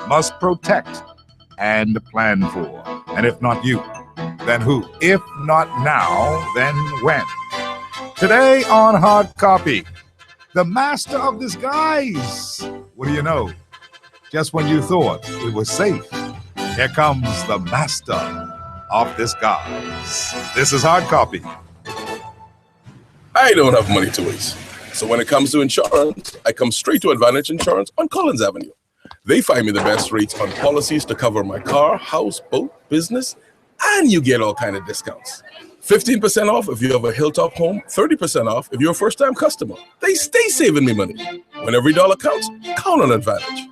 must protect and plan for. And if not you, then who? If not now, then when? Today on Hard Copy, the master of disguise. What do you know? Just when you thought it was safe, here comes the master of disguise. This is Hard Copy. I don't have money to waste. So when it comes to insurance, I come straight to Advantage Insurance on Collins Avenue. They find me the best rates on policies to cover my car, house, boat, business, and you get all kind of discounts. 15% off if you have a Hilltop home, 30% off if you're a first-time customer. They stay saving me money. When every dollar counts, count on Advantage.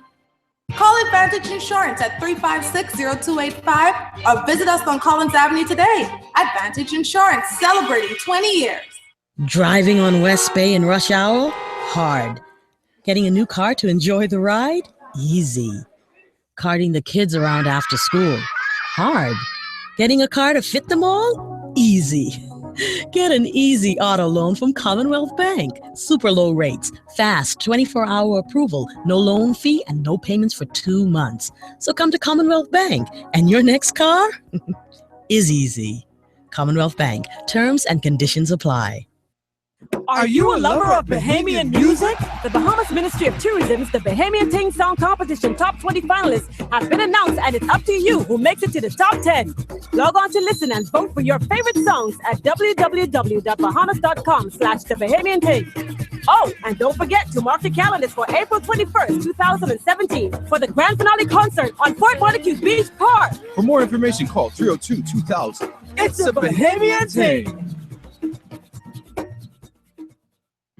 Call Advantage Insurance at 356-0285 or visit us on Collins Avenue today. Advantage Insurance, celebrating 20 years. Driving on West Bay in rush hour? Hard. Getting a new car to enjoy the ride? Easy. Carting the kids around after school? Hard. Getting a car to fit them all? Easy. Get an easy auto loan from Commonwealth Bank. Super low rates, fast 24-hour approval, no loan fee, and no payments for 2 months. So come to Commonwealth Bank, and your next car is easy. Commonwealth Bank. Terms and conditions apply. Are you a lover of Bahamian music? The Bahamas Ministry of Tourism's The Bahamian Ting Song Competition Top 20 finalists have been announced, and it's up to you who makes it to the top 10. Log on to listen and vote for your favorite songs at www.bahamas.com/thebahamianting. Oh, and don't forget to mark your calendars for April 21st, 2017 for the grand finale concert on Fort Montague Beach Park. For more information, call 302-2000. It's the Bahamian Ting.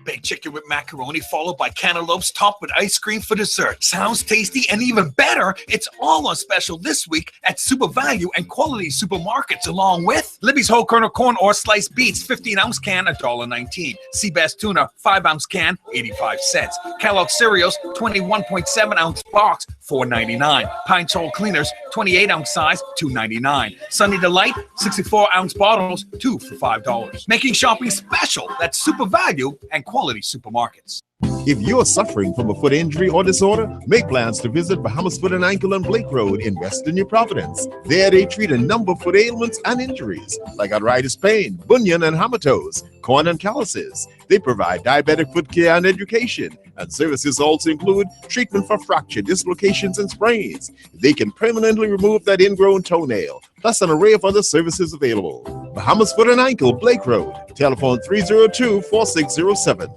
Baked chicken with macaroni followed by cantaloupes topped with ice cream for dessert. Sounds tasty, and even better, it's all on special this week at Super Value and Quality Supermarkets, along with Libby's whole kernel corn or sliced beets, 15-ounce can, $1.19. Seabass tuna, 5-ounce can, 85 cents. Kellogg's cereals, 21.7-ounce box, $4.99. Pine Sol cleaners, 28-ounce size, $2.99. Sunny Delight, 64-ounce bottles, 2 for $5. Making shopping special. That's Super Value and Quality Supermarkets. If you're suffering from a foot injury or disorder, make plans to visit Bahamas Foot and Ankle on Blake Road in Western New Providence. There they treat a number of foot ailments and injuries like arthritis pain, bunion and hammer toes, corn and calluses. They provide diabetic foot care and education, and services also include treatment for fracture, dislocations, and sprains. They can permanently remove that ingrown toenail, plus an array of other services available. Bahamas Foot and Ankle, Blake Road. Telephone 302-4607.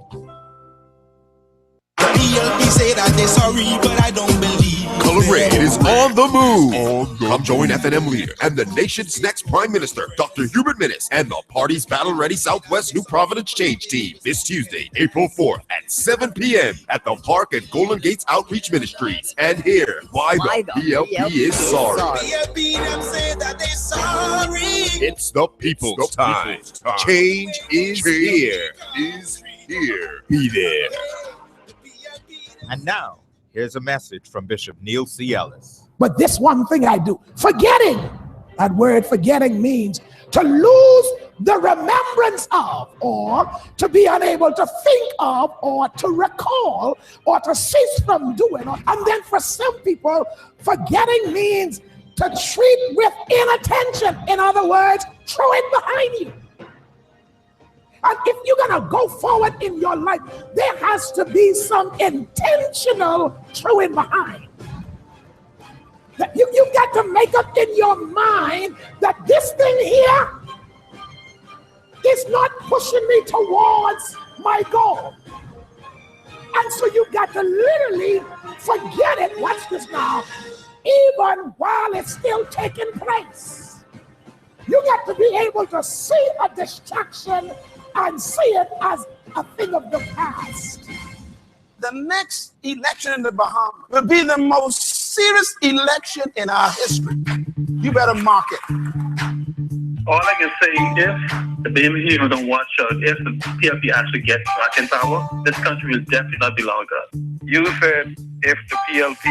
Say that they're sorry, but I don't believe. Color Red is on the move. Come join FNM leader and the nation's next prime minister, Dr. Hubert Minnis, and the party's battle-ready Southwest New Providence Change Team this Tuesday, April 4th at 7 p.m. at the park at Golden Gates Outreach Ministries. And here, why the PLP is sorry. PLP them say that they're sorry. It's the people's time. Change is here. Be there. And now, here's a message from Bishop Neil C. Ellis. But this one thing I do, forgetting. That word forgetting means to lose the remembrance of, or to be unable to think of, or to recall, or to cease from doing. And then for some people, forgetting means to treat with inattention. In other words, throw it behind you. And if you're going to go forward in your life, there has to be some intentional throwing behind. That you've got to make up in your mind that this thing here is not pushing me towards my goal. And so you've got to literally forget it. Watch this now. Even while it's still taking place. You got to be able to see a distraction and see it as a thing of the past. The next election in the Bahamas will be the most serious election in our history. You better mark it. All I can say, if the Bahamians don't watch out, if the PLP actually gets back in power, this country will definitely not be long gone. You said if the PLP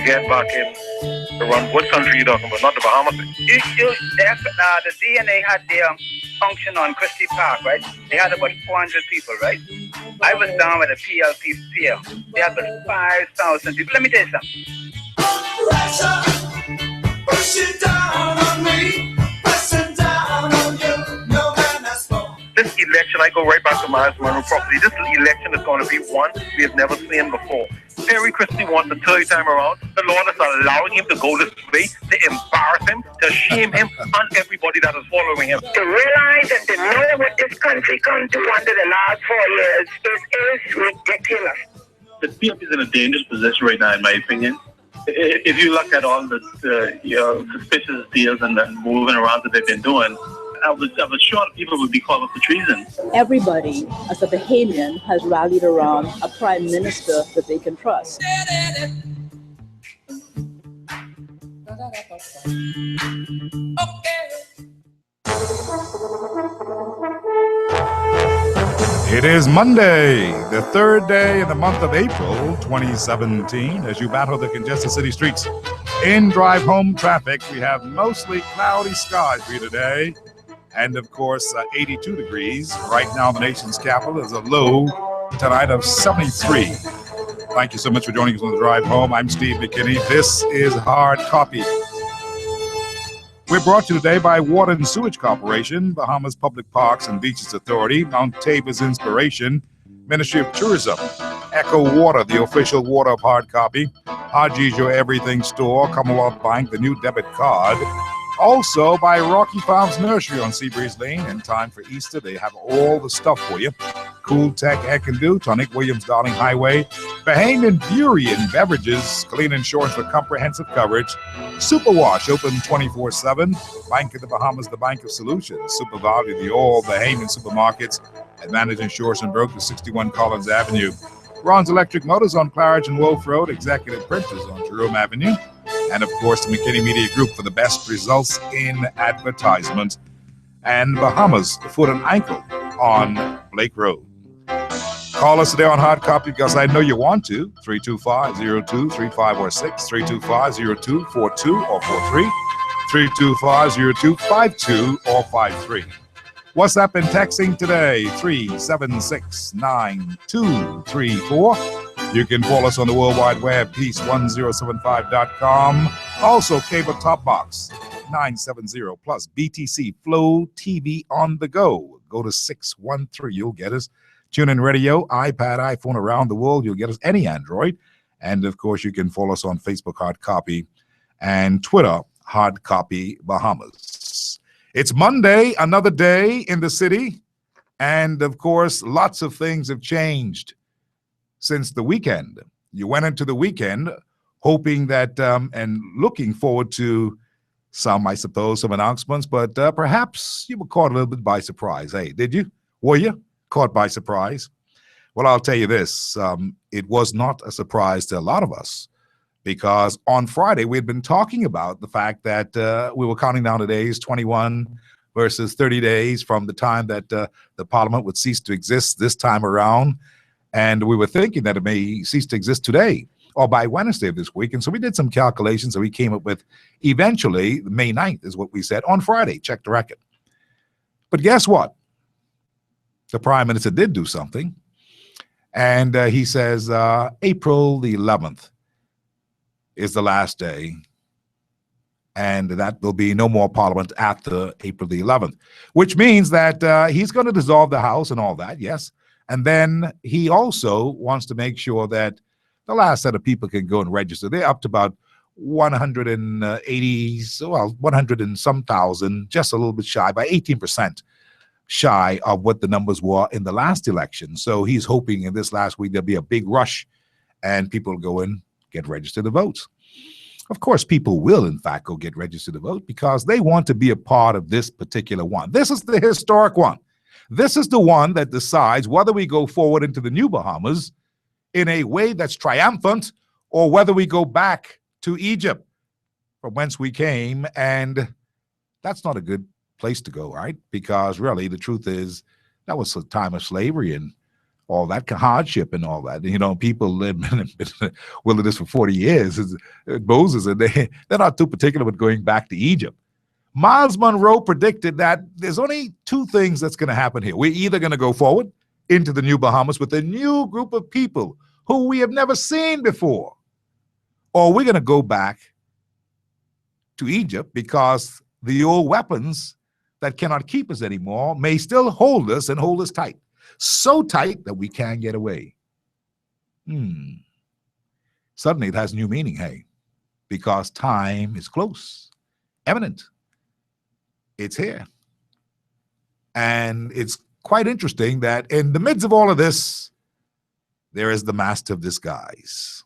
get back in to run, what country are you talking about? Not the Bahamas? The DNA had their function on Christie Park, right? They had about 400 people, right? I was down with a PLP fair. They had about 5,000 people. Let me tell you something. Push it down on me, pressing down on you. No man has spoken. This election, I go right back to Miles Monroe property. This election is going to be one we have never seen before. Terry Christie wants the third time around. The Lord is allowing him to go this way, to embarrass him, to shame him, and everybody that is following him. To realize and to know what this country come to under the last 4 years is ridiculous. The PLP is in a dangerous position right now, in my opinion. If you look at all the suspicious deals and the moving around that they've been doing, I was sure people would be called up for treason. Everybody, as a Bahamian, has rallied around a prime minister that they can trust. It is Monday, the third day in the month of April 2017. As you battle the congested city streets in drive home traffic, we have mostly cloudy skies for you today. And of course, 82 degrees. Right now, the nation's capital is a low tonight of 73. Thank you so much for joining us on the drive home. I'm Steve McKinney. This is Hard Copy. We're brought to you today by Water and Sewage Corporation, Bahamas Public Parks and Beaches Authority, Mount Tabor's Inspiration, Ministry of Tourism, Echo Water, the official water of Hard Copy, Haji's Your Everything Store, Commonwealth Bank, the new debit card. Also by Rocky Farms Nursery on Seabreeze Lane. In time for Easter, they have all the stuff for you. Cool Tech Heck and Do, Tonic Williams Darling Highway, Bahamian Brewery and Beverages, Clean Insurance for comprehensive coverage, Super Wash, open 24/7, Bank of the Bahamas, the Bank of Solutions, Super Value, the all Bahamian supermarkets, Advantage Insurance and Brokers, 61 Collins Avenue, Ron's Electric Motors on Claridge and Wolf Road, Executive Printers on Jerome Avenue, and of course the McKinney Media Group for the best results in advertisement, and Bahamas Foot and Ankle on Blake Road. Call us today on Hard Copy because I know you want to. 325-0235 or 6, 325-0242 or 43, 325-0252 or 53. WhatsApp and texting today, 376-9234. You can follow us on the World Wide Web, peace1075.com. Also, cable top box, 970 plus BTC Flow TV on the go. Go to 613, you'll get us. TuneIn Radio, iPad, iPhone around the world, you'll get us any Android. And of course, you can follow us on Facebook, Hard Copy, and Twitter, Hard Copy Bahamas. It's Monday, another day in the city. And of course, lots of things have changed since the weekend. You went into the weekend hoping that and looking forward to some, I suppose, some announcements, but perhaps you were caught a little bit by surprise. Hey, did you? Were you caught by surprise? Well, I'll tell you this. It was not a surprise to a lot of us because on Friday we had been talking about the fact that we were counting down the days, 21 versus 30 days from the time that the parliament would cease to exist this time around. And we were thinking that it may cease to exist today or by Wednesday of this week. And so we did some calculations and we came up with eventually May 9th is what we said on Friday. Check the record. But guess what? The Prime Minister did do something. And he says April the 11th is the last day. And that will be no more parliament after April the 11th, which means that he's going to dissolve the House and all that, yes. And then he also wants to make sure that the last set of people can go and register. They're up to about 180, well, 100 and some thousand, just a little bit shy, by 18% shy of what the numbers were in the last election. So he's hoping in this last week there'll be a big rush and people will go and get registered to vote. Of course, people will, in fact, go get registered to vote because they want to be a part of this particular one. This is the historic one. This is the one that decides whether we go forward into the new Bahamas in a way that's triumphant or whether we go back to Egypt from whence we came. And that's not a good place to go, right? Because really, the truth is that was a time of slavery and all that hardship and all that. You know, people live in the wilderness for 40 years. Moses, and they're not too particular with going back to Egypt. Miles Monroe predicted that there's only two things that's going to happen here. We're either going to go forward into the new Bahamas with a new group of people who we have never seen before, or we're going to go back to Egypt because the old weapons that cannot keep us anymore may still hold us and hold us tight. So tight that we can't get away. Suddenly it has new meaning, hey, because time is close, imminent. It's here. And it's quite interesting that in the midst of all of this, there is the master of disguise.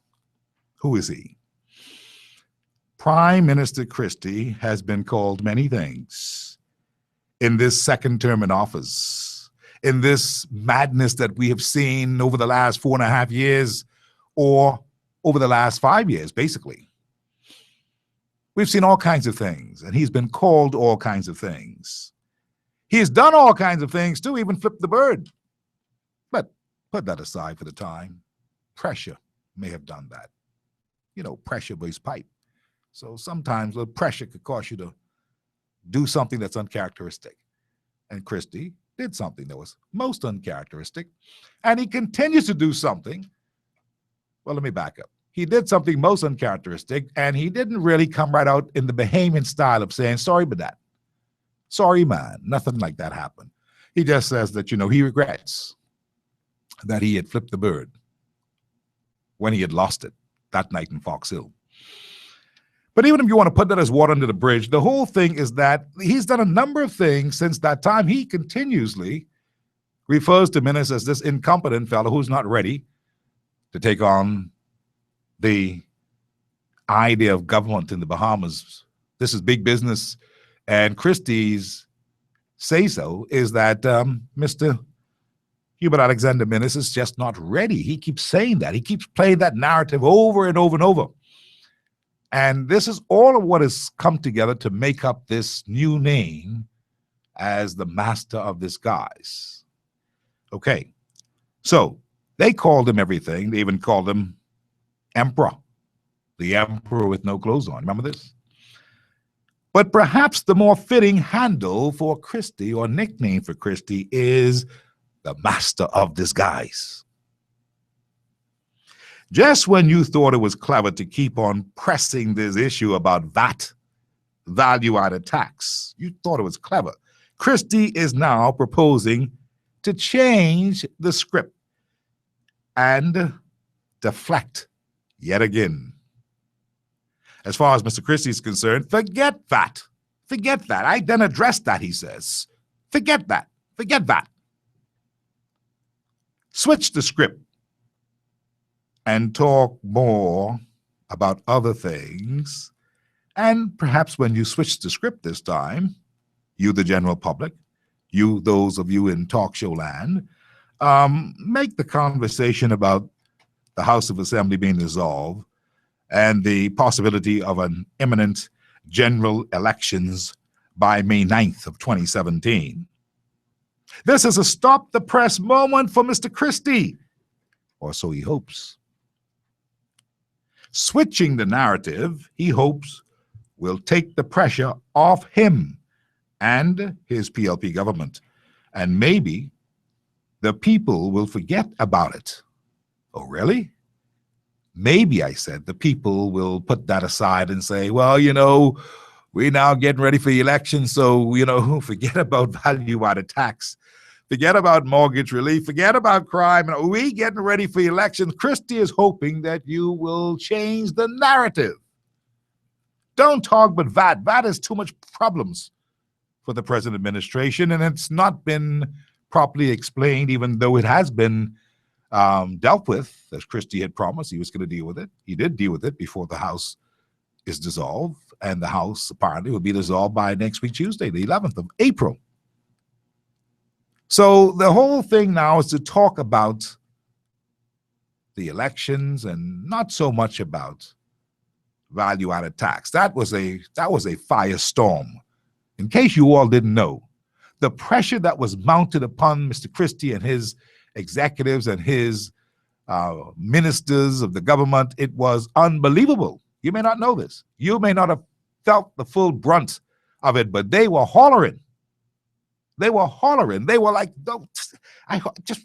Who is he? Prime Minister Christie has been called many things in this second term in office, in this madness that we have seen over the last 4.5 years, or over the last 5 years, basically. We've seen all kinds of things, and he's been called all kinds of things. He has done all kinds of things too, even flipped the bird. But put that aside for the time. Pressure may have done that. You know, pressure weighs pipe. So sometimes a little pressure could cause you to do something that's uncharacteristic. And Christie did something that was most uncharacteristic. And he continues to do something. Well, let me back up. He did something most uncharacteristic, and he didn't really come right out in the Bahamian style of saying, sorry about that. Sorry, man. Nothing like that happened. He just says that, you know, he regrets that he had flipped the bird when he had lost it that night in Fox Hill. But even if you want to put that as water under the bridge, the whole thing is that he's done a number of things since that time. He continuously refers to Minnis as this incompetent fellow who's not ready to take on the idea of government in the Bahamas. This is big business. And Christie's say-so is that Mr. Hubert Alexander Minnis is just not ready. He keeps saying that. He keeps playing that narrative over and over and over. And this is all of what has come together to make up this new name as the master of disguise. Okay, so they called him everything. They even called him Emperor, the emperor with no clothes on. Remember this? But perhaps the more fitting handle for Christie, or nickname for Christie, is the master of disguise. Just when you thought it was clever to keep on pressing this issue about VAT, value-added tax, you thought it was clever, Christie is now proposing to change the script and deflect yet again. As far as Mr. Christie is concerned, forget that. Forget that. I then addressed that, he says. Forget that. Forget that. Switch the script and talk more about other things. And perhaps when you switch the script this time, you, the general public, you, those of you in talk show land, make the conversation about the House of Assembly being dissolved and the possibility of an imminent general elections by May 9th of 2017. This is a stop the press moment for Mr. Christie, or so he hopes. Switching the narrative, he hopes, will take the pressure off him and his PLP government, and maybe the people will forget about it. Oh, really? Maybe, I said, the people will put that aside and say, well, you know, we're now getting ready for the election, so, you know, forget about value-added tax. Forget about mortgage relief. Forget about crime. We getting ready for the election. Christie is hoping that you will change the narrative. Don't talk about VAT. VAT has too much problems for the present administration, and it's not been properly explained, even though it has been dealt with, as Christie had promised he was going to deal with it. He did deal with it before the House is dissolved, and the House apparently will be dissolved by next week, Tuesday, the 11th of April. So the whole thing now is to talk about the elections and not so much about value-added tax. That was a firestorm. In case you all didn't know, the pressure that was mounted upon Mr. Christie and his executives and his ministers of the government, it was unbelievable. You may not know this. You may not have felt the full brunt of it, but they were hollering. They were hollering. They were like, "Don't,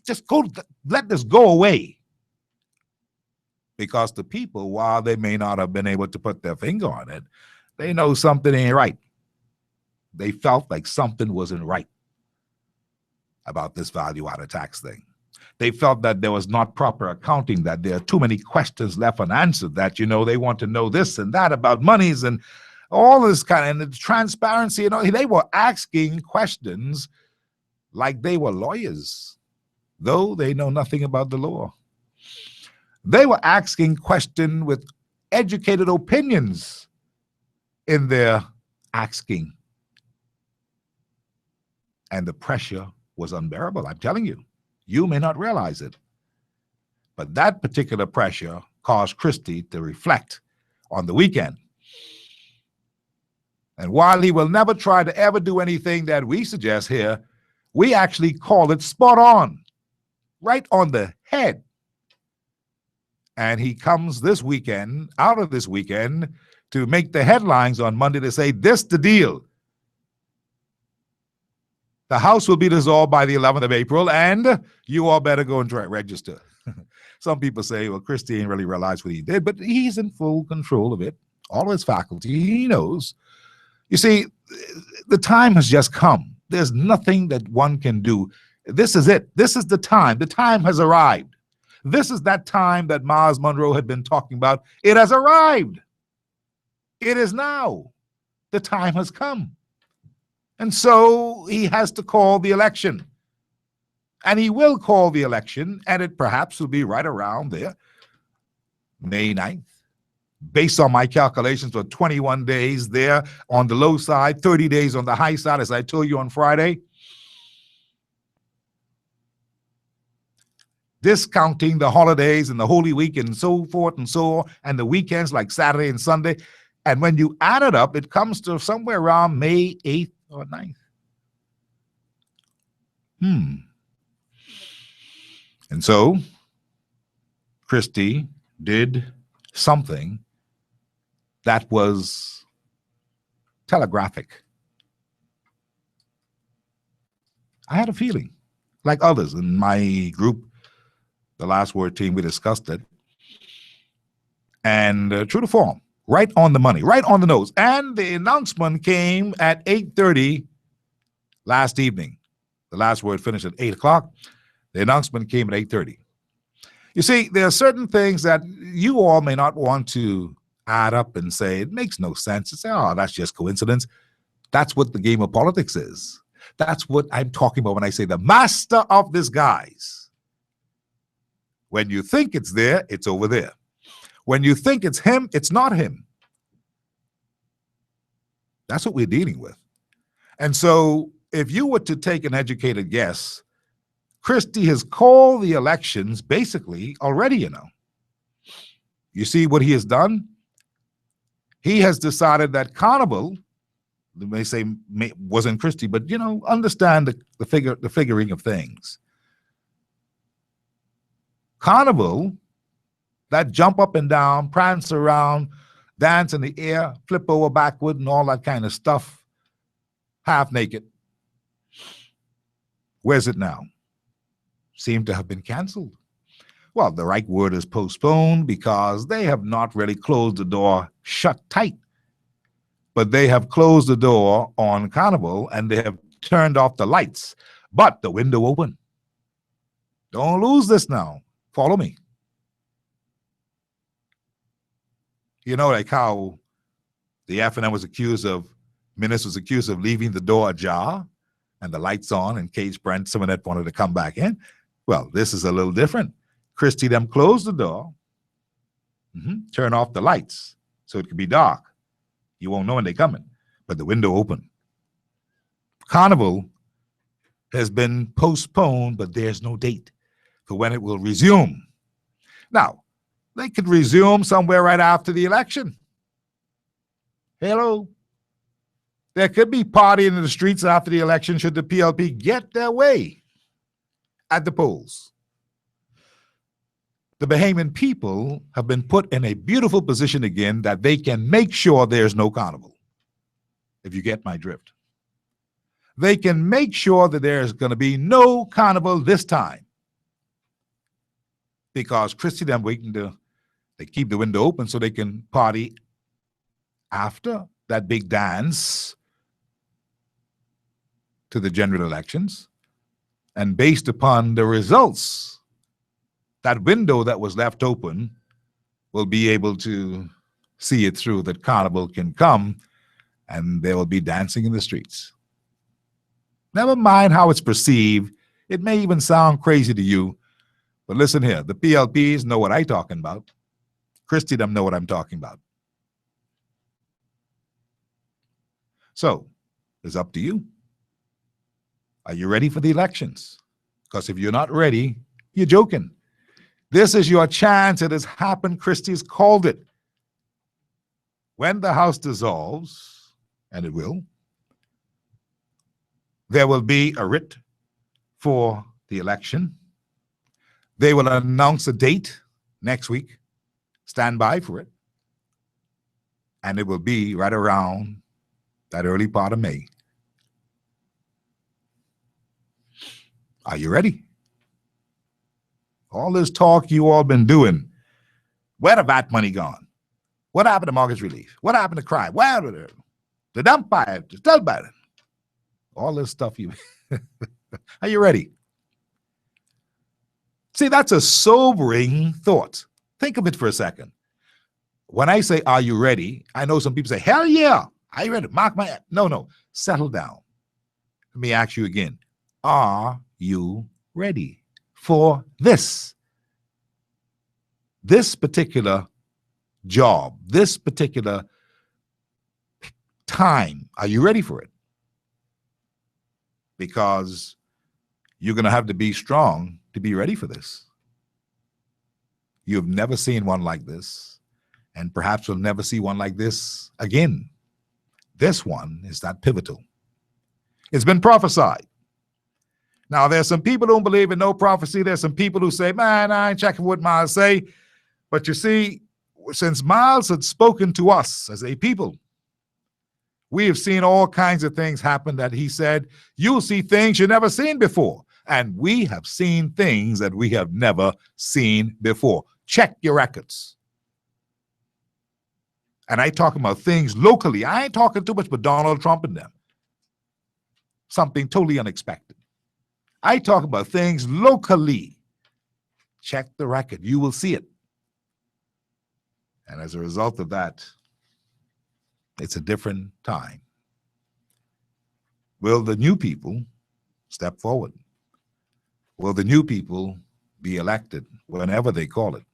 just go, let this go away." Because the people, while they may not have been able to put their finger on it, they know something ain't right. They felt like something wasn't right about this value-added tax thing. They felt that there was not proper accounting, that there are too many questions left unanswered, that, they want to know this and that about monies and all this and the transparency. They were asking questions like they were lawyers, though they know nothing about the law. They were asking questions with educated opinions in their asking. And the pressure was unbearable, I'm telling you. You may not realize it. But that particular pressure caused Christie to reflect on the weekend. And while he will never try to ever do anything that we suggest here, we actually call it spot on, right on the head. And he comes this weekend, out of this weekend, to make the headlines on Monday to say, this the deal. The House will be dissolved by the 11th of April, and you all better go and register. Some people say, well, Christie ain't really realized what he did, but he's in full control of it. All of his faculty, he knows. You see, the time has just come. There's nothing that one can do. This is it. This is the time. The time has arrived. This is that time that Miles Monroe had been talking about. It has arrived. It is now. The time has come. And so he has to call the election. And he will call the election, and it perhaps will be right around there, May 9th. Based on my calculations for 21 days there on the low side, 30 days on the high side, as I told you on Friday. Discounting the holidays and the Holy Week and so forth and so on, and the weekends like Saturday and Sunday. And when you add it up, it comes to somewhere around May 8th or 9th. And so Christie did something that was telegraphic. I had a feeling, like others in my group, the Last Word team, we discussed it. And true to form, right on the money, right on the nose. And the announcement came at 8:30 last evening. The Last Word finished at 8 o'clock. The announcement came at 8:30. You see, there are certain things that you all may not want to add up and say, it makes no sense. You say, oh, that's just coincidence. That's what the game of politics is. That's what I'm talking about when I say the master of disguise. When you think it's there, it's over there. When you think it's him, it's not him. That's what we're dealing with. And so if you were to take an educated guess, Christie has called the elections basically already, You see what he has done? He has decided that Carnival, they may say wasn't Christie, but, understand the figuring of things. Carnival, that jump up and down, prance around, dance in the air, flip over backward, and all that kind of stuff, half naked. Where's it now? Seem to have been canceled. Well, the right word is postponed because they have not really closed the door shut tight. But they have closed the door on Carnival and they have turned off the lights. But the window open. Don't lose this now. Follow me. Like how the F&M was accused of, Minister was accused of leaving the door ajar and the lights on in case Brent Simonet wanted to come back in. Well, this is a little different. Christie them closed the door, turn off the lights so it could be dark. You won't know when they're coming, but the window open. Carnival has been postponed, but there's no date for when it will resume. Now, they could resume somewhere right after the election. Hello. There could be partying in the streets after the election should the PLP get their way at the polls. The Bahamian people have been put in a beautiful position again that they can make sure there's no carnival, if you get my drift. They can make sure that there's going to be no carnival this time because Christie them waiting to, they keep the window open so they can party after that big dance to the general elections, and based upon the results, that window that was left open will be able to see it through, that Carnival can come and there will be dancing in the streets. Never mind how it's perceived. It may even sound crazy to you, but listen here, the PLPs know what I'm talking about. Christie them know what I'm talking about. So, it's up to you. Are you ready for the elections? Because if you're not ready, you're joking. This is your chance. It has happened. Christie's called it. When the House dissolves, and it will, there will be a writ for the election. They will announce a date next week. Stand by for it. And it will be right around that early part of May. Are you ready? All this talk you all been doing, where the VAT money gone? What happened to mortgage relief? What happened to crime? Where the dump by it, tell about it. All this stuff you are you ready? See, that's a sobering thought. Think of it for a second. When I say, are you ready? I know some people say, hell yeah, are you ready? Mark my, no, settle down. Let me ask you again. Are you ready for this particular job, this particular time? Are you ready for it? Because you're going to have to be strong to be ready for this. You've never seen one like this, and perhaps you'll never see one like this again. This one is that pivotal. It's been prophesied. Now, there's some people who don't believe in no prophecy. There's some people who say, man, I ain't checking what Miles say. But you see, since Miles had spoken to us as a people, we have seen all kinds of things happen that he said, you'll see things you've never seen before. And we have seen things that we have never seen before. Check your records. And I talk about things locally. I ain't talking too much about Donald Trump and them. Something totally unexpected. I talk about things locally. Check the record. You will see it. And as a result of that, it's a different time. Will the new people step forward? Will the new people be elected whenever they call it?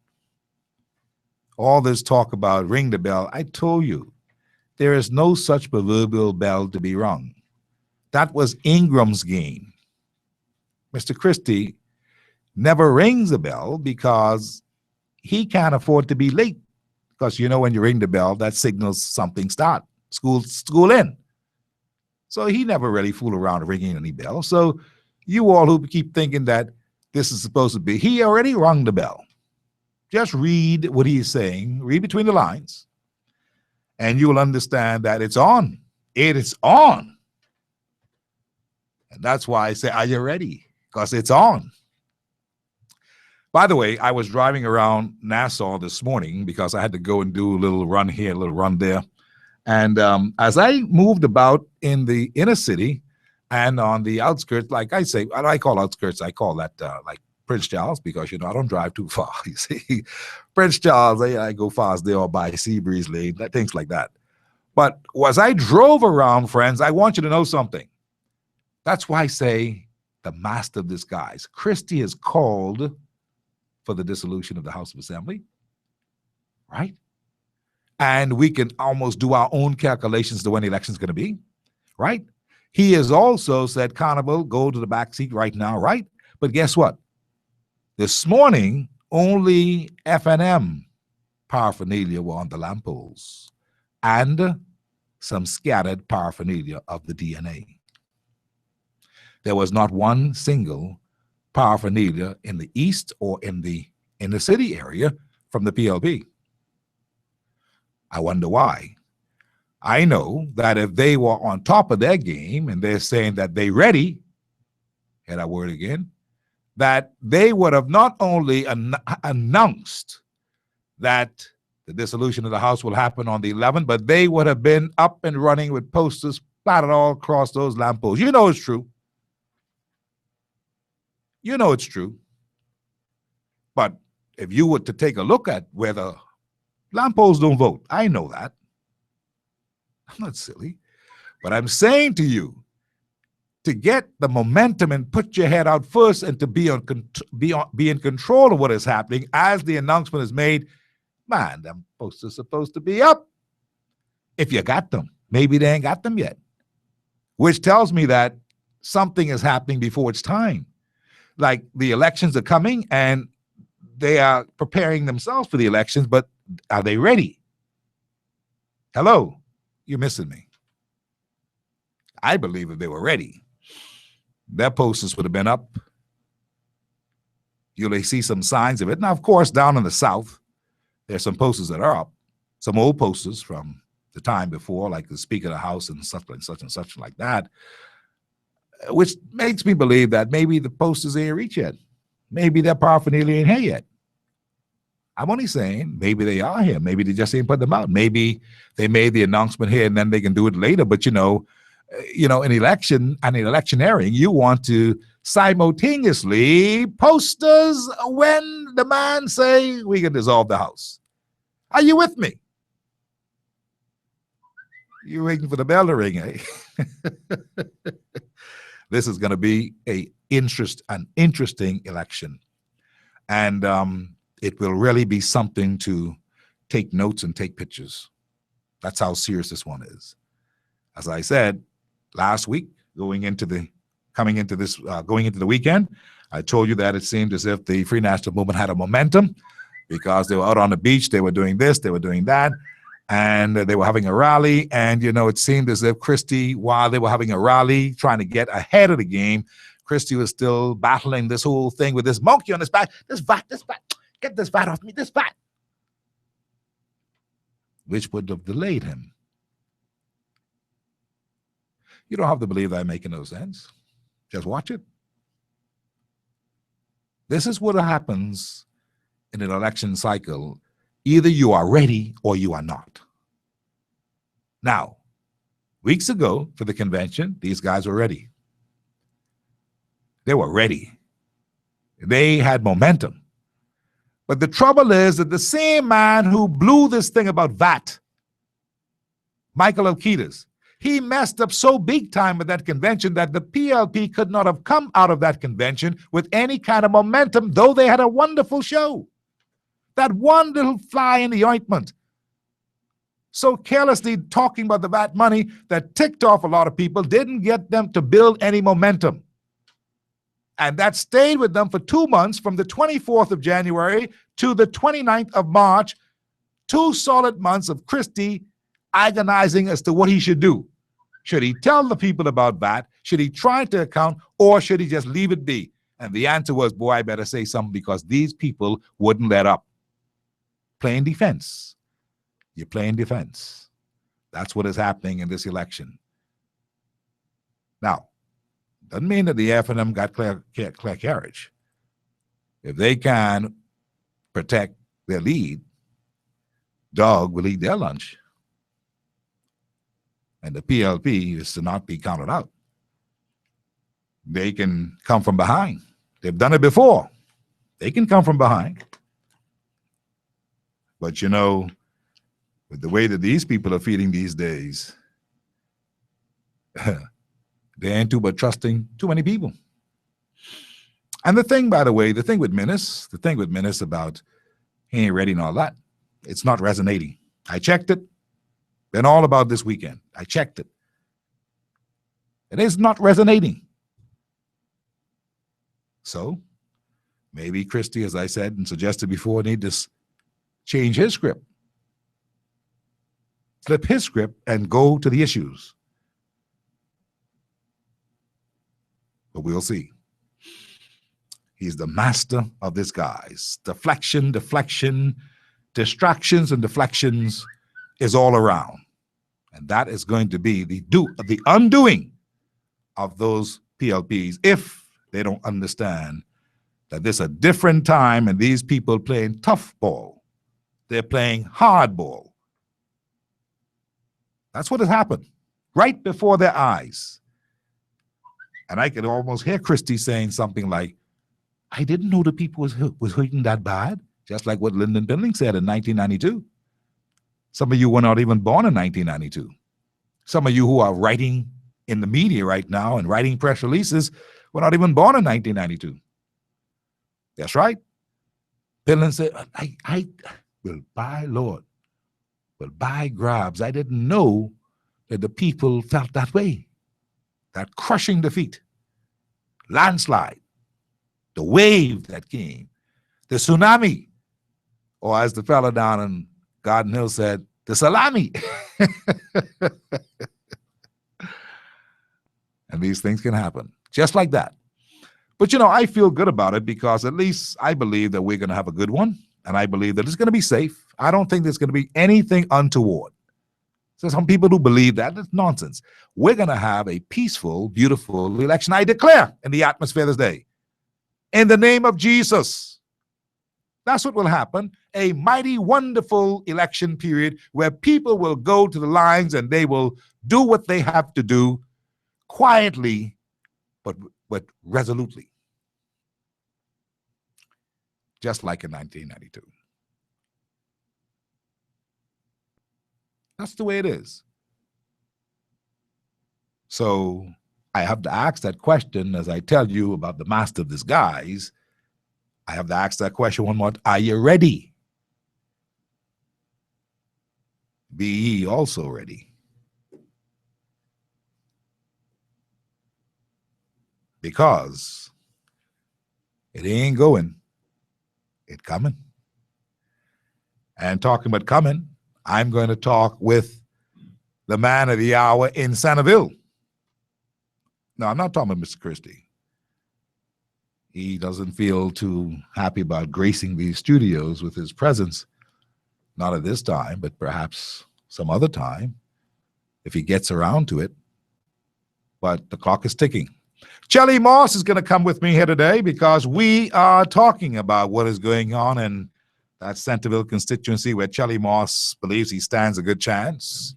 All this talk about ring the bell, I told you, there is no such proverbial bell to be rung. That was Ingram's game. Mr. Christie never rings a bell because he can't afford to be late. Because you know when you ring the bell, that signals something start, school in. So he never really fooled around ringing any bell. So you all who keep thinking that this is supposed to be, he already rung the bell. Just read what he's saying, read between the lines, and you will understand that it's on. It is on. And that's why I say, are you ready? Because it's on. By the way, I was driving around Nassau this morning because I had to go and do a little run here, a little run there. And as I moved about in the inner city and on the outskirts, like I say, I call outskirts, I call that like Prince Charles, because, you know, I don't drive too far. You see, Prince Charles, I go fast there or by Seabreeze Lane, things like that. But as I drove around, friends, I want you to know something. That's why I say the master of disguise. Christie is called for the dissolution of the House of Assembly, right? And we can almost do our own calculations to when the election is going to be, right? He has also said, Carnival, go to the back seat right now, right? But guess what? This morning, only F&M paraphernalia were on the lampposts and some scattered paraphernalia of the DNA. There was not one single paraphernalia in the east or in the city area from the PLP. I wonder why. I know that if they were on top of their game and they're saying that they ready, hear that word again, that they would have not only announced that The dissolution of the House will happen on the 11th, but they would have been up and running with posters splattered all across those lampposts. You know it's true. You know it's true. But if you were to take a look at where the lampposts don't vote, I know that. I'm not silly. But I'm saying to you, to get the momentum and put your head out first and to be in control of what is happening as the announcement is made, man, them posters supposed to be up. If you got them, maybe they ain't got them yet, which tells me that something is happening before it's time. Like the elections are coming and they are preparing themselves for the elections, but are they ready? Hello, you're missing me. I believe if they were ready, their posters would have been up. You'll see some signs of it. Now, of course, down in the South, there's some posters that are up, some old posters from the time before, like the Speaker of the House and such and such like that, which makes me believe that maybe the posters ain't reached yet. Maybe their paraphernalia ain't here yet. I'm only saying maybe they are here. Maybe they just ain't put them out. Maybe they made the announcement here and then they can do it later. But an electioneering, you want to simultaneously posters when the man say we can dissolve the House. Are you with me? You're waiting for the bell to ring, eh? This is going to be an interesting election. And it will really be something to take notes and take pictures. That's how serious this one is. As I said last week, going into the weekend, I told you that it seemed as if the Free National Movement had a momentum because they were out on the beach, they were doing this, they were doing that, and they were having a rally. And, it seemed as if Christie, while they were having a rally, trying to get ahead of the game, Christie was still battling this whole thing with this monkey on his back. This VAT, get this VAT off me, this VAT. Which would have delayed him. You don't have to believe that I'm making no sense. Just watch it. This is what happens in an election cycle. Either you are ready or you are not. Now, weeks ago for the convention, these guys were ready. They were ready. They had momentum. But the trouble is that the same man who blew this thing about VAT, Michael Alkidas, he messed up so big time at that convention that the PLP could not have come out of that convention with any kind of momentum, though they had a wonderful show. That one little fly in the ointment. So carelessly talking about the VAT money that ticked off a lot of people didn't get them to build any momentum. And that stayed with them for 2 months, from the 24th of January to the 29th of March, 2 solid months of Christie agonizing as to what he should do. Should he tell the people about that? Should he try to account, or should he just leave it be? And the answer was, boy, I better say something, because these people wouldn't let up. Playing defense. You're playing defense. That's what is happening in this election. Now, doesn't mean that the F&M got clear carriage. If they can protect their lead, dog will eat their lunch. And the PLP is to not be counted out. They can come from behind. They've done it before. They can come from behind. But with the way that these people are feeling these days, they ain't too but trusting too many people. And the thing, by the way, the thing with Minnis about he ain't ready and all that, it's not resonating. I checked it. Been all about this weekend. I checked it. It is not resonating. So maybe Christie, as I said and suggested before, need to change his script. Flip his script and go to the issues. But we'll see. He's the master of disguise. Deflection, distractions and deflections is all around. And that is going to be the undoing of those PLPs if they don't understand that this is a different time and these people playing tough ball They're playing hardball. That's what has happened right before their eyes. And I could almost hear Christie saying something like, I didn't know the people was hurting that bad, just like what Lyndon Billing said in 1992. Some of you were not even born in 1992. Some of you who are writing in the media right now and writing press releases were not even born in 1992. That's right. Billing said, I will buy, Lord, will buy grabs. I didn't know that the people felt that way. That crushing defeat, landslide, the wave that came, the tsunami, or as the fella down in Garden Hill said, the salami. And these things can happen just like that. But, I feel good about it because at least I believe that we're going to have a good one. And I believe that it's going to be safe. I don't think there's going to be anything untoward. So some people who believe that, it's nonsense. We're going to have a peaceful, beautiful election. I declare in the atmosphere this day, in the name of Jesus. That's what will happen. A mighty, wonderful election period where people will go to the lines and they will do what they have to do quietly, but resolutely. Just like in 1992. That's the way it is. So I have to ask that question as I tell you about the master of disguise. I have to ask that question one more time. Are you ready? Be ye also ready. Because it ain't going, it coming. And talking about coming, I'm going to talk with the man of the hour in Centerville. No, I'm not talking about Mr. Christie. He doesn't feel too happy about gracing these studios with his presence. Not at this time, but perhaps some other time, if he gets around to it. But the clock is ticking. Chelly Moss is going to come with me here today because we are talking about what is going on in that Centerville constituency where Chelly Moss believes he stands a good chance.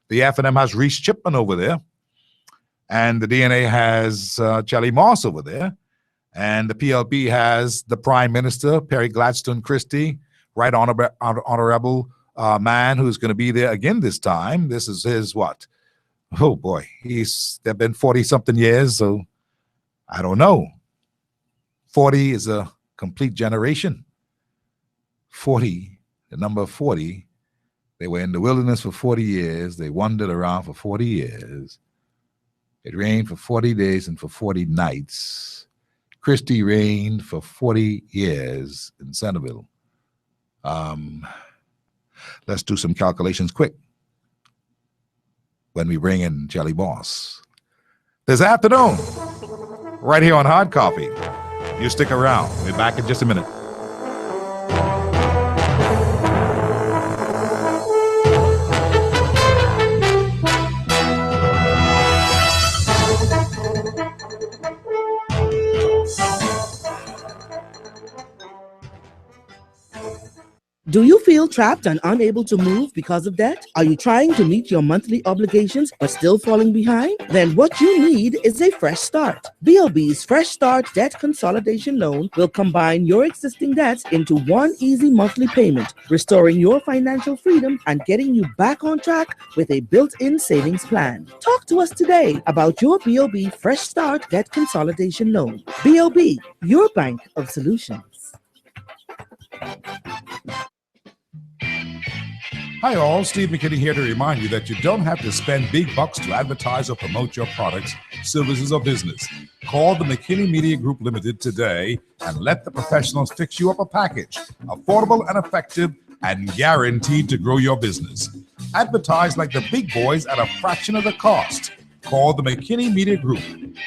The F&M has Reese Chipman over there, and the DNA has Chelly Moss over there, and the PLP has the Prime Minister, Perry Gladstone Christie, right honorable man who's going to be there again this time. This is his what? Oh, boy. They've been 40-something years, so I don't know. 40 is a complete generation. 40, the number 40, they were in the wilderness for 40 years. They wandered around for 40 years. It rained for 40 days and for 40 nights. Christie reigned for 40 years in Centerville. Let's do some calculations quick when we bring in Chelly Moss this afternoon, right here on Hard Copy. You stick around. We'll be back in just a minute. Do you feel trapped and unable to move because of debt? Are you trying to meet your monthly obligations but still falling behind? Then what you need is a fresh start. BOB's Fresh Start Debt Consolidation Loan will combine your existing debts into one easy monthly payment, restoring your financial freedom and getting you back on track with a built-in savings plan. Talk to us today about your BOB Fresh Start Debt Consolidation Loan. BOB, your bank of solutions. Hi all, Steve McKinney here to remind you that you don't have to spend big bucks to advertise or promote your products, services, or business. Call the McKinney Media Group Limited today and let the professionals fix you up a package, affordable and effective and guaranteed to grow your business. Advertise like the big boys at a fraction of the cost. Call the McKinney Media Group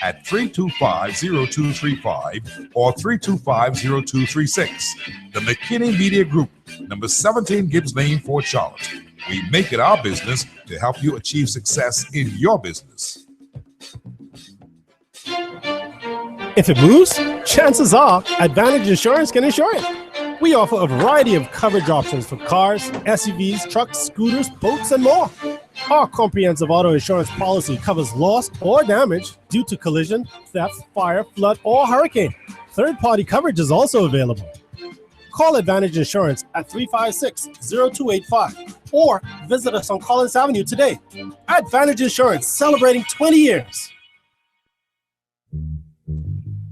at 325-0235 or 325-0236. The McKinney Media Group, number 17 Gibbs Lane, Fort Charlotte. We make it our business to help you achieve success in your business. If it moves, chances are Advantage Insurance can insure it. We offer a variety of coverage options for cars, SUVs, trucks, scooters, boats, and more. Our comprehensive auto insurance policy covers loss or damage due to collision, theft, fire, flood, or hurricane. Third-party coverage is also available. Call Advantage Insurance at 356-0285 or visit us on Collins Avenue today. Advantage Insurance, celebrating 20 years.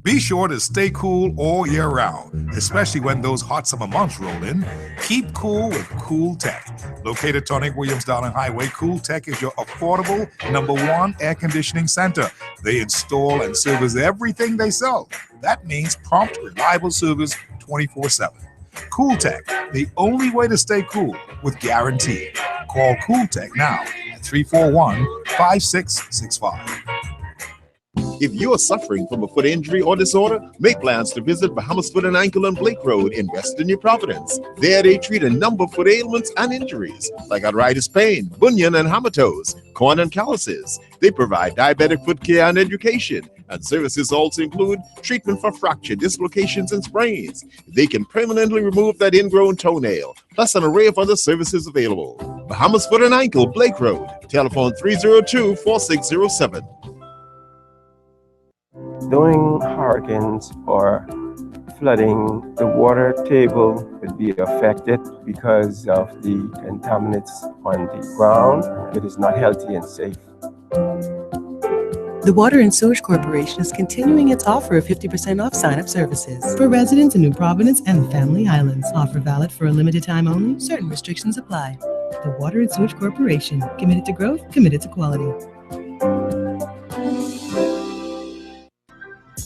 Be sure to stay cool all year round, especially when those hot summer months roll in. Keep cool with Cool Tech. Located at Tonic Williams Darling Highway, Cool Tech is your affordable #1 air conditioning center. They install and service everything they sell. That means prompt, reliable service 24/7. Cool Tech, the only way to stay cool with guarantee. Call Cool Tech now at 341-5665. If you are suffering from a foot injury or disorder, make plans to visit Bahamas Foot and Ankle on Blake Road in Western New Providence. There they treat a number of foot ailments and injuries like arthritis pain, bunion and hammer toes, corn and calluses. They provide diabetic foot care and education, and services also include treatment for fracture, dislocations, and sprains. They can permanently remove that ingrown toenail, plus an array of other services available. Bahamas Foot and Ankle, Blake Road. Telephone 302-4607. During hurricanes or flooding, the water table could be affected because of the contaminants on the ground. It is not healthy and safe. The Water and Sewage Corporation is continuing its offer of 50% off sign-up services for residents in New Providence and the Family Islands. Offer valid for a limited time only. Certain restrictions apply. The Water and Sewage Corporation, committed to growth, committed to quality.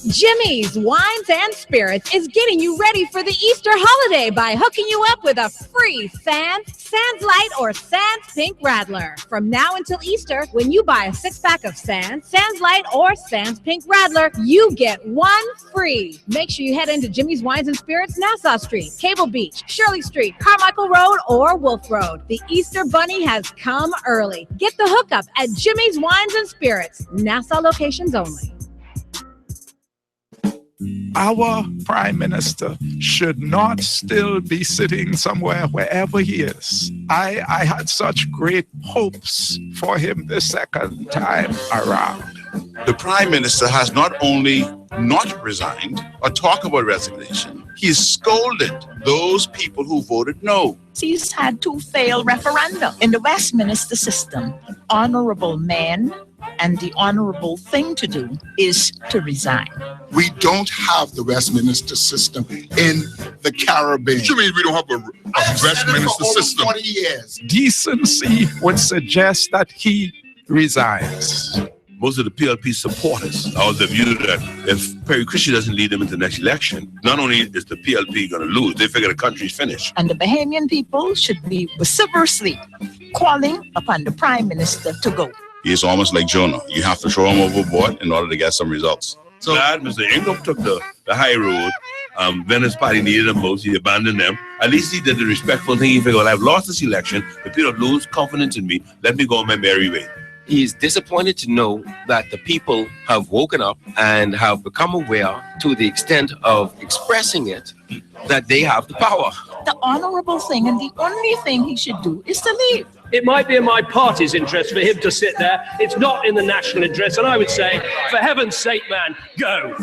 Jimmy's Wines and Spirits is getting you ready for the Easter holiday by hooking you up with a free Sands Light, or Sands Pink Radler. From now until Easter, when you buy a 6-pack of Sands Light, or Sands Pink Radler, you get one free. Make sure you head into Jimmy's Wines and Spirits, Nassau Street, Cable Beach, Shirley Street, Carmichael Road, or Wolf Road. The Easter Bunny has come early. Get the hookup at Jimmy's Wines and Spirits, Nassau locations only. Our Prime Minister should not still be sitting somewhere wherever he is. I had such great hopes for him the second time around. The Prime Minister has not only not resigned or talk about resignation, he's scolded those people who voted no. He's had 2 failed referenda in the Westminster system. Honorable men, and the honorable thing to do is to resign. We don't have the Westminster system in the Caribbean. What you mean we don't have a Westminster system? 40 years. Decency would suggest that he resigns. Most of the PLP supporters are of the view that if Perry Christie doesn't lead them into the next election, not only is the PLP going to lose, they figure the country's finished. And the Bahamian people should be vociferously calling upon the Prime Minister to go. It's almost like Jonah. You have to throw him overboard in order to get some results. So glad Mr. Ingram took the high road. Then his party needed them most. He abandoned them. At least he did the respectful thing. He figured, well, I've lost this election. The people lose confidence in me. Let me go on my merry way. He's disappointed to know that the people have woken up and have become aware, to the extent of expressing it, that they have the power. The honorable thing and the only thing he should do is to leave. It might be in my party's interest for him to sit there. It's not in the national interest. And I would say, for heaven's sake, man, go.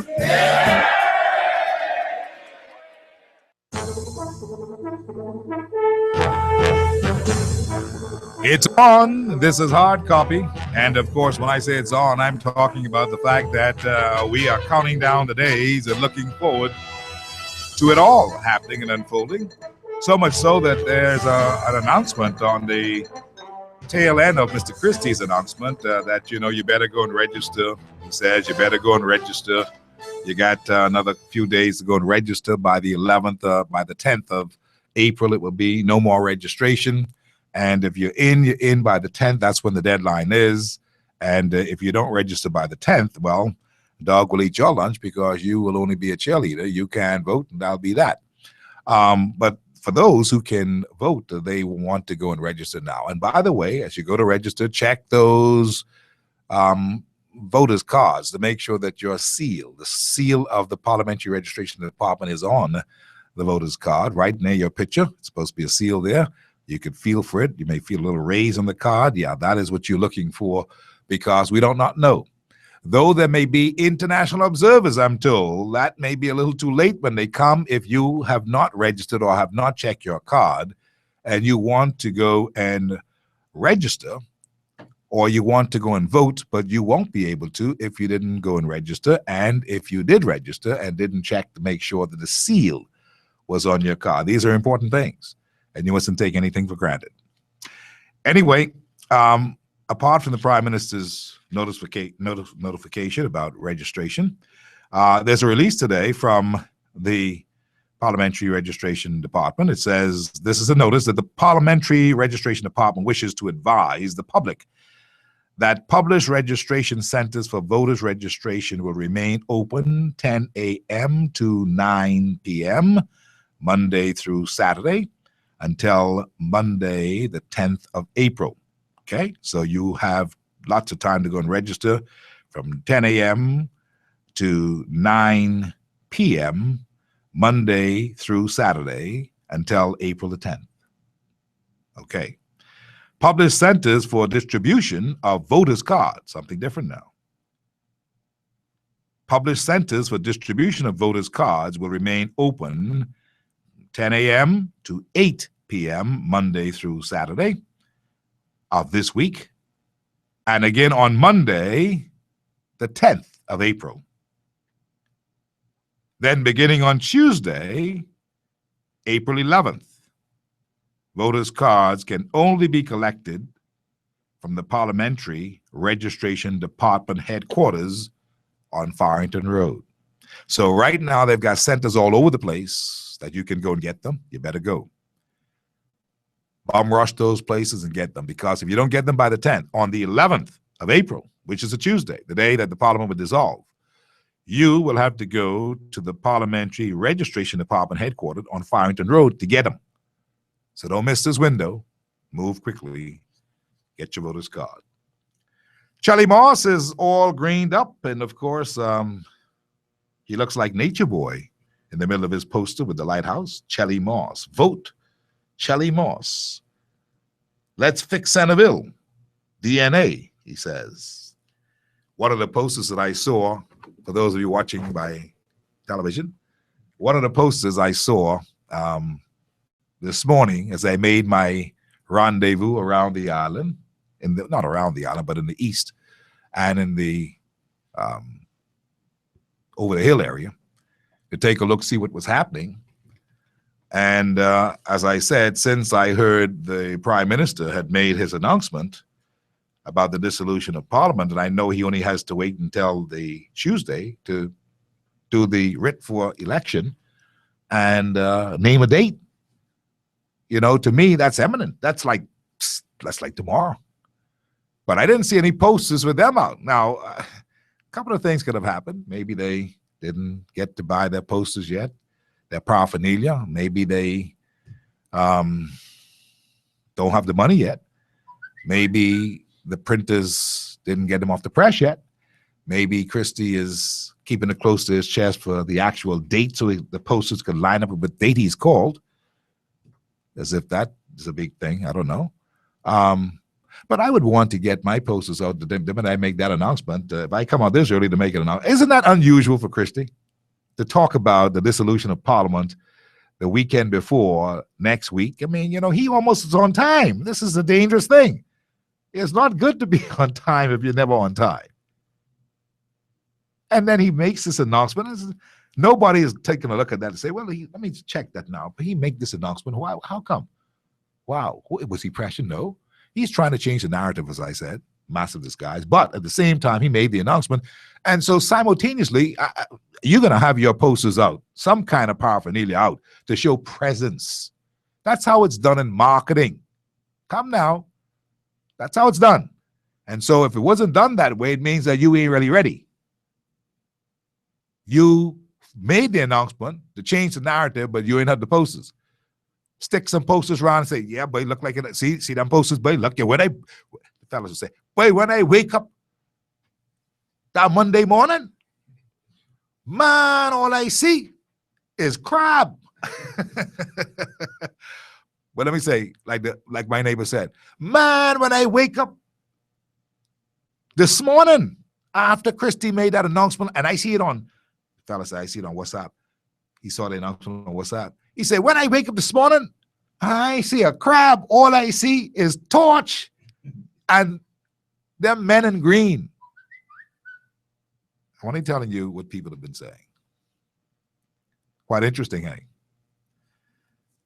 It's on. This is Hard Copy. And of course, when I say it's on, I'm talking about the fact that we are counting down the days and looking forward to it all happening and unfolding. So much so that there's an announcement on the tail end of Mr. Christie's announcement that, you better go and register. He says you better go and register. You got another few days to go and register by the 11th, by the 10th of April. It will be no more registration. And if you're in by the 10th. That's when the deadline is. And if you don't register by the 10th, well, dog will eat your lunch because you will only be a cheerleader. You can vote, and that'll be that. But for those who can vote, they want to go and register now. And by the way, as you go to register, check those voters' cards to make sure that your seal, the seal of the Parliamentary Registration Department, is on the voter's card right near your picture. It's supposed to be a seal there. You could feel for it. You may feel a little raise on the card. Yeah, that is what you're looking for, because we do not know. Though there may be international observers, I'm told, that may be a little too late when they come. If you have not registered or have not checked your card and you want to go and register, or you want to go and vote, but you won't be able to if you didn't go and register, and if you did register and didn't check to make sure that the seal was on your card. These are important things, and you mustn't take anything for granted. Anyway, apart from the Prime Minister's notification about registration, there's a release today from the Parliamentary Registration Department. It says, this is a notice that the Parliamentary Registration Department wishes to advise the public that published registration centers for voters registration will remain open 10 a.m. to 9 p.m. Monday through Saturday until Monday, the 10th of April. Okay, so you have lots of time to go and register from 10 a.m. to 9 p.m. Monday through Saturday until April the 10th. Okay. Published centers for distribution of voters' cards, something different now. Published centers for distribution of voters' cards will remain open 10 a.m. to 8 p.m. Monday through Saturday of this week, and again on Monday, the 10th of April. Then beginning on Tuesday, April 11th, voters' cards can only be collected from the Parliamentary Registration Department headquarters on Farrington Road. So right now they've got centers all over the place that you can go and get them. You better go. Bum rush those places and get them, because if you don't get them by the 10th, on the 11th of April, which is a Tuesday, the day that the Parliament would dissolve, you will have to go to the Parliamentary Registration Department headquarters on Farrington Road to get them. So don't miss this window. Move quickly. Get your voter's card. Charlie Moss is all greened up, and of course, he looks like Nature Boy in the middle of his poster with the lighthouse. Charlie Moss. Vote Charlie Moss. Let's fix Centerville. DNA, he says. One of the posters that I saw, for those of you watching by television, one of the posters I saw this morning as I made my rendezvous around the island, not around the island, but in the east and in the over the hill area, to take a look, see what was happening. And as I said, since I heard the Prime Minister had made his announcement about the dissolution of Parliament, and I know he only has to wait until the Tuesday to do the writ for election and name a date. You know, to me, that's imminent. That's like tomorrow. But I didn't see any posters with them out. Now, a couple of things could have happened. Maybe they didn't get to buy their posters yet, their paraphernalia. Maybe they don't have the money yet. Maybe the printers didn't get them off the press yet. Maybe Christie is keeping it close to his chest for the actual date so the posters could line up with the date he's called, as if that is a big thing. I don't know. But I would want to get my posters out the minute I make that announcement. If I come out this early to make an announcement, isn't that unusual for Christie to talk about the dissolution of Parliament the weekend before next week? I mean, you know, he almost is on time. This is a dangerous thing. It's not good to be on time if you're never on time. And then he makes this announcement. Nobody is taking a look at that and say, well, let me check that now. But he make this announcement. Why? How come? Wow. Was he pressured? No. He's trying to change the narrative, as I said. Massive disguise. But at the same time, he made the announcement. And so simultaneously, you're going to have your posters out, some kind of paraphernalia out to show presence. That's how it's done in marketing. Come now. That's how it's done. And so if it wasn't done that way, it means that you ain't really ready. You made the announcement to change the narrative, but you ain't have the posters. Stick some posters around and say, yeah, boy, look like it. See them posters, boy, look. Yeah, the fellas will say, boy, when I wake up that Monday morning, man, all I see is crab. But let me say, like my neighbor said, man, when I wake up this morning after Christie made that announcement, and I see it on, fella said, I see it on WhatsApp. He saw the announcement on WhatsApp. He said, when I wake up this morning, I see a crab. All I see is torch and them men in green. I'm only telling you what people have been saying. Quite interesting, hey?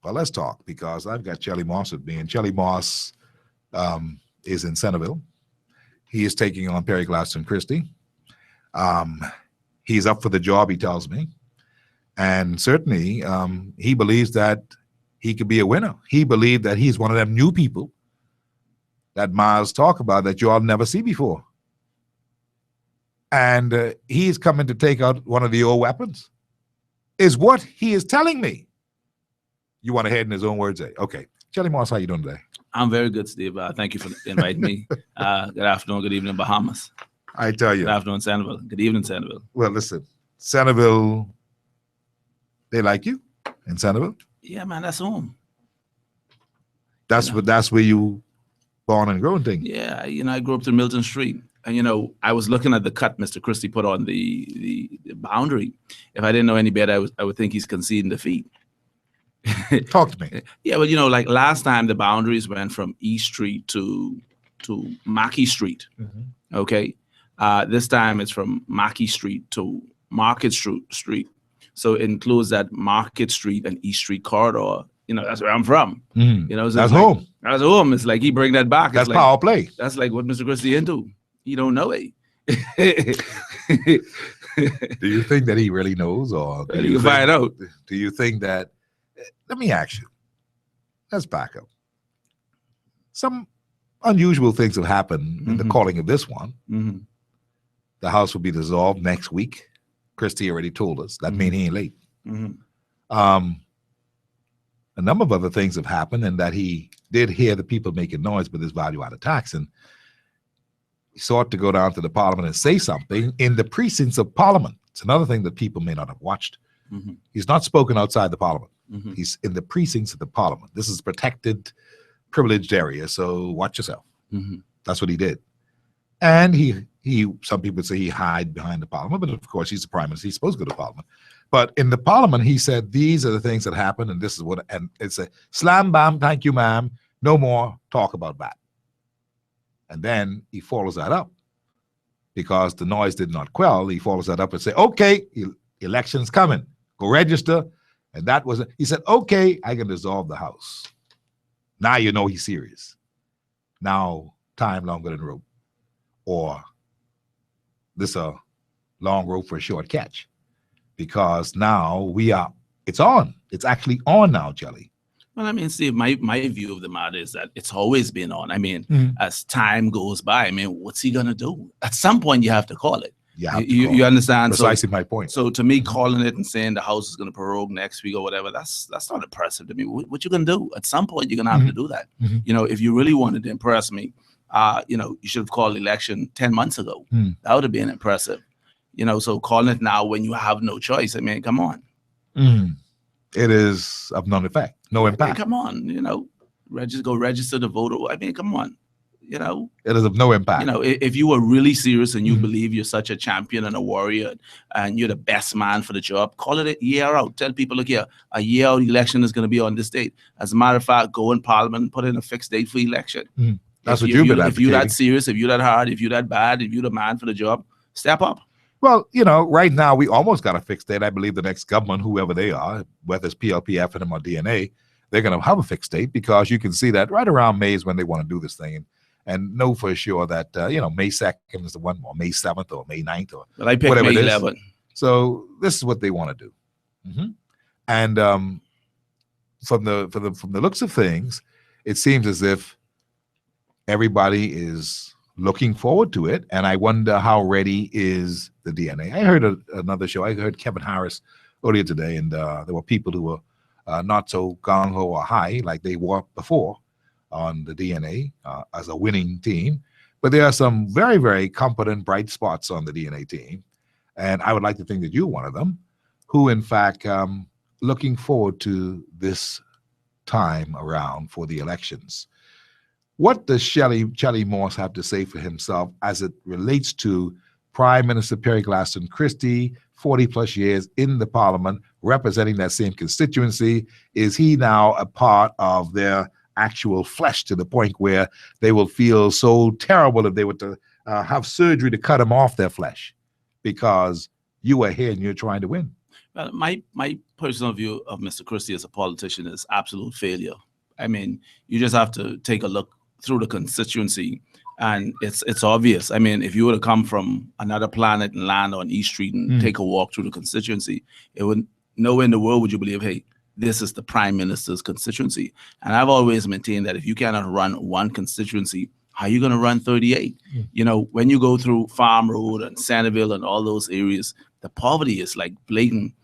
Well, let's talk, because I've got Chelly Moss with me, and Chelly Moss is in Centerville. He is taking on Perry Gladstone Christie. He's up for the job, he tells me. And certainly, he believes that he could be a winner. He believed that he's one of them new people that Miles talk about that you all never see before. And he's coming to take out one of the old weapons, is what he is telling me. You want to head in his own words, eh? Okay. Chelly Moss, how you doing today? I'm very good, Steve. Thank you for inviting me. Good afternoon, good evening, Bahamas. I tell you. Good afternoon, Centerville. Good evening, Centerville. Well, listen, Centerville, they like you in Centerville? Yeah, man, that's home. That's where you born and grown thing. Yeah, I grew up through Milton Street. And, I was looking at the cut Mr. Christie put on the boundary. If I didn't know any better, I would think he's conceding defeat. Talk to me. Yeah, well, like last time the boundaries went from East Street to Mackey Street. Mm-hmm. Okay. This time it's from Mackey Street to Market Street. So it includes that Market Street and East Street corridor. That's where I'm from. Mm. So that's home. That's home. It's like he bring that back. That's like, power play. That's like what Mr. Christie into. He don't know it. Do you think that he really knows, or you can find out? Do you think that? Let me ask you. Let's back up. Some unusual things have happened in the calling of this one. Mm-hmm. The House will be dissolved next week. Christie already told us. That means he ain't late. Mm-hmm. A number of other things have happened, and that he did hear the people making noise with this value-added tax, and he sought to go down to the Parliament and say something in the precincts of Parliament. It's another thing that people may not have watched. Mm-hmm. He's not spoken outside the Parliament. Mm-hmm. He's in the precincts of the Parliament. This is a protected, privileged area, so watch yourself. Mm-hmm. That's what he did. And he some people say he hid behind the Parliament, but of course he's the Prime Minister. He's supposed to go to Parliament. But in the Parliament, he said, these are the things that happened, and this is what, and it's a slam, bam, thank you, ma'am, no more talk about that. And then he follows that up, because the noise did not quell. He follows that up and say, okay, election's coming, go register. And that was it. He said, okay, I can dissolve the House. Now you know he's serious. Now time longer than rope. Or this a long rope for a short catch. Because now it's on. It's actually on now, Jelly. Well, I mean, Steve, my view of the matter is that it's always been on. I mean, as time goes by, I mean, what's he going to do? At some point, you have to call it. You understand? Precisely my point. So to me, calling it and saying the House is going to prorogue next week or whatever, that's not impressive to me. What you going to do? At some point, you're going to have to do that. If you really wanted to impress me, you should have called the election 10 months ago. That would have been impressive. So calling it now when you have no choice, I mean, come on. It is of no effect, no impact. Come on, go register to vote. I mean, come on, It is of no impact. If you were really serious and you believe you're such a champion and a warrior and you're the best man for the job, call it a year out. Tell people, look here, a year out election is going to be on this date. As a matter of fact, go in Parliament and put in a fixed date for election. That's what you've been advocating. If you're that serious, if you're that hard, if you're that bad, if you're the man for the job, step up. Well, right now we almost got a fixed date. I believe the next government, whoever they are, whether it's PLP, FNM, or DNA, they're going to have a fixed date, because you can see that right around May is when they want to do this thing. And know for sure that, May 2nd is the one, or May 7th, or May 9th, or whatever May it is. 11th. So this is what they want to do. And from the looks of things, it seems as if everybody is looking forward to it, and I wonder how ready is the DNA. I heard another show. I heard Kevin Harris earlier today, and there were people who were not so gung-ho or high like they were before on the DNA as a winning team. But there are some very, very competent, bright spots on the DNA team, and I would like to think that you're one of them, who in fact looking forward to this time around for the elections. What does Shelley Moss have to say for himself as it relates to Prime Minister Perry Glaston Christie, 40 plus years in the parliament, representing that same constituency? Is he now a part of their actual flesh to the point where they will feel so terrible if they were to have surgery to cut him off their flesh because you are here and you're trying to win? Well, my personal view of Mr. Christie as a politician is absolute failure. I mean, you just have to take a look through the constituency, and it's obvious. I mean, if you were to come from another planet and land on East Street and take a walk through the constituency, it would nowhere in the world would you believe, hey, this is the Prime Minister's constituency. And I've always maintained that if you cannot run one constituency, how are you going to run 38? You know, when you go through Farm Road and Centerville and all those areas, the poverty is like blatant.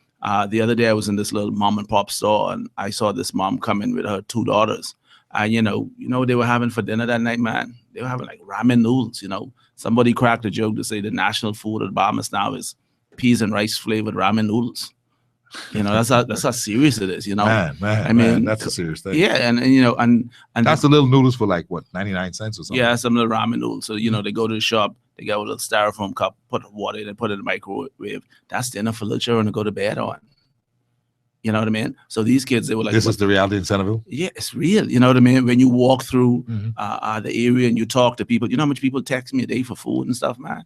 The other day I was in this little mom and pop store and I saw this mom come in with her 2 daughters. And you know what they were having for dinner that night, man? They were having like ramen noodles, you know. Somebody cracked a joke to say the national food at Bahamas now is peas and rice flavored ramen noodles. You know, that's how serious it is, you know. Man, that's a serious thing. Yeah, and you know, and that's the little noodles for like what, 99 cents or something? Yeah, some little ramen noodles. So, you know, they go to the shop, they get a little styrofoam cup, put water in it, put it in the microwave. That's dinner for little children to go to bed on. You know what I mean? So these kids, they were like, this is the reality in Centerville? Yeah, it's real. You know what I mean? When you walk through the area and you talk to people, you know how much people text me a day for food and stuff, man?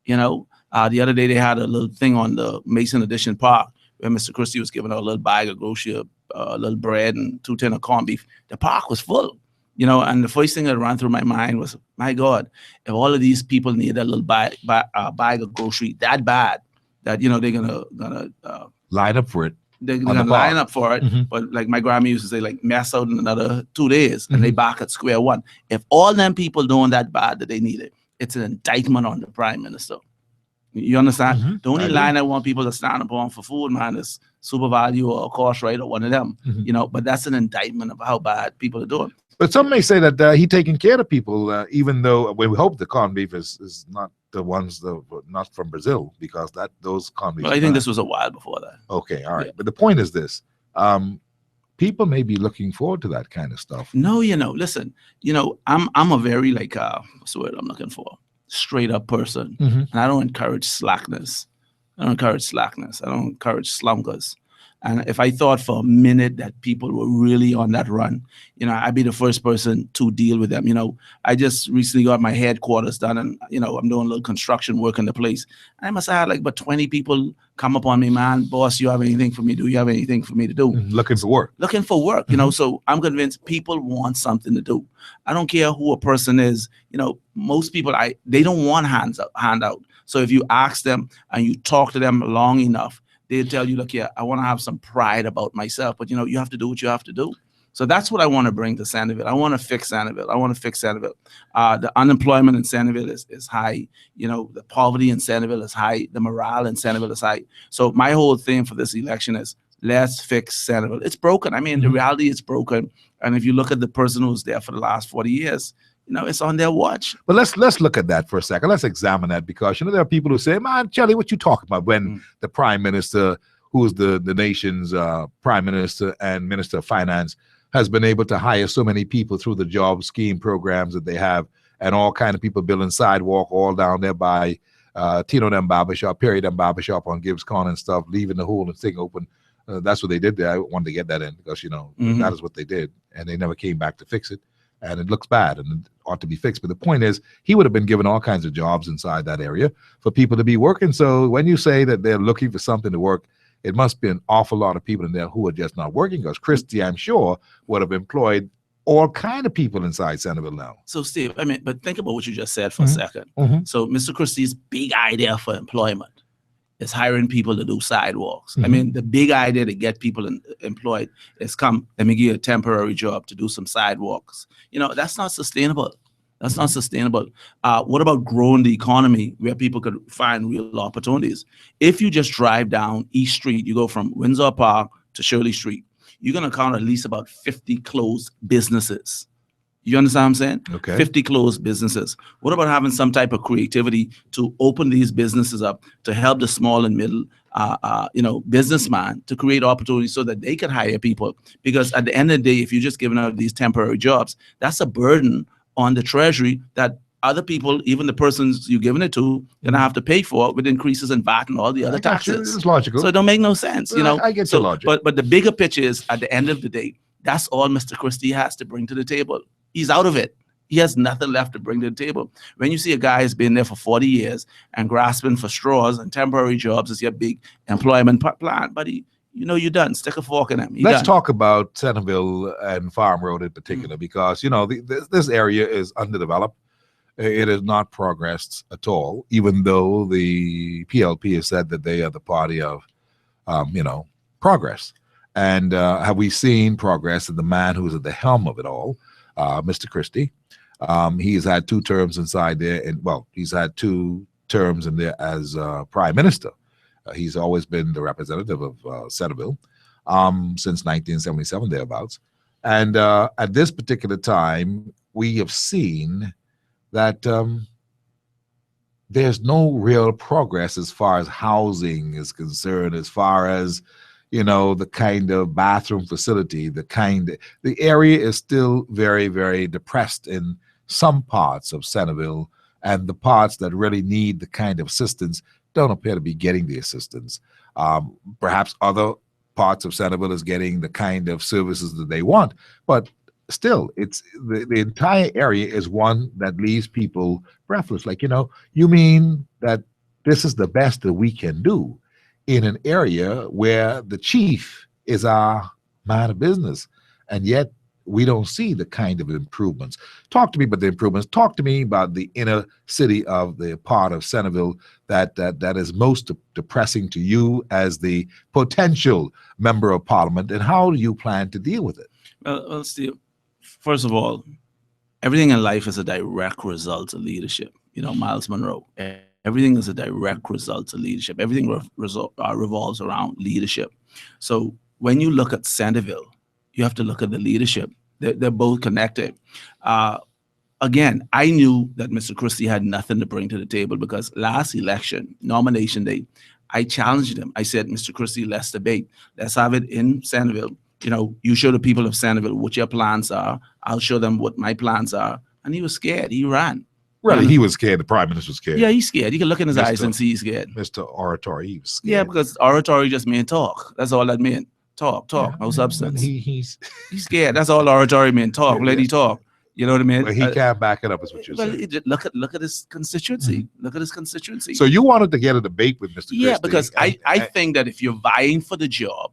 You know, the other day they had a little thing on the Mason Edition Park where Mr. Christie was giving out a little bag of grocery, a little bread and 2 tins of corned beef. The park was full, you know, and the first thing that ran through my mind was, my God, if all of these people need a little bag of grocery that bad, that, you know, they're gonna line up for it. They're gonna line up for it, but like my grandma used to say, like mess out in another 2 days, and they back at square one. If all them people doing that bad that they need it, it's an indictment on the Prime Minister. You understand? The only line I want people to stand up on for food, man, is Super Value or Course Right or one of them. You know, but that's an indictment of how bad people are doing. But some may say that he taking care of people, even though we hope the corned beef is not the ones that not from Brazil, because those corned beef. Well, I think this was a while before that. Okay, all right. Yeah. But the point is this: people may be looking forward to that kind of stuff. No, you know, listen, you know, I'm a very like what's the word I'm looking for? Straight up person, and I don't encourage slackness. I don't encourage slunkers. And if I thought for a minute that people were really on that run, you know, I'd be the first person to deal with them. You know, I just recently got my headquarters done and, you know, I'm doing a little construction work in the place. I must have had like about 20 people come up on me, man, boss, you have anything for me? Do you have anything for me to do? Looking for work. Looking for work, you know, so I'm convinced people want something to do. I don't care who a person is, you know, most people, they don't want handout. So if you ask them and you talk to them long enough, they'll tell you, look, yeah, I want to have some pride about myself, but, you know, you have to do what you have to do. So that's what I want to bring to Centerville. I want to fix Centerville. The unemployment in Centerville is high. You know, the poverty in Centerville is high. The morale in Centerville is high. So my whole thing for this election is let's fix Centerville. It's broken. I mean, the reality is broken. And if you look at the person who's there for the last 40 years, you know, it's on their watch. But let's look at that for a second. Let's examine that, because, you know, there are people who say, man, Charlie, what you talking about when the Prime Minister, who is the nation's Prime Minister and Minister of Finance, has been able to hire so many people through the job scheme programs that they have, and all kind of people building sidewalk all down there by Tino them barbershop, Perry them barbershop on Gibbs Corner and stuff, leaving the whole thing open. That's what they did there. I wanted to get that in because, you know, that is what they did, and they never came back to fix it. And it looks bad and it ought to be fixed. But the point is, he would have been given all kinds of jobs inside that area for people to be working. So when you say that they're looking for something to work, it must be an awful lot of people in there who are just not working, because Christie, I'm sure, would have employed all kind of people inside Centerville now. So, Steve, I mean, but think about what you just said for a second. So Mr. Christie's big idea for employment is hiring people to do sidewalks. I mean, the big idea to get people employed is let me give you a temporary job to do some sidewalks. You know, that's not sustainable. That's not sustainable. What about growing the economy where people could find real opportunities? If you just drive down East Street, you go from Windsor Park to Shirley Street, you're going to count at least about 50 closed businesses. You understand what I'm saying? Okay. 50 closed businesses. What about having some type of creativity to open these businesses up to help the small and middle, businessman to create opportunities so that they can hire people? Because at the end of the day, if you're just giving out these temporary jobs, that's a burden on the treasury that other people, even the persons you're giving it to, gonna have to pay for with increases in VAT and all the other taxes. It's logical. So it don't make no sense, you know. I get your logic. But the bigger picture is, at the end of the day, that's all Mr. Christie has to bring to the table. He's out of it. He has nothing left to bring to the table. When you see a guy who's been there for 40 years and grasping for straws and temporary jobs as your big employment plan, buddy, you know you're done. Stick a fork in him. Let's talk about Centerville and Farm Road in particular, because, you know, this area is underdeveloped. It has not progressed at all, even though the PLP has said that they are the party of, progress. And have we seen progress in the man who's at the helm of it all, Mr. Christie? He's had 2 terms inside there, and he's had 2 terms in there as prime minister. He's always been the representative of Centerville since 1977, thereabouts. And at this particular time, we have seen that there's no real progress as far as housing is concerned, as far as, the kind of bathroom facility, the area is still very, very depressed in some parts of Centerville, and the parts that really need the kind of assistance don't appear to be getting the assistance. Perhaps other parts of Centerville is getting the kind of services that they want, but still, it's the entire area is one that leaves people breathless. Like, you mean that this is the best that we can do in an area where the chief is our man of business, and yet we don't see the kind of improvements. Talk to me about the improvements. Talk to me about the inner city of the part of Centerville that is most depressing to you as the potential member of parliament, and how do you plan to deal with it? Well, Steve, first of all, everything in life is a direct result of leadership. Miles Monroe. Everything is a direct result of leadership. Everything revolves around leadership. So when you look at Centerville, you have to look at the leadership. They're both connected. Again, I knew that Mr. Christie had nothing to bring to the table, because last election, nomination day, I challenged him. I said, Mr. Christie, let's debate. Let's have it in Centerville. You show the people of Centerville what your plans are. I'll show them what my plans are. And he was scared. He ran. Really, he was scared. The prime minister was scared. Yeah, he's scared. You can look in his eyes and see he's scared. Mr. Oratory, he was scared. Yeah, because oratory just means talk. That's all that meant. Talk, no substance. He's scared. That's all oratory means. Talk, let he talk. You know what I mean? Well, he can't back it up, is what you're saying. Look at his constituency. Look at his constituency. So you wanted to get a debate with Mr. Christie. Yeah, because I think that if you're vying for the job,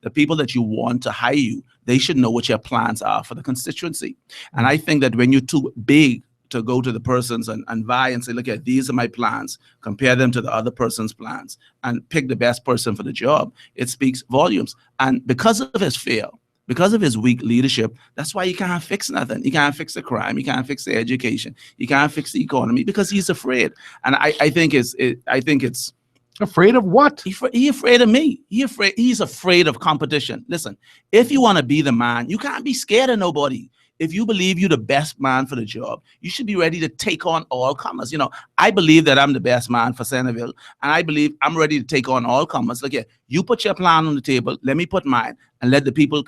the people that you want to hire you, they should know what your plans are for the constituency. And I think that when you're too big to go to the persons and vie and say, look, these are my plans, compare them to the other person's plans, and pick the best person for the job, it speaks volumes. And because of his fear, because of his weak leadership, that's why he can't fix nothing. He can't fix the crime. He can't fix the education. He can't fix the economy, because he's afraid. And I think it's afraid of what? He's afraid of me. He's afraid of competition. Listen, if you want to be the man, you can't be scared of nobody. If you believe you're the best man for the job, you should be ready to take on all comers. I believe that I'm the best man for Centerville, and I believe I'm ready to take on all comers. Look, you put your plan on the table, let me put mine, and let the people,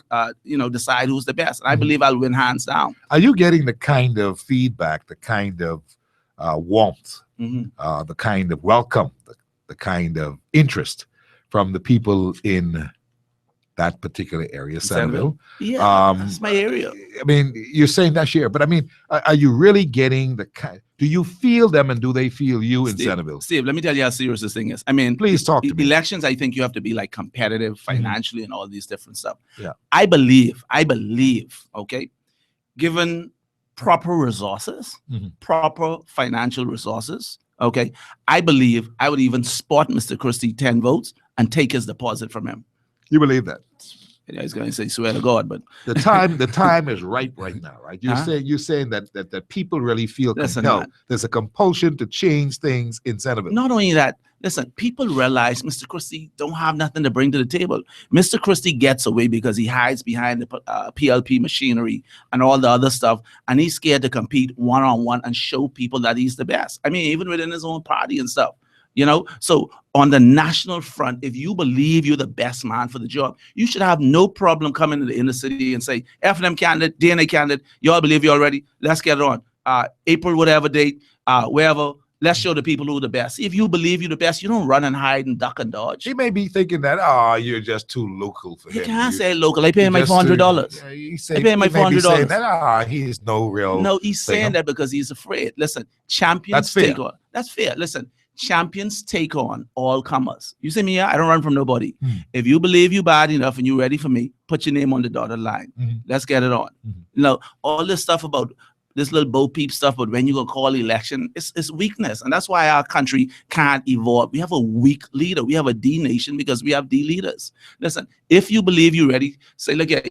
decide who's the best. And I believe I'll win hands down. Are you getting the kind of feedback, the kind of warmth, the kind of welcome, the kind of interest from the people in that particular area, Centerville? Yeah, that's my area. I mean, you're saying that's your, but I mean, are you really getting the kind? Do you feel them, and do they feel you in Centerville? Steve, let me tell you how serious this thing is. I mean, please talk to me. Elections, I think you have to be like competitive financially and all these different stuff. Yeah, I believe, okay, given proper resources, proper financial resources, okay, I believe I would even spot Mr. Christie 10 votes and take his deposit from him. You believe that? Yeah, he's going to say swear to God, but the time is right now, right? You're saying that people really feel compelled. Man. There's a compulsion to change things in Centerville. Not only that, listen, people realize Mr. Christie don't have nothing to bring to the table. Mr. Christie gets away because he hides behind the PLP machinery and all the other stuff, and he's scared to compete one-on-one and show people that he's the best. I mean, even within his own party and stuff. So on the national front, if you believe you're the best man for the job, you should have no problem coming to the inner city and say, F them candidate, DNA candidate, you all believe you already, let's get it on. April, whatever date, wherever, let's show the people who are the best. If you believe you're the best, you don't run and hide and duck and dodge. He may be thinking that, you're just too local for him. You can't say local. I pay him my $400. I pay him my $400. That, he's no real. No, he's saying that because he's afraid. Listen, champions take on. That's fair. Listen, champions take on all comers. You say me, I don't run from nobody. If you believe you bad enough and you're ready for me, put your name on the dotted line. Let's get it on. All this stuff about this little Bo Peep stuff, but when you go call election, it's weakness. And that's why our country can't evolve. We have a weak leader. We have a D nation because we have D leaders. Listen, if you believe you're ready, say, look at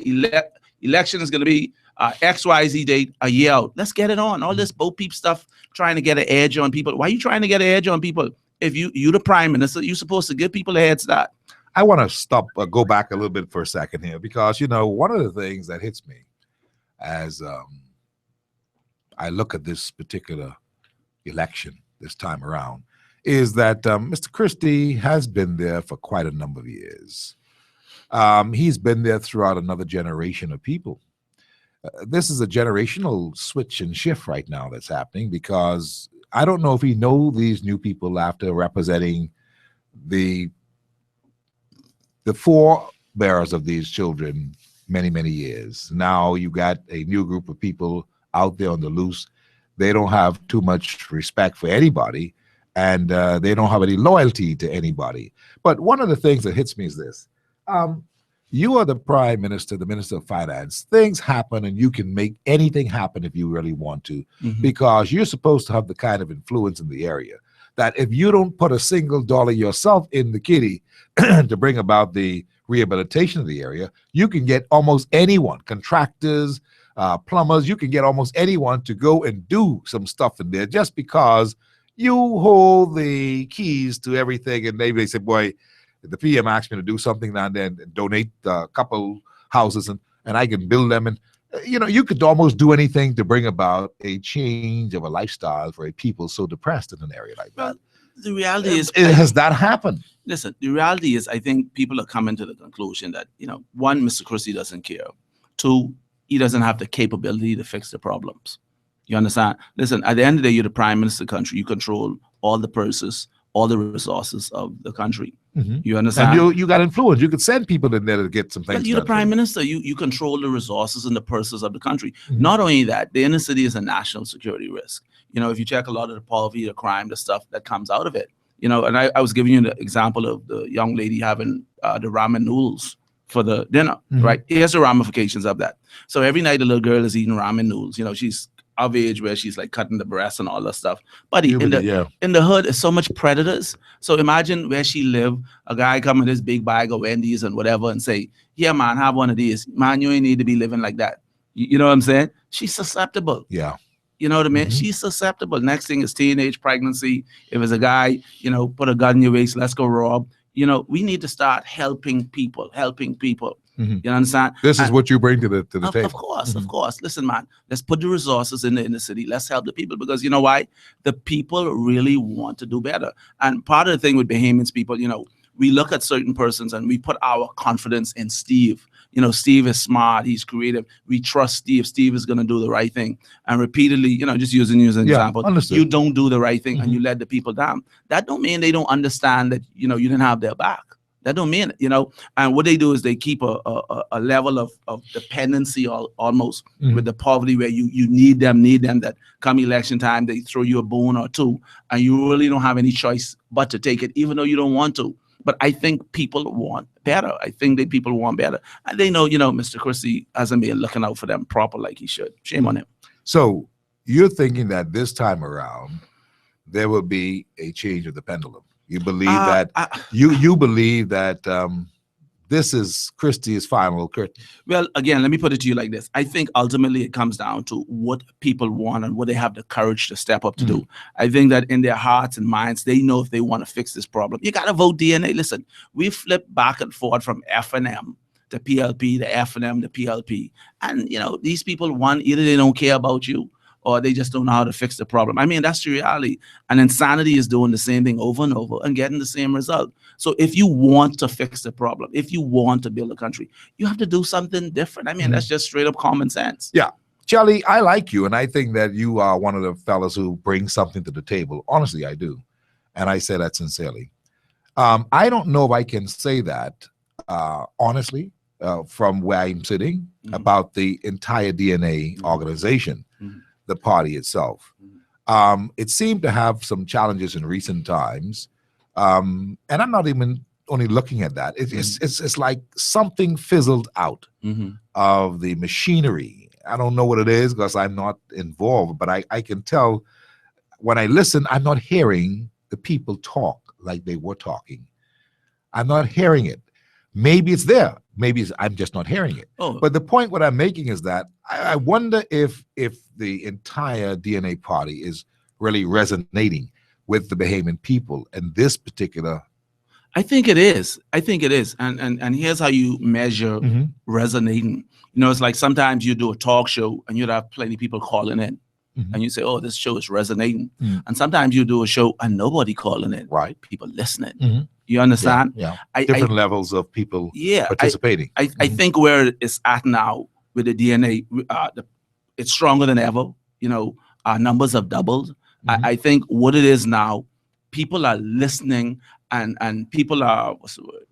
election is going to be XYZ date a year out. Let's get it on. All this Bo Peep stuff, trying to get an edge on people. Why are you trying to get an edge on people? If you're the prime minister, you're supposed to give people a head start. I want to go back a little bit for a second here, because, one of the things that hits me as I look at this particular election this time around is that Mr. Christie has been there for quite a number of years. He's been there throughout another generation of people. This is a generational switch and shift right now that's happening, because I don't know if he knows these new people after representing the forebearers of these children many, many years. Now you got a new group of people out there on the loose. They don't have too much respect for anybody, and they don't have any loyalty to anybody. But one of the things that hits me is this. You are the prime minister, the minister of finance. Things happen, and you can make anything happen if you really want to, because you're supposed to have the kind of influence in the area that if you don't put a single dollar yourself in the kitty to bring about the rehabilitation of the area, you can get almost anyone, contractors, plumbers, you can get almost anyone to go and do some stuff in there just because you hold the keys to everything. And they say, boy, the PM asked me to do something now and then, and donate a couple houses, and I can build them. And, you could almost do anything to bring about a change of a lifestyle for a people so depressed in an area like that. The reality is, has that happened? Listen, the reality is, I think people are coming to the conclusion that, one, Mr. Christie doesn't care. Two, he doesn't have the capability to fix the problems. You understand? Listen, at the end of the day, you're the prime minister of the country. You control all the purses, all the resources of the country. You understand? And you got influence. You could send people in there to get some things But you're the prime minister. You control the resources and the purses of the country. Not only that, the inner city is a national security risk. If you check a lot of the poverty, the crime, the stuff that comes out of it. And I was giving you the example of the young lady having the ramen noodles for the dinner, right? Here's the ramifications of that. So every night the little girl is eating ramen noodles. She's of age where she's like cutting the breasts and all that stuff. But in the hood, there's so much predators. So imagine where she live, a guy come with this big bag of Wendy's and whatever and say, yeah, man, have one of these. Man, you ain't need to be living like that. You know what I'm saying? She's susceptible. Yeah. You know what I mean? She's susceptible. Next thing is teenage pregnancy. If it's a guy, put a gun in your waist, let's go rob. We need to start helping people. You understand? This is what you bring to the table. Of course. Listen, man, let's put the resources in the inner city. Let's help the people, because you know why? The people really want to do better. And part of the thing with Bahamians people, we look at certain persons and we put our confidence in Steve. Steve is smart. He's creative. We trust Steve. Steve is going to do the right thing. And repeatedly, just using you as an example, you don't do the right thing and you let the people down. That don't mean they don't understand that, you didn't have their back. That don't mean it, And what they do is they keep a level of dependency almost with the poverty where you need them that come election time, they throw you a bone or two and you really don't have any choice but to take it, even though you don't want to. But I think people want better. I think that people want better. And they know, Mr. Christie hasn't been looking out for them proper like he should. Shame on him. So you're thinking that this time around, there will be a change of the pendulum. You believe that you believe that this is Christie's final curtain? Well, again, let me put it to you like this. I think ultimately it comes down to what people want and what they have the courage to step up to do. I think that in their hearts and minds, they know if they want to fix this problem. You got to vote DNA. Listen, we flip back and forth from F&M to PLP, to F&M to PLP. And, you know, these people, one, either they don't care about you or they just don't know how to fix the problem. I mean, that's the reality. And insanity is doing the same thing over and over and getting the same result. So if you want to fix the problem, if you want to build a country, you have to do something different. I mean, that's just straight up common sense. Yeah. Charlie, I like you, and I think that you are one of the fellas who bring something to the table. Honestly, I do. And I say that sincerely. I don't know if I can say that honestly from where I'm sitting about the entire DNA organization, the party itself. It seemed to have some challenges in recent times. And I'm not even only looking at that. It's like something fizzled out of the machinery. I don't know what it is because I'm not involved, but I can tell when I listen, I'm not hearing the people talk like they were talking. I'm not hearing it. Maybe it's there. Maybe I'm just not hearing it. But the point what I'm making is that I wonder if the entire DNA party is really resonating with the Bahamian people and this particular. I think it is. I think it is. And here's how you measure resonating. You know, it's like sometimes you do a talk show and you'd have plenty of people calling in. And you say, oh, this show is resonating. And sometimes you do a show and nobody calling in. Right. People listening. You understand? Yeah. Different levels of people participating. I think where it's at now with the DNA, it's stronger than ever. You know, our numbers have doubled. I think what it is now, people are listening and people are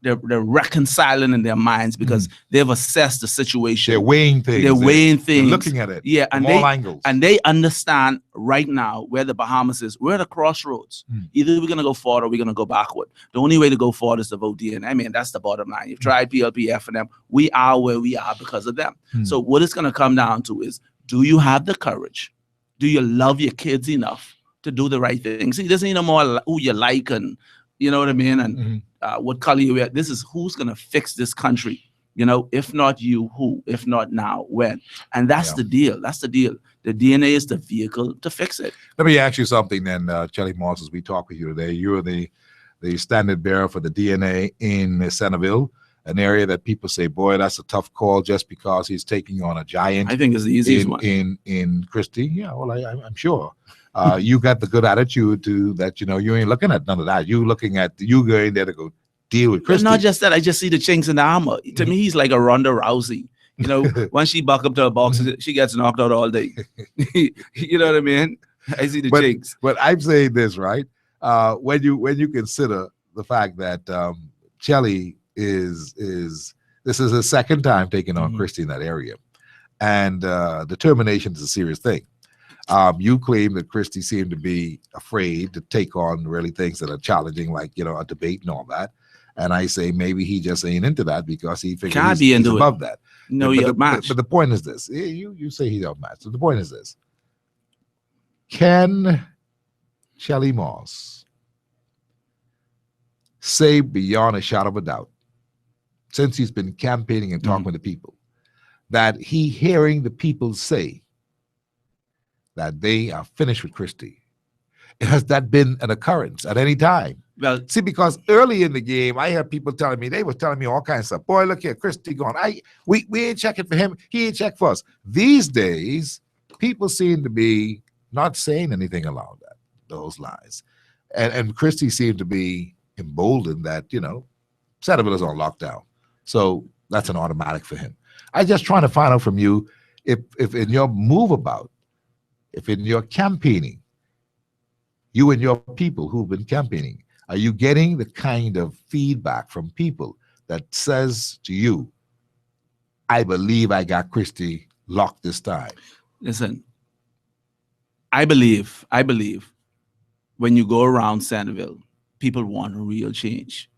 they're reconciling in their minds because they've assessed the situation. They're weighing things. They're looking at it. Yeah, from all angles. And they understand right now where the Bahamas is. We're at a crossroads. Either we're gonna go forward or we're gonna go backward. The only way to go forward is to vote DNA. I mean, that's the bottom line. You've tried PLP, F&M. We are where we are because of them. So what it's gonna come down to is, do you have the courage? Do you love your kids enough to do the right thing? See, this ain't no more who you like and you know what I mean? And what color you wear. This is who's going to fix this country. You know, if not you, who? If not now, when? And that's the deal. That's the deal. The DNA is the vehicle to fix it. Let me ask you something then, Chelly Moss, as we talk with you today. You're the standard bearer for the DNA in Centerville, an area that people say, boy, that's a tough call just because he's taking on a giant. I think it's the easiest one. In Christie. Yeah, well, I'm sure. You got the good attitude to that, you know, you ain't looking at none of that. You looking at you going there to go deal with Christie. Not just that, I just see the chinks in the armor. To me, he's like a Ronda Rousey. You know, once she buck up to a box, she gets knocked out all day. You know what I mean? I see the chinks. But I'm saying this, right? When you consider the fact that Chelly is this is his second time taking on Christie in that area. And determination is a serious thing. You claim that Christie seemed to be afraid to take on really things that are challenging, like, you know, a debate and all that. And I say maybe he just ain't into that because he figures he's above that. No, you're matched. But the point is this. You say he's outmatched. So the point is this. Can Chelly Moss say beyond a shadow of a doubt, since he's been campaigning and talking to people, that he hearing the people say that they are finished with Christie? Has that been an occurrence at any time? Well, see, because early in the game, I had people telling me, they were telling me all kinds of stuff. Boy, look here, Christie gone. We ain't checking for him. He ain't checked for us. These days, people seem to be not saying anything along those lines. And Christie seemed to be emboldened that, you know, Centerville is on lockdown. So that's an automatic for him. I'm just trying to find out from you if in your move about, if in your campaigning, you and your people who've been campaigning, are you getting the kind of feedback from people that says to you, I believe I got Christie locked this time? Listen, I believe when you go around Centerville, people want real change.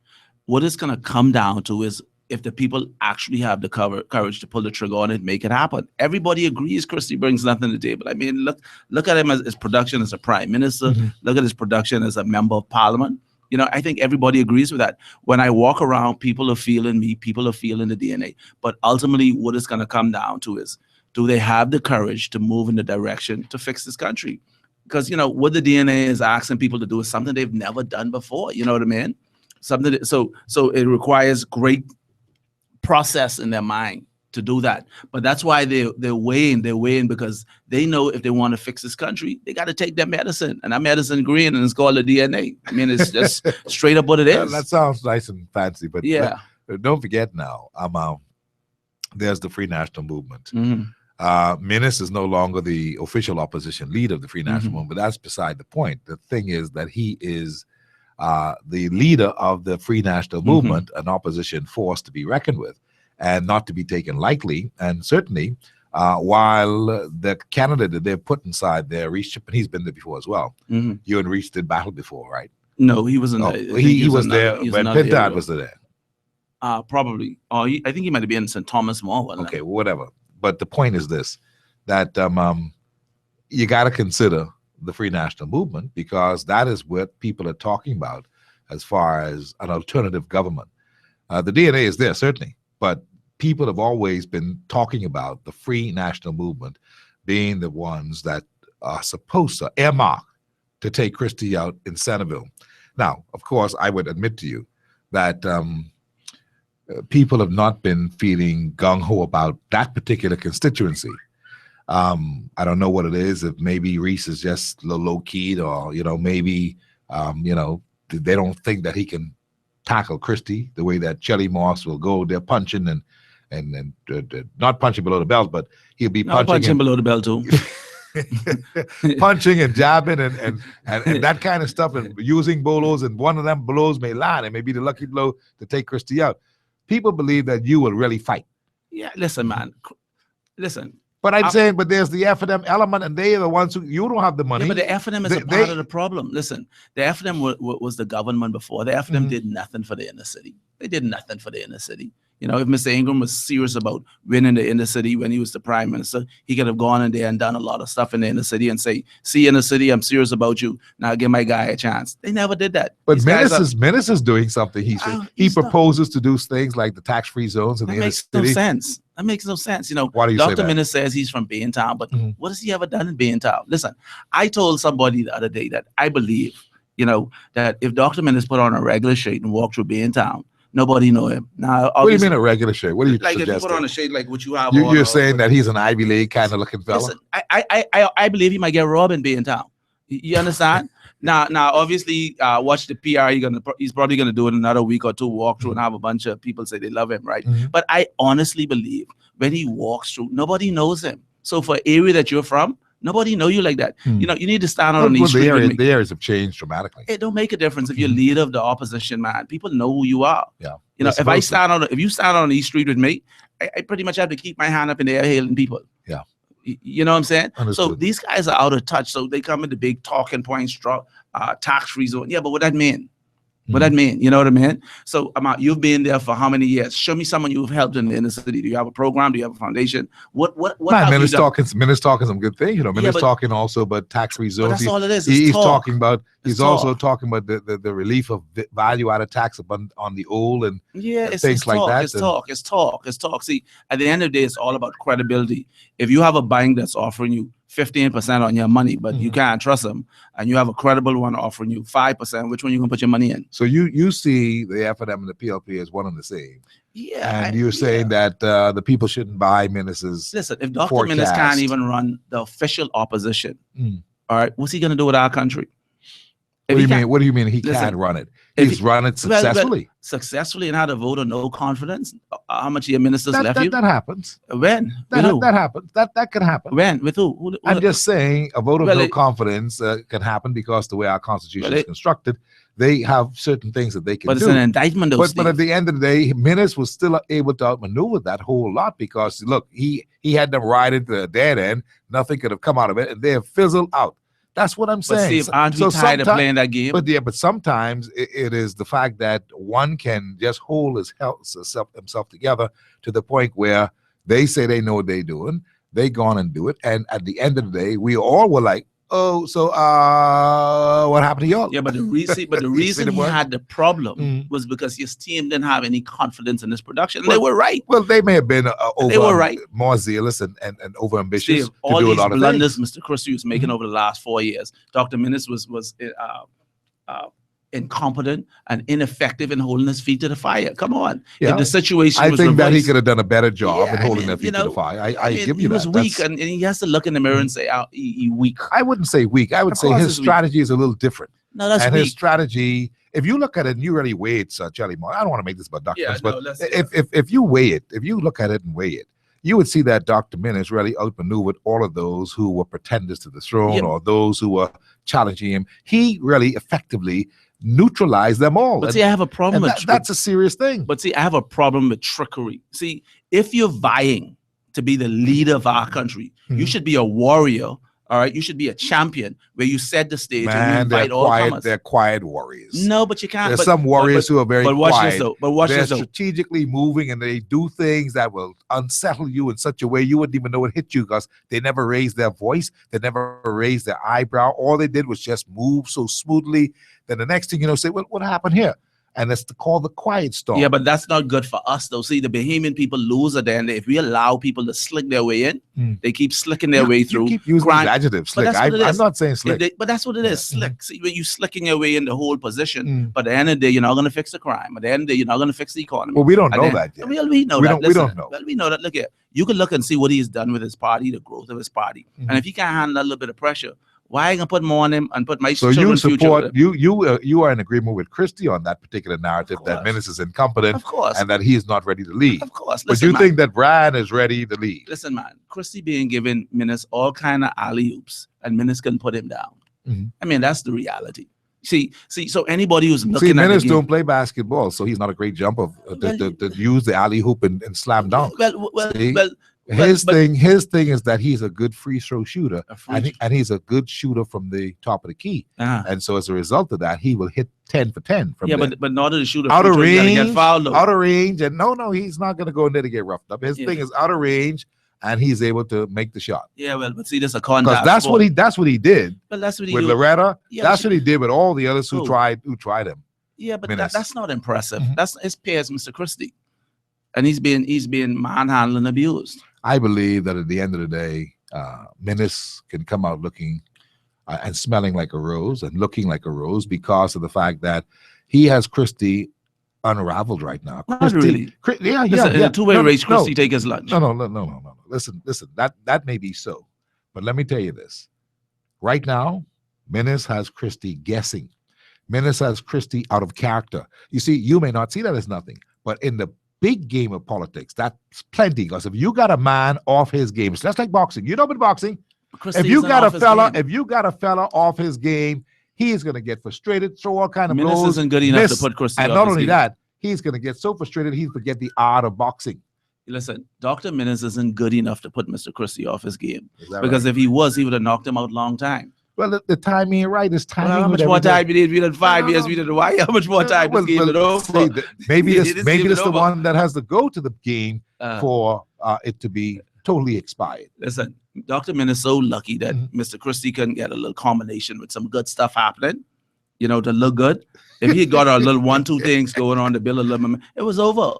What it's going to come down to is if the people actually have the courage to pull the trigger on it, make it happen. Everybody agrees Christie brings nothing to the table. I mean, look at him as his production as a prime minister. Look at his production as a member of parliament. You know, I think everybody agrees with that. When I walk around, people are feeling me, people are feeling the DNA. But ultimately, what it's going to come down to is, do they have the courage to move in the direction to fix this country? Because, you know, what the DNA is asking people to do is something they've never done before. You know what I mean? Something that, so it requires great process in their mind to do that. But that's why they're weighing because they know if they want to fix this country, they got to take their medicine, and that medicine green, and it's called the DNA. I mean, it's just straight up what it is. That sounds nice and fancy, but yeah, but don't forget now, there's the Free National Movement. Minnis is no longer the official opposition leader of the Free National Movement, but that's beside the point. The thing is that he is the leader of the Free National Movement, an opposition force to be reckoned with and not to be taken lightly. And certainly, while the candidate that they've put inside there, Reese, and he's been there before as well. You and Reese did battle before, right? No, he wasn't. He was there when Pintard was there. Probably. I think he might have been in St. Thomas Mall. Okay, whatever. But the point is this, that you got to consider the Free National Movement, because that is what people are talking about as far as an alternative government. The DNA is there, certainly, but people have always been talking about the Free National Movement being the ones that are supposed to earmark to take Christie out in Centerville. Now, of course, I would admit to you that people have not been feeling gung-ho about that particular constituency. I don't know what it is, if maybe Reese is just low-keyed, or, you know, maybe, you know, they don't think that he can tackle Christie the way that Chelly Moss will go. They're punching and not punching below the belt, but he'll be punching below the belt too. Punching and jabbing and that kind of stuff, and using bolos, and one of them blows may land. It may be the lucky blow to take Christie out. People believe that you will really fight. Yeah, listen, man. Listen. But I'm saying, but there's the F&M element, and they are the ones who, you don't have the money. Yeah, but the F&M is a part of the problem. Listen, the F&M was the government before. The F&M did nothing for the inner city. They did nothing for the inner city. You know, if Mr. Ingram was serious about winning the inner city when he was the prime minister, he could have gone in there and done a lot of stuff in the inner city and say, see, inner city, I'm serious about you. Now give my guy a chance. They never did that. But Menace is doing something. He proposes to do things like the tax-free zones in the inner city. That makes no sense. That makes no sense. You know, Why do you say Dr. that? Minnis says he's from Baintown, but what has he ever done in Baintown? Listen, I told somebody the other day that I believe, you know, that if Dr. Minnis put on a regular shirt and walked through Baintown, nobody know him. Now, what do you mean a regular shirt? What are you like suggesting? if you put on a shade like what you have You're on, saying that he's an Ivy League kind of looking fella? Listen, I believe he might get robbed in Baintown. You understand? Now, obviously, watch the PR. He's probably gonna do it another week or two, walk through and have a bunch of people say they love him, right? But I honestly believe when he walks through, nobody knows him. So for area that you're from, nobody know you like that. You know, you need to stand out on these streets. The areas have changed dramatically. It don't make a difference if you're leader of the opposition, man. People know who you are. Yeah. You know, if you stand on East Street with me, I pretty much have to keep my hand up in the air hailing people. Yeah. You know what I'm saying? Understood. So these guys are out of touch. So they come with the big talking points, tax-free zone. Yeah, but what that mean? What that mean? You know what I mean? So you've been there for how many years? Show me someone you've helped in the inner city. Do you have a program? Do you have a foundation? What Minnis talking some good things, you know. Minnis talking also about tax-free zones. That's all it is. He's talking about. He's also talking about the relief of value-added tax on the old and things like that. It's talk. See, at the end of the day, it's all about credibility. If you have a bank that's offering you 15% on your money, but you can't trust them, and you have a credible one offering you 5%, which one you gonna put your money in? So you see the F&M and the PLP as one and the same. Yeah. And you're saying that the people shouldn't buy Minnis's Listen, if Dr. Minnis can't even run the official opposition, all right, what's he gonna do with our country? What do you mean he can't run it? He's run it successfully. Successfully and had a vote of no confidence. How much of your ministers left you? That happens. When? That happens. That can happen. When? With who? I'm just saying a vote of no confidence can happen because the way our constitution is constructed, they have certain things that they can do. But it's an indictment, though, but at the end of the day, Minnis was still able to outmaneuver that whole lot because, look, he had them ride into the dead end. Nothing could have come out of it, and they have fizzled out. That's what I'm saying. But Steve, aren't we tired of playing that game? But sometimes it is the fact that one can just hold himself together to the point where they say they know what they're doing. They go on and do it. And at the end of the day, we all were like, what happened to y'all? Yeah, but the reason he had the problem was because his team didn't have any confidence in his production. And they were right. Well, they may have been They were right. more zealous and over ambitious Steve, to all do a these lot of blunders things. Mr. Christie was making over the last 4 years. Dr. Minnis was incompetent and ineffective in holding his feet to the fire. Come on. Yeah. If the situation I was think that he reversed- could have done a better job in Yeah, holding their feet to the fire. I mean, give you he that. was weak, That's- and he has to look in the mirror and say, he weak. I wouldn't say weak. I would Of say course his it's weak. strategy is a little different. No, that's and weak. his strategy, if you look at it and you really weigh it, Jelly Moore, I don't want to make this about Dr. Yeah, Minnis, no, but let's- if you weigh it, if you look at it and weigh it, you would see that Dr. Minnis really outmaneuvered all of those who were pretenders to the throne or those who were challenging him. He really effectively neutralized them all. But see, I have a problem with that's a serious thing. But see, I have a problem with trickery. See, if you're vying to be the leader of our country, you should be a warrior. All right, you should be a champion where you set the stage and you Man, invite all comers. they're quiet warriors. No, but you can't. There's but- some warriors but- who are very but watch quiet. This though. But watch they're this though. strategically moving and they do things that will unsettle you in such a way you wouldn't even know it hit you because they never raised their voice, they never raised their eyebrow. All they did was just move so smoothly. Then the next thing you know, say, well, what happened here? And it's called the quiet storm. Yeah, but that's not good for us, though. See, the Bahamian people lose at the end. If we allow people to slick their way in, they keep slicking their way through. You keep using crime. these adjectives, But slick. that's what it I'm is. not saying If slick. but that's what it is, slick. See, when you slicking your way in the whole position, but at the end of the day, you're not going to fix the crime. At the end of the day, you're not going to fix the economy. Well, we don't At know the end- that yet. Well, we know We that. don't- we don't know. Well, we know that. Look here. You can look and see what he's done with his party, the growth of his party. And if he can't handle a little bit of pressure, why are you going to put more on him and put my So you children's future with support him? you are in agreement with Christie on that particular narrative that Minnis is incompetent, Of course. and that he is not ready to lead. Of course. But Listen, you man. think that Brian is ready to lead? Listen, man, Christie being given Minnis all kind of alley-oops, and Minnis can put him down. I mean, that's the reality. See, so anybody who's looking See, at the Minnis game, don't play basketball, so he's not a great jumper to use the alley hoop and slam dunk. See? His thing is that he's a good free throw shooter, and he's a good shooter from the top of the key. And so as a result of that, he will hit 10 for 10 from yeah, there. but in order to shoot a out free of throw, you gotta range, get fouled, though. out of range, and no, he's not going to go in there to get roughed up. His thing is out of range, and he's able to make the shot. Yeah, well, but see, that's a Because contact. that's sport. what he did. Well, that's what he with do. Loretta. Yeah, that's but what he did with all the others who Who? tried him. Yeah, but Minnis. that's not impressive. That's his peers, Mr. Christie, and he's being manhandled and abused. I believe that at the end of the day, Minnis can come out looking and smelling like a rose and looking like a rose because of the fact that he has Christie unraveled right now. Not Christie, really. Yeah. Listen, in a two-way race, Christie take his lunch. No. Listen. That may be so, but let me tell you this. Right now, Minnis has Christie guessing. Minnis has Christie out of character. You see, you may not see that as nothing, but in the big game of politics, that's plenty. Because if you got a man off his game, it's just like boxing. You know, with boxing, if you got a fella off his game, he's gonna get frustrated, throw all kind of Minnis blows. isn't good enough to put Christie and off not his only game. that, he's gonna get so frustrated he'll forget the art of boxing. Listen, Dr. Minnis isn't good enough to put Mr. Christie off his game. that Because right? if he was, he would have knocked him out long time. Well, the timing ain't right. It's timing. Well, how with much more everything. time you need? We did 5 years. We did why? How much more time this game is over? Maybe This this game is the over. one that has to go to the game for it to be totally expired. Listen, Dr. Minnis is so lucky that Mm-hmm. Mr. Christie couldn't get a little combination with some good stuff happening, you know, to look good. If he got a little 1-2 things going on to build a little momentum, it was over.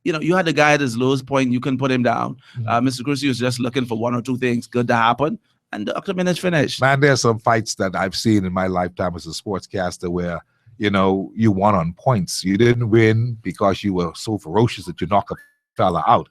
You know, you had the guy at his lowest point, you couldn't put him down. Mr. Christie was just looking for 1 or 2 things good to happen, and Dr. Minnis finished. Man, there's some fights that I've seen in my lifetime as a sportscaster where, you know, you won on points. You didn't win because you were so ferocious that you knock a fella out.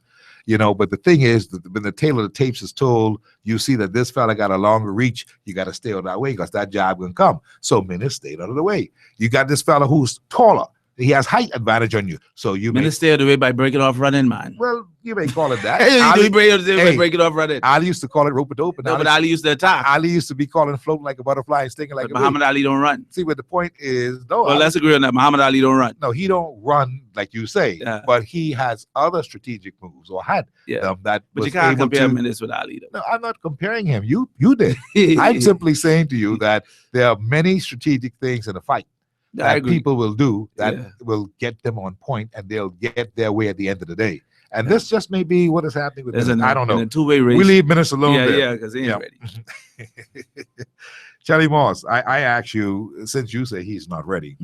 You know, but the thing is, that when the tale of the tapes is told, you see that this fella got a longer reach. You got to stay out of that way because that job gonna come. So Minnis stayed out of the way. You got this fella who's taller. He has height advantage on you. So you may Minnis stayed out of the way by breaking off running, man. Well, you may call it that. He break it off running. Ali used to call it rope-a-dope. No, but Ali used to attack. Ali used to be calling floating like a butterfly and stinging like But a Muhammad bee. Ali don't run. See, but the point is, no. Well, let's agree on that. Muhammad Ali don't run. No, he don't run like you say, but he has other strategic moves or had that. But was you can't able compare to- Minnis with Ali, though. No, I'm not comparing him. You did. I'm simply saying to you that there are many strategic things in a fight I that agree. people will do that will get them on point, and they'll get their way at the end of the day. And this just may be what is happening with Minister. I don't know. In a two-way race. We leave Minister alone Yeah, there. yeah, because he ain't ready. Charlie Moss, I ask you, since you say he's not ready,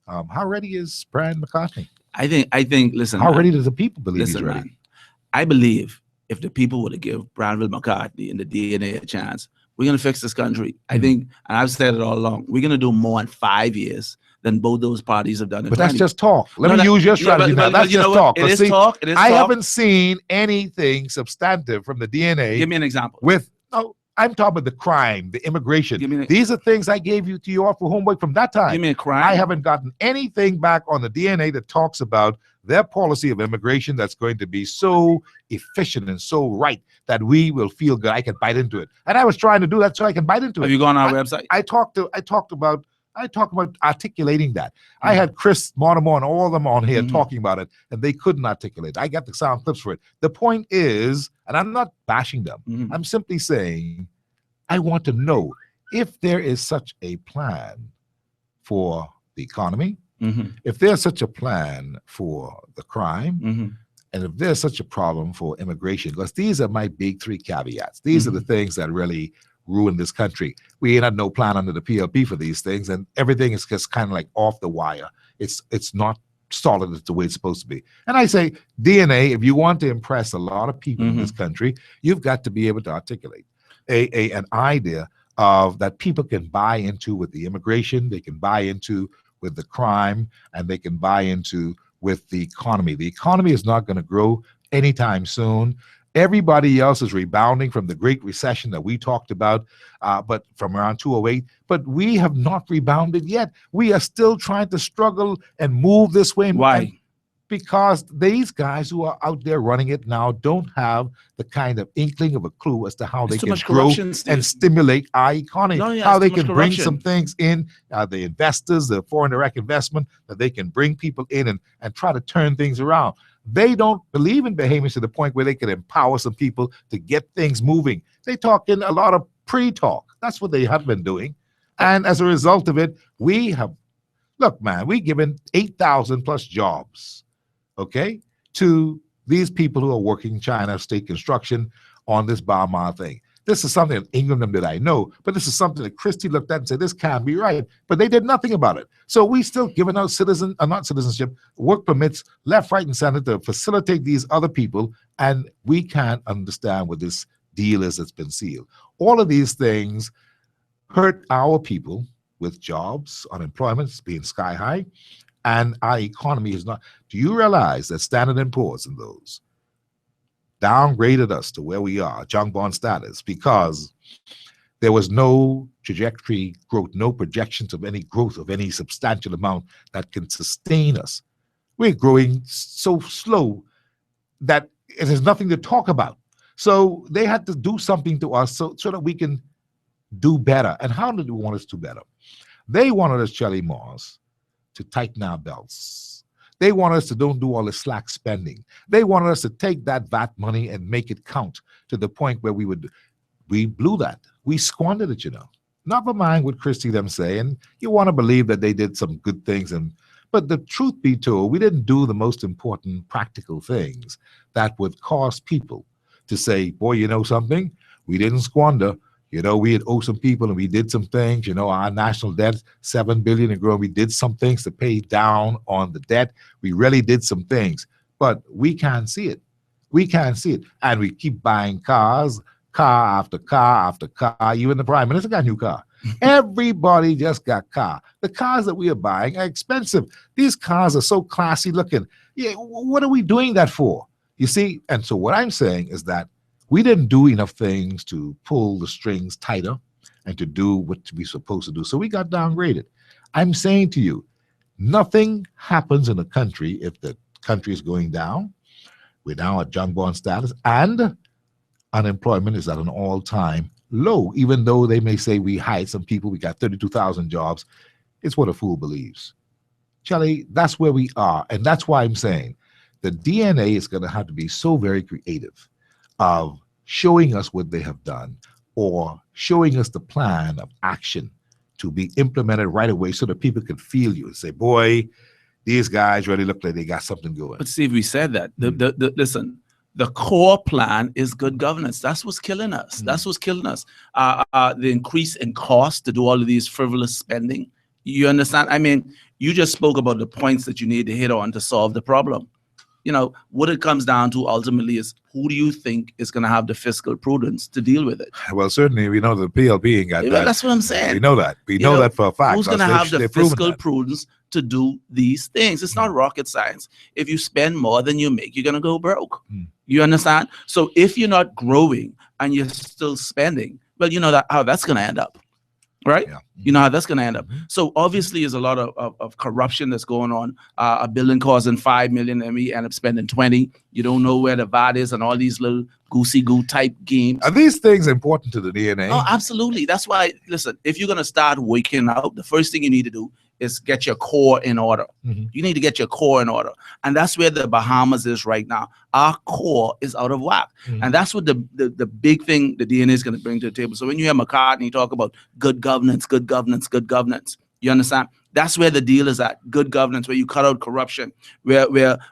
how ready is Brian McCartney? I think. Listen, how man, ready does the people believe listen, he's ready? Man, I believe if the people were to give Branville McCartney and the DNA a chance, we're gonna fix this country. I think, and I've said it all along, we're gonna do more in 5 years than both those parties have done in But 20. that's just talk. Let me use your strategy now. That's just talk. It is See, talk. It is I talk. haven't seen anything substantive from the DNA. Give me an example. I'm talking about the crime, the immigration. These are things I gave you to you all for homework from that time. Give me a crime. I haven't gotten anything back on the DNA that talks about their policy of immigration that's going to be so efficient and so right that we will feel good. I can bite into it. And I was trying to do that so I can bite into it. Have you gone on our website? I talked about articulating that. I had Chris Mortimer and all of them on here talking about it, and they couldn't articulate it. I got the sound clips for it. The point is, and I'm not bashing them, I'm simply saying I want to know if there is such a plan for the economy, if there's such a plan for the crime, and if there's such a problem for immigration, because these are my big three caveats. These are the things that really ruin this country. We ain't had no plan under the PLP for these things, and everything is just kind of like off the wire. It's not solid as the way it's supposed to be. And I say, DNA, if you want to impress a lot of people in this country, you've got to be able to articulate an idea of that people can buy into with the immigration, they can buy into with the crime, and they can buy into with the economy. The economy is not going to grow anytime soon. Everybody else is rebounding from the Great Recession that we talked about, but from around 2008. But we have not rebounded yet. We are still trying to struggle and move this way. Why? Because these guys who are out there running it now don't have the kind of inkling of a clue as to how they can grow and stimulate our economy, how they can bring some things in, the investors, the foreign direct investment, that they can bring people in and try to turn things around. They don't believe in behavior to the point where they can empower some people to get things moving. They talk in a lot of pre-talk. That's what they have been doing. And as a result of it, we have, look, man, we've given 8,000 plus jobs, okay, to these people who are working China state construction on this Bahamas thing. This is something in England that I know, but this is something that Christie looked at and said, this can't be right. But they did nothing about it. So we still giving out not citizenship, work permits left, right, and center to facilitate these other people, and we can't understand what this deal is that's been sealed. All of these things hurt our people with jobs, unemployment being sky high, and our economy is not. Do you realize that Standard & Poor's and those downgraded us to where we are, junk bond status, because there was no trajectory growth, no projections of any growth of any substantial amount that can sustain us. We're growing so slow that it has nothing to talk about. So they had to do something to us so that we can do better. And how did they want us to do better? They wanted us, Charlie Moss, to tighten our belts. They wanted us to don't do all the slack spending. They wanted us to take that VAT money and make it count to the point where we blew that. We squandered it, Never mind what Christie them say, and you want to believe that they did some good things, but the truth be told, we didn't do the most important practical things that would cause people to say, boy, you know something? We didn't squander. We had owed some people and we did some things. Our national debt, $7 billion and growing. We did some things to pay down on the debt. We really did some things, but we can't see it. We can't see it. And we keep buying cars, car after car after car. Even the Prime Minister got a new car. Everybody just got car. The cars that we are buying are expensive. These cars are so classy looking. Yeah, what are we doing that for? You see? And so what I'm saying is that we didn't do enough things to pull the strings tighter and to do what we're supposed to do. So we got downgraded. I'm saying to you, nothing happens in a country if the country is going down. We're now at junk bond status, and unemployment is at an all-time low. Even though they may say we hired some people, we got 32,000 jobs. It's what a fool believes. Charlie, that's where we are. And that's why I'm saying the DNA is going to have to be so very creative of showing us what they have done or showing us the plan of action to be implemented right away so that people can feel you and say, boy, these guys really look like they got something going. But Steve, we said that. Listen, the core plan is good governance. That's what's killing us. That's what's killing us. The increase in cost to do all of these frivolous spending. You understand? I mean, you just spoke about the points that you need to hit on to solve the problem. You know, what it comes down to ultimately is who do you think is going to have the fiscal prudence to deal with it? Well, certainly we know the PLP ain't got Yeah, that. that's what I'm saying. We know that. We know that for a fact. Who's going to Because have the they've proven fiscal that. prudence to do these things? It's not rocket science. If you spend more than you make, you're going to go broke. You understand? So if you're not growing and you're still spending, well, you know how that's going to end up. Right? You know how that's going to end up. So obviously there's a lot of corruption that's going on. A building costing $5 million and we end up spending 20. You don't know where the VAT is and all these little goosey-goo type games. Are these things important to the DNA? Oh, absolutely. That's why, listen, if you're going to start waking out, the first thing you need to do is get your core in order. You need to get your core in order. And that's where the Bahamas is right now. Our core is out of whack. And that's what the big thing the DNA is going to bring to the table. So when you hear McCartney talk about good governance, good governance, good governance, you understand? That's where the deal is at. Good governance, where you cut out corruption, where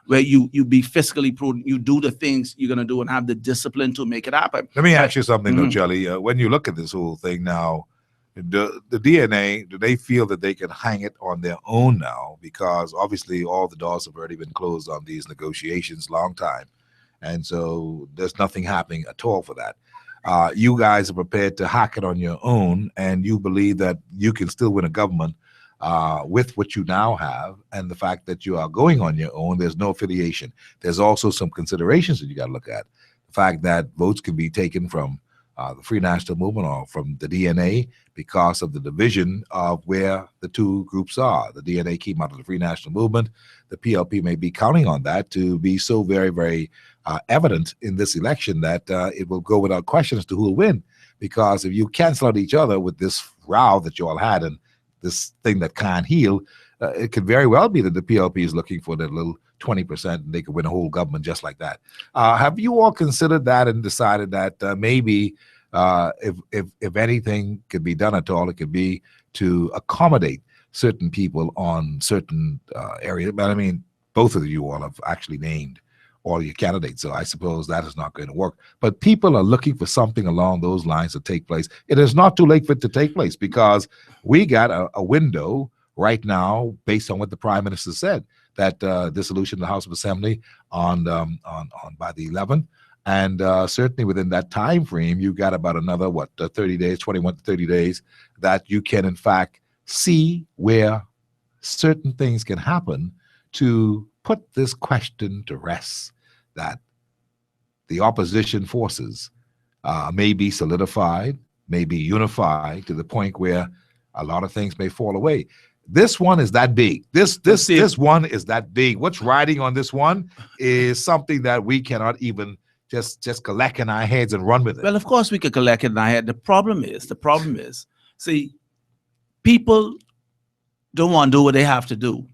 you be fiscally prudent, you do the things you're going to do and have the discipline to make it happen. Let me ask you something, though, Jelly. When you look at this whole thing now, the DNA, do they feel that they can hang it on their own now? Because obviously all the doors have already been closed on these negotiations long time. And so there's nothing happening at all for that. You guys are prepared to hack it on your own, and you believe that you can still win a government with what you now have, and the fact that you are going on your own. There's no affiliation. There's also some considerations that you got to look at. The fact that votes can be taken from the Free National Movement or from the DNA because of the division of where the two groups are. The DNA came out of the Free National Movement. The PLP may be counting on that to be so very, very evident in this election that it will go without question as to who will win. Because if you cancel out each other with this row that you all had and this thing that can't heal, it could very well be that the PLP is looking for that little 20% and they could win a whole government just like that. Have you all considered that and decided that maybe if anything could be done at all, it could be to accommodate certain people on certain areas? But I mean, both of you all have actually named all your candidates, so I suppose that is not going to work. But people are looking for something along those lines to take place. It is not too late for it to take place because we got a window right now, based on what the Prime Minister said, that dissolution of the House of Assembly on by the 11th. And certainly within that time frame, you've got about another, 30 days, 21 to 30 days, that you can, in fact, see where certain things can happen to put this question to rest, that the opposition forces may be solidified, may be unified to the point where a lot of things may fall away. This one is that big. This one is that big. What's riding on this one is something that we cannot even just collect in our heads and run with it. Well, of course we could collect it in our head. The problem is, see, people don't want to do what they have to do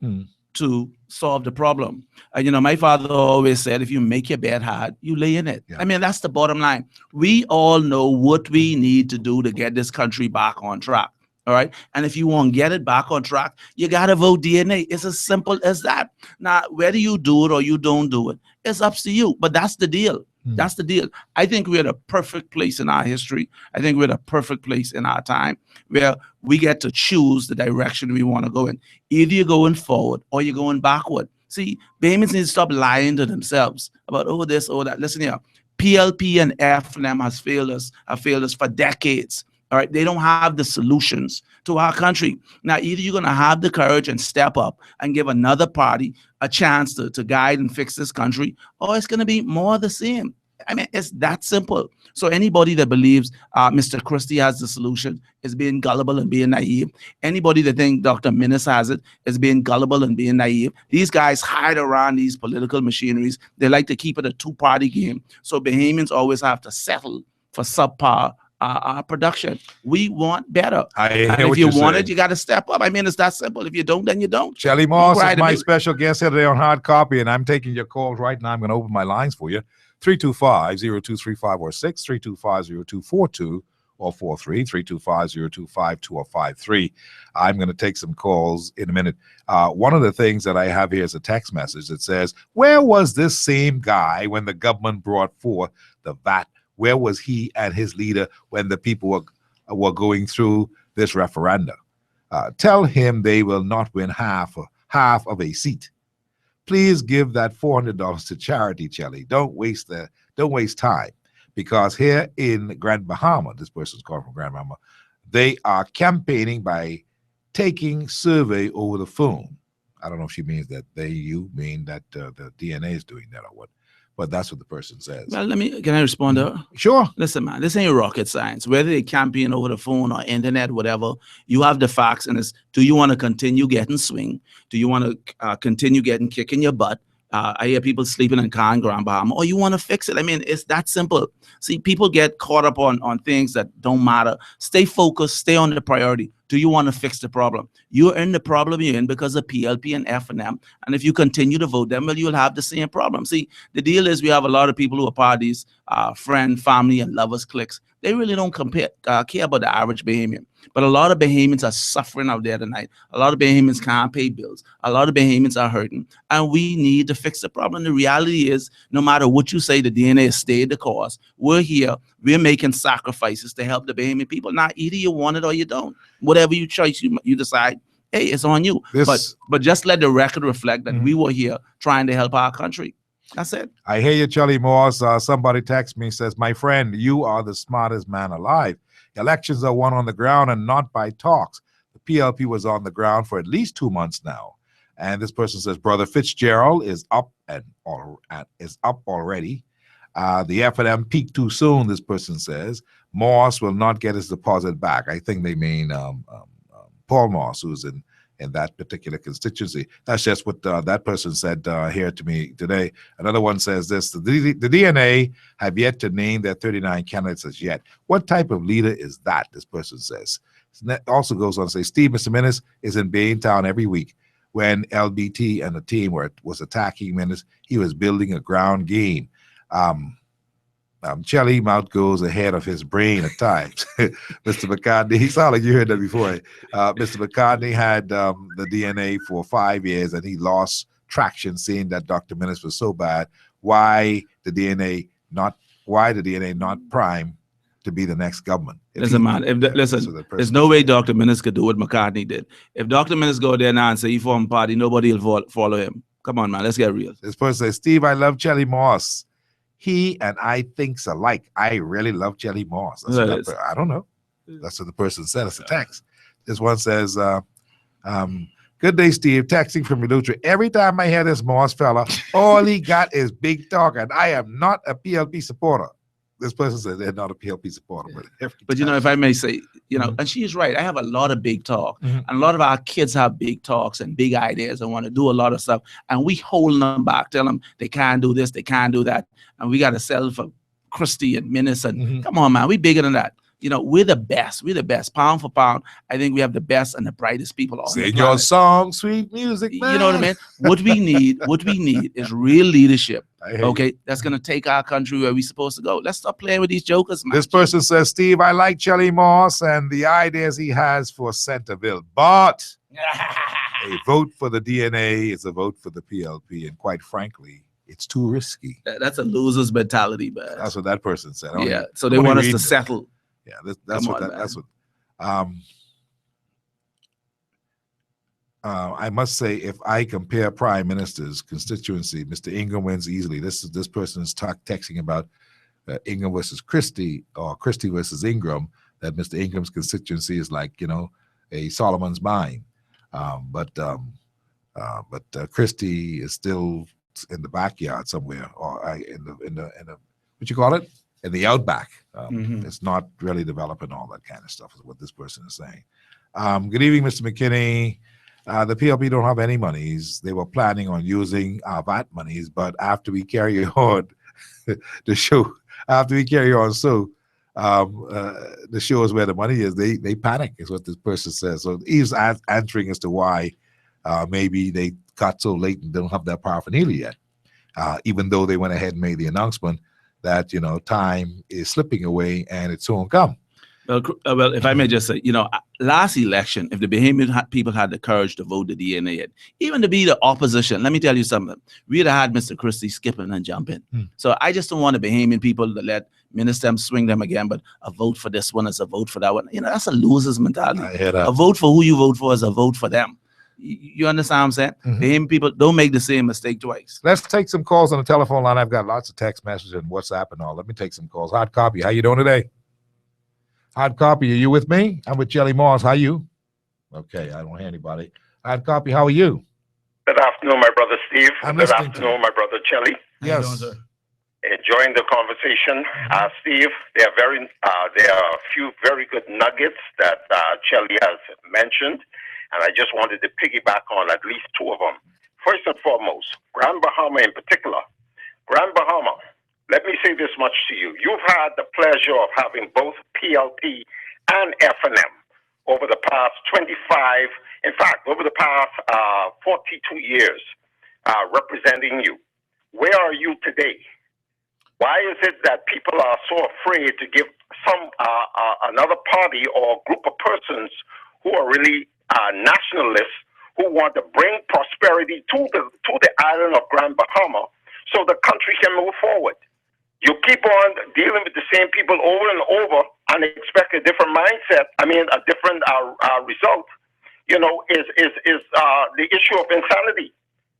to solve the problem. You know, my father always said, if you make your bed hard, you lay in it. I mean, that's the bottom line. We all know what we need to do to get this country back on track. All right. And if you want to get it back on track, you got to vote DNA. It's as simple as that. Now, whether you do it or you don't do it, it's up to you. But that's the deal. That's the deal. I think we're at a perfect place in our history. I think we're at a perfect place in our time where we get to choose the direction we want to go in. Either you're going forward or you're going backward. See, Bahamians need to stop lying to themselves about, oh, this, oh, that. Listen here, PLP and FNM have failed us for decades. All right, they don't have the solutions to our country. Now, either you're going to have the courage and step up and give another party a chance to guide and fix this country, or it's going to be more of the same. I mean, it's that simple. So anybody that believes Mr. Christie has the solution is being gullible and being naive. Anybody that thinks Dr. Minnis has it is being gullible and being naive. These guys hide around these political machineries. They like to keep it a two-party game. So Bahamians always have to settle for subpar our production. We want better. And if you want it, you got to step up. I mean, it's that simple. If you don't, then you don't. Shelly Moss is my special guest here today on Hard Copy, and I'm taking your calls right now. I'm going to open my lines for you. 325-0235 or 6, 325-0242 or 433250252 or 53. I'm going to take some calls in a minute. One of the things that I have here is a text message that says, where was this same guy when the government brought forth the VAT? Where was he and his leader when the people were going through this referendum? Tell him they will not win half of a seat. Please give that $400 to charity, Chelly. Don't waste time, because here in Grand Bahama, this person's calling from Grand Bahama, they are campaigning by taking survey over the phone. I don't know if she means that you mean that the DNA is doing that or what, but that's what the person says. Well, can I respond to her? Sure. Listen, man, this ain't rocket science. Whether they campaign over the phone or internet, whatever, you have the facts, and it's, do you want to continue getting swing? Do you want to continue getting kick in your butt? I hear people sleeping in car in Grand Bahama, or you want to fix it. I mean, it's that simple. See, people get caught up on things that don't matter. Stay focused, stay on the priority. Do you want to fix the problem? You're in the problem you're in because of PLP and F&M. And if you continue to vote them, well, you'll have the same problem. See, the deal is we have a lot of people who are part of these friend, family, and lovers cliques. They really don't care about the average Bahamian. But a lot of Bahamians are suffering out there tonight. A lot of Bahamians can't pay bills. A lot of Bahamians are hurting. And we need to fix the problem. The reality is, no matter what you say, the DNA has stayed the cause. We're here. We're making sacrifices to help the Bahamian people. Now, either you want it or you don't. Whatever you choice, you decide, hey, it's on you. But just let the record reflect that we were here trying to help our country. That's it. I hear you, Charlie Morse. Somebody text me, says, my friend, you are the smartest man alive. Elections are won on the ground and not by talks. The PLP was on the ground for at least 2 months now. And this person says, Brother Fitzgerald is up already. The F&M peaked too soon, this person says. Morse will not get his deposit back. I think they mean Paul Morse, who's in that particular constituency. That's just what that person said here to me today. Another one says this, the DNA have yet to name their 39 candidates as yet. What type of leader is that, this person says. Also goes on to say, Steve Mr. is in Baintown every week. When LBT and the team was attacking Minnis, he was building a ground game. Chelly mouth goes ahead of his brain at times. Mr. McCartney, he sounded like you heard that before. Mr. McCartney had the DNA for 5 years and he lost traction, seeing that Dr. Minnis was so bad. Why the DNA not prime to be the next government? Listen, man. There's no way Dr. Minnis could do what McCartney did. If Dr. Minnis go there now and say he formed a party, nobody will follow him. Come on, man. Let's get real. This person says, Steve, I love Chelly Moss. He and I thinks alike. I really love Chelly Moss. I don't know. That's what the person said. It's a text. This one says, good day, Steve. Texting from Eleuthera. Every time I hear this Moss fella, all he got is big talk, and I am not a PLP supporter. This person says they're not a PLP supporter. But you know, if I may say, you know, and she's right. I have a lot of big talk. And a lot of our kids have big talks and big ideas and want to do a lot of stuff. And we hold them back, tell them they can't do this, they can't do that. And we got to sell for Christie and Minnis. And come on, man, we bigger than that. You know, we're the best. We're the best. Pound for pound, I think we have the best and the brightest people on the planet. Sing your song, sweet music, man. You know what I mean? What we need is real leadership. Okay, that's gonna take our country where we're supposed to go. Let's stop playing with these jokers, man. This person says, Steve, I like Chelly Moss and the ideas he has for Centerville, but a vote for the DNA is a vote for the PLP, and quite frankly, it's too risky. That's a loser's mentality, man. That's what that person said. Yeah, so they want us to settle. Yeah, that's what. I must say, if I compare prime minister's constituency, Mr. Ingram wins easily. This person is texting about Ingram versus Christie or Christie versus Ingram. That Mr. Ingram's constituency is like, you know, a Solomon's mine, but Christie is still in the backyard somewhere, or in the what you call it, in the outback. It's not really developing all that kind of stuff, is what this person is saying. Good evening, Mr. McKinney. The PLP don't have any monies. They were planning on using our VAT monies, but after we carry on the show, the show is where the money is. They panic, is what this person says. So he's answering as to why maybe they got so late and don't have that paraphernalia yet, even though they went ahead and made the announcement that, you know, time is slipping away and it soon come. Well, if I may just say, last election, if the Bahamian people had the courage to vote the DNA, even to be the opposition, let me tell you something. We'd have had Mr. Christie skipping and jumping. So I just don't want the Bahamian people to let Minister swing them again, but a vote for this one is a vote for that one. That's a loser's mentality. I hear that. A vote for who you vote for is a vote for them. You understand what I'm saying? Bahamian people don't make the same mistake twice. Let's take some calls on the telephone line. I've got lots of text messages and WhatsApp and all. Let me take some calls. Hard Copy, how you doing today? Hard Copy, are you with me? I'm with Jelly Moss. How are you? Okay, I don't hear anybody. Hard Copy, how are you? Good afternoon, my brother Steve. I'm Good listening afternoon, my brother Chelly. Yes. Enjoying the conversation, Steve. There are a few very good nuggets that Chelly has mentioned, and I just wanted to piggyback on at least two of them. First and foremost, Grand Bahama in particular. Grand Bahama. Let me say this much to you. You've had the pleasure of having both PLP and F&M over the past 25, in fact, over the past 42 years, representing you. Where are you today? Why is it that people are so afraid to give some another party or group of persons who are really nationalists who want to bring prosperity to the island of Grand Bahama so the country can move forward? You keep on dealing with the same people over and over and expect a different mindset. I mean, a different result. Is the issue of insanity.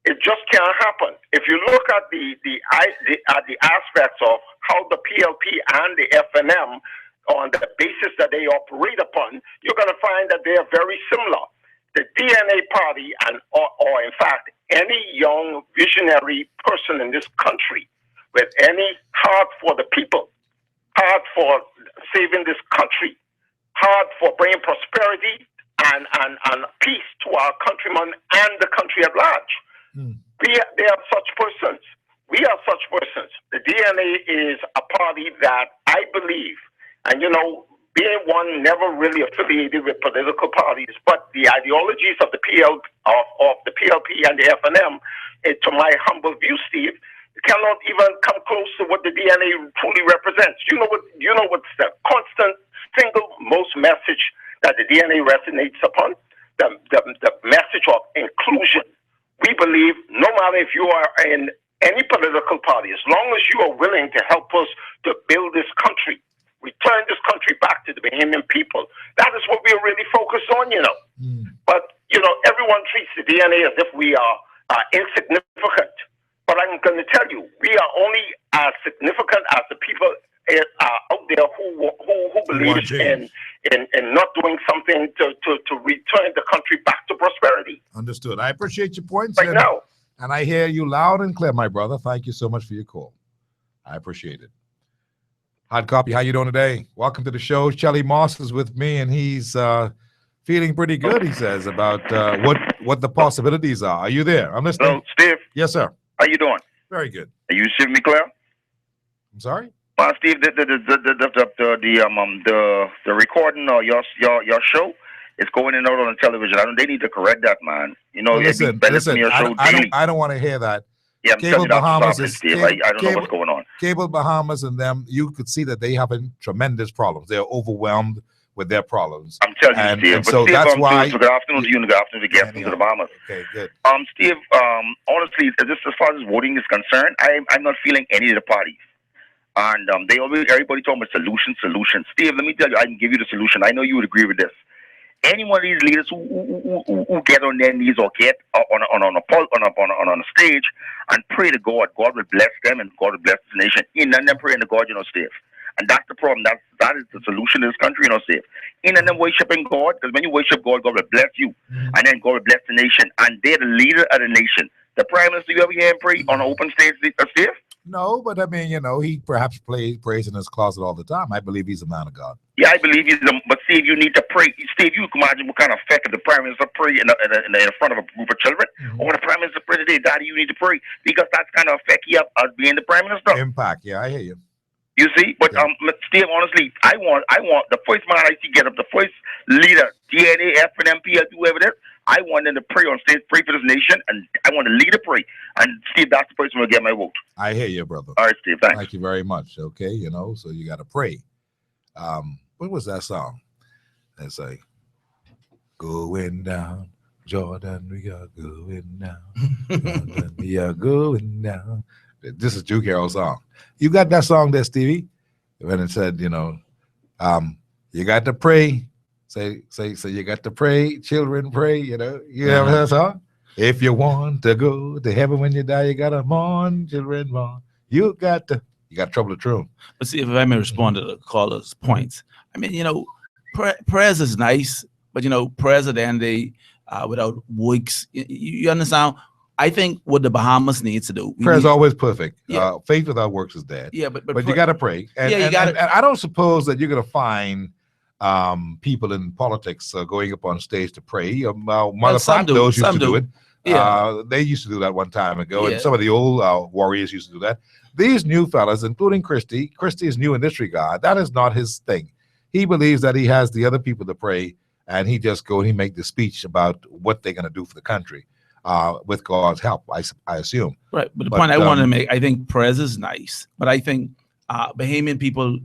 It just can't happen. If you look at the aspects of how the PLP and the F&M, on the basis that they operate upon, you're going to find that they are very similar. The DNA party, or in fact, any young visionary person in this country with any heart for the people, heart for saving this country, heart for bringing prosperity and peace to our countrymen and the country at large. They are such persons. We are such persons. The DNA is a party that I believe, and being one never really affiliated with political parties, but the ideologies of the PLP and the F&M, to my humble view, Steve, cannot even come close to what the DNA truly represents. You know what's the constant single most message that the DNA resonates upon? The message of inclusion. We believe no matter if you are in any political party, as long as you are willing to help us to build this country, return this country back to the Bahamian people, that is what we are really focused on, But, everyone treats the DNA as if we are insignificant. But I'm going to tell you, we are only as significant as the people out there who believe in not doing something to return the country back to prosperity. Understood. I appreciate your points. Right now. And I hear you loud and clear, my brother. Thank you so much for your call. I appreciate it. Hard Copy, how you doing today? Welcome to the show. Shelly Moss is with me, and he's feeling pretty good, he says, about what the possibilities are. Are you there? I'm listening. Hello, Steve. Yes, sir. How you doing? Very good. Are you receiving me clear? I'm sorry? Steve, the recording of your show is going in and out on the television. They need to correct that, man. Listen, I don't want to hear that. Yeah, I'm Cable telling you Bahamas that, is Steve. I don't know what's going on. Cable Bahamas and them, you could see that they having tremendous problems. They're overwhelmed with their problems. I'm telling you, Steve. And But so Steve, that's why. Good afternoon to you and good afternoon to the guests from the Bahamas. Okay, good. Steve, honestly, just as far as voting is concerned, I'm not feeling any of the parties. And everybody talking about solution. Steve, let me tell you, I can give you the solution. I know you would agree with this. Any one of these leaders who get on their knees or get on a stage and pray to God, God will bless them and God will bless the nation. In and them praying to God, Steve. And that's the problem. That is the solution in this country, Steve. In and them worshiping God, because when you worship God, God will bless you. And then God will bless the nation. And they're the leader of the nation. The Prime Minister, you ever hear him pray on an open stage, Steve? No, but I mean, he perhaps prays in his closet all the time. I believe he's a man of God. Yeah, I believe he's but Steve, you need to pray. Steve, you can imagine what kind of effect if the Prime Minister pray in front of a group of children. Or when the Prime Minister pray today, Daddy, you need to pray. Because that's kind of effect he has as being the Prime Minister. Impact, yeah, I hear you. You see, but Steve, honestly, I want the first man I see get up, the first leader, DNA, F&M, PL, whoever it is, I want them to pray on stage, pray for this nation, and I want the leader pray. And Steve, that's the person who will get my vote. I hear you, brother. All right, Steve, thanks. Thank you very much. Okay, so you got to pray. what was that song? It's like, going down, Jordan, we are going down. Jordan, we are going down. This is Drew Carroll's song. You got that song there, Stevie? When it said, you got to pray. Say, you got to pray, children pray, you ever heard that song? If you want to go to heaven when you die, you got to mourn, children mourn. You got trouble to true. But see, if I may respond to the caller's points, I mean, prayers is nice, but prayers at the end of the day, without works, you understand? I think what the Bahamas needs to do. Prayer is always perfect. Yeah. Faith without works is dead. Yeah, but you got to pray. And, you got and I don't suppose that you're going to find people in politics going up on stage to pray. Those used to do it. Yeah. They used to do that one time ago, and some of the old warriors used to do that. These new fellas, including Christie is new in this regard. That is not his thing. He believes that he has the other people to pray, and he just go and he make the speech about what they're going to do for the country. With God's help, I assume. Right, but the point I wanted to make, I think prayers is nice, but I think Bahamian people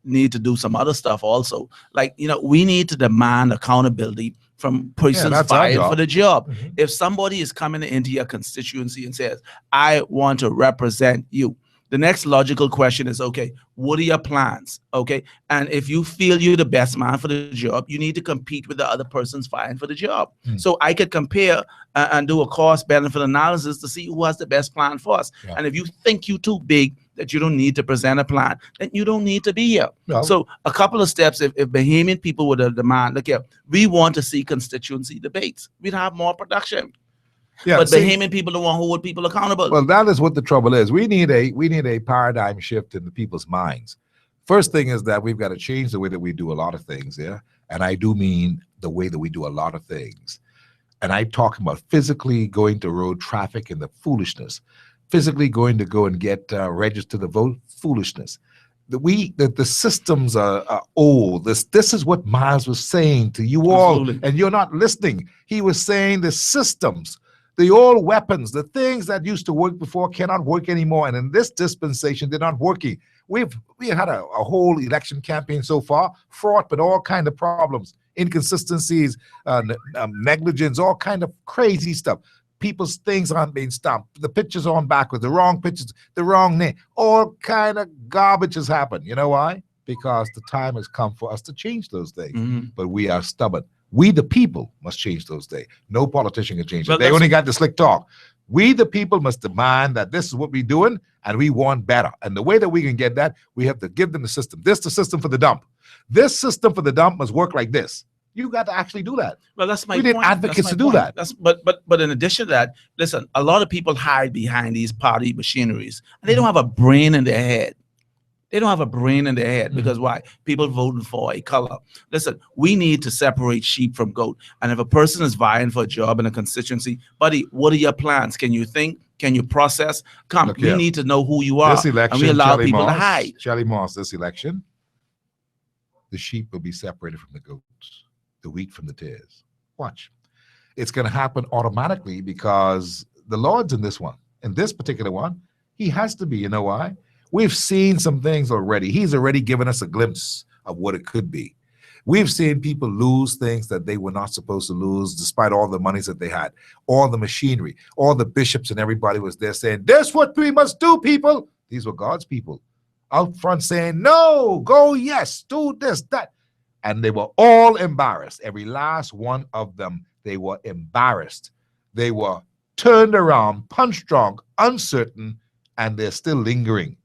need to do some other stuff also. Like, we need to demand accountability from persons fired for the job. Mm-hmm. If somebody is coming into your constituency and says, I want to represent you, the next logical question is, okay, what are your plans? Okay. And if you feel you're the best man for the job, you need to compete with the other persons vying for the job. Mm. So I could compare and do a cost benefit analysis to see who has the best plan for us. Yeah. And if you think you're too big, that you don't need to present a plan, then you don't need to be here. No. So a couple of steps, if Bahamian people would demand, look here, we want to see constituency debates, we'd have more production. Yeah, but Bahamian people don't want to hold people accountable. Well, that is what the trouble is. We need a paradigm shift in the people's minds. First thing is that we've got to change the way that we do a lot of things, yeah? And I do mean the way that we do a lot of things. And I'm talking about physically going to road traffic and the foolishness, physically going to go and get registered to vote, foolishness. The systems are old. This is what Miles was saying to you all, Absolutely. And you're not listening. He was saying the systems, the old weapons, the things that used to work before cannot work anymore. And in this dispensation, they're not working. We had a whole election campaign so far, fraught with all kind of problems, inconsistencies, negligence, all kind of crazy stuff. People's things aren't being stopped. The pictures are on backwards, the wrong pictures, the wrong name. All kind of garbage has happened. You know why? Because the time has come for us to change those things. Mm-hmm. But we are stubborn. We, the people, must change those things. No politician can change it. They only got the slick talk. We, the people, must demand that this is what we're doing, and we want better. And the way that we can get that, we have to give them the system. This is the system for the dump. This system for the dump must work like this. You got to actually do that. Well, that's my point. We need advocates to do that. But in addition to that, listen, a lot of people hide behind these party machineries, and they don't have a brain in their head. They don't have a brain in their head because why? People voting for a color. Listen, we need to separate sheep from goat. And if a person is vying for a job in a constituency, buddy, what are your plans? Can you think? Can you process? Come, we need to know who you are. This election, and we allow Charlie people Moss, to hide. Charlie Moss, this election, the sheep will be separated from the goats, the wheat from the tares. Watch. It's going to happen automatically because the Lord's in this one. In this particular one, he has to be. You know why? We've seen some things already. He's already given us a glimpse of what it could be. We've seen people lose things that they were not supposed to lose, despite all the monies that they had, all the machinery, all the bishops and everybody was there saying, "This is what we must do, people." These were God's people out front saying, "No, go, yes, do this, that." And they were all embarrassed. Every last one of them, they were embarrassed. They were turned around, punch drunk, uncertain, and they're still lingering.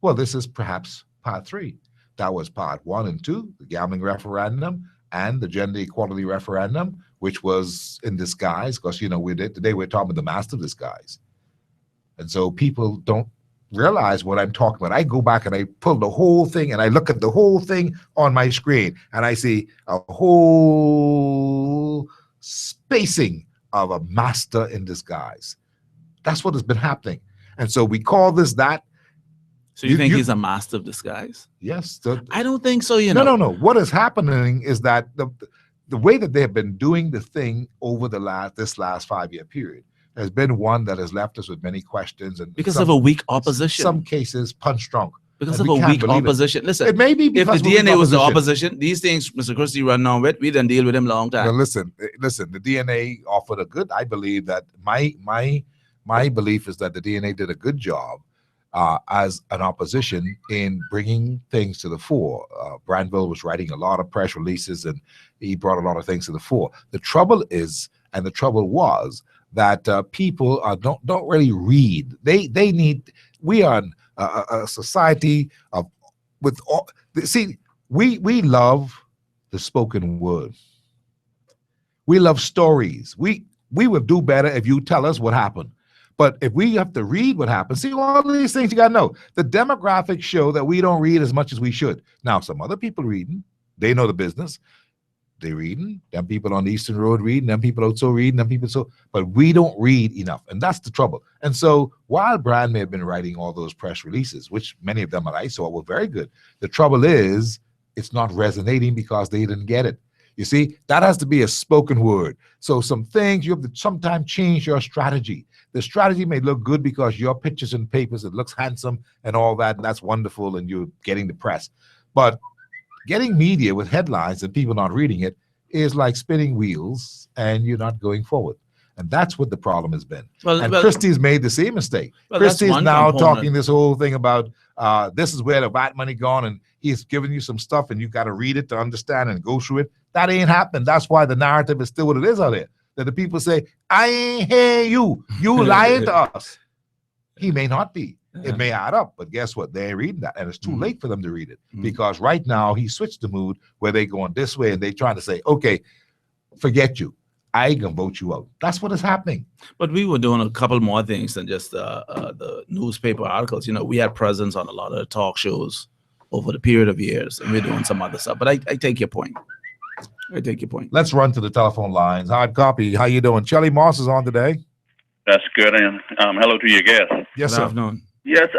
Well, this is perhaps part 3. That was part 1 and 2, the gambling referendum and the gender equality referendum, which was in disguise, because, today we're talking about the master of disguise. And so people don't realize what I'm talking about. I go back and I pull the whole thing and I look at the whole thing on my screen and I see a whole spacing of a master in disguise. That's what has been happening. And so we call this that. So you think he's a master of disguise? Yes. I don't think so, No. What is happening is that the way that they have been doing the thing over this last 5-year period has been one that has left us with many questions. And because of a weak opposition. Some cases punch drunk. Because And of we a can't weak believe it. opposition. Listen, It may be if the because of weak DNA was the opposition. opposition, these things Mr. Christie run on with, we done deal with him long time. Well, listen. The DNA offered a good. I believe that my belief is that the DNA did a good job as an opposition in bringing things to the fore. Granville was writing a lot of press releases, and he brought a lot of things to the fore. The trouble is, and the trouble was that people don't really read. They need. We are a society of with all. See, we love the spoken word. We love stories. We would do better if you tell us what happened. But if we have to read what happened, see, all these things you got to know. The demographics show that we don't read as much as we should. Now, some other people reading, they know the business. They reading, them people on the Eastern Road reading, them people also reading, them people so, but we don't read enough, and that's the trouble. And so while Brand may have been writing all those press releases, which many of them that I saw were very good, the trouble is it's not resonating because they didn't get it. You see, that has to be a spoken word. So some things you have to sometimes change your strategy. The strategy may look good because your pictures and papers, it looks handsome and all that, and that's wonderful, and you're getting the press. But getting media with headlines and people not reading it is like spinning wheels and you're not going forward. And that's what the problem has been. And Christie's made the same mistake. Christie's now talking this whole thing about this is where the VAT money gone, and he's giving you some stuff and you got to read it to understand and go through it. That ain't happening. That's why the narrative is still what it is out there. That the people say, I ain't hear you. You lying to us. He may not be. It may add up, but guess what? They ain't reading that, and it's too late for them to read it because right now he switched the mood where they going this way and they trying to say, okay, forget you. I ain't gonna vote you out. That's what is happening. But we were doing a couple more things than just the newspaper articles. You know, we had presence on a lot of the talk shows over the period of years, and we're doing some other stuff. But I take your point. I take your point. Let's run to the telephone lines. Hard copy. How you doing? Shelly Moss is on today. That's good. And hello to your guest. Yes, Good sir. afternoon. Yes,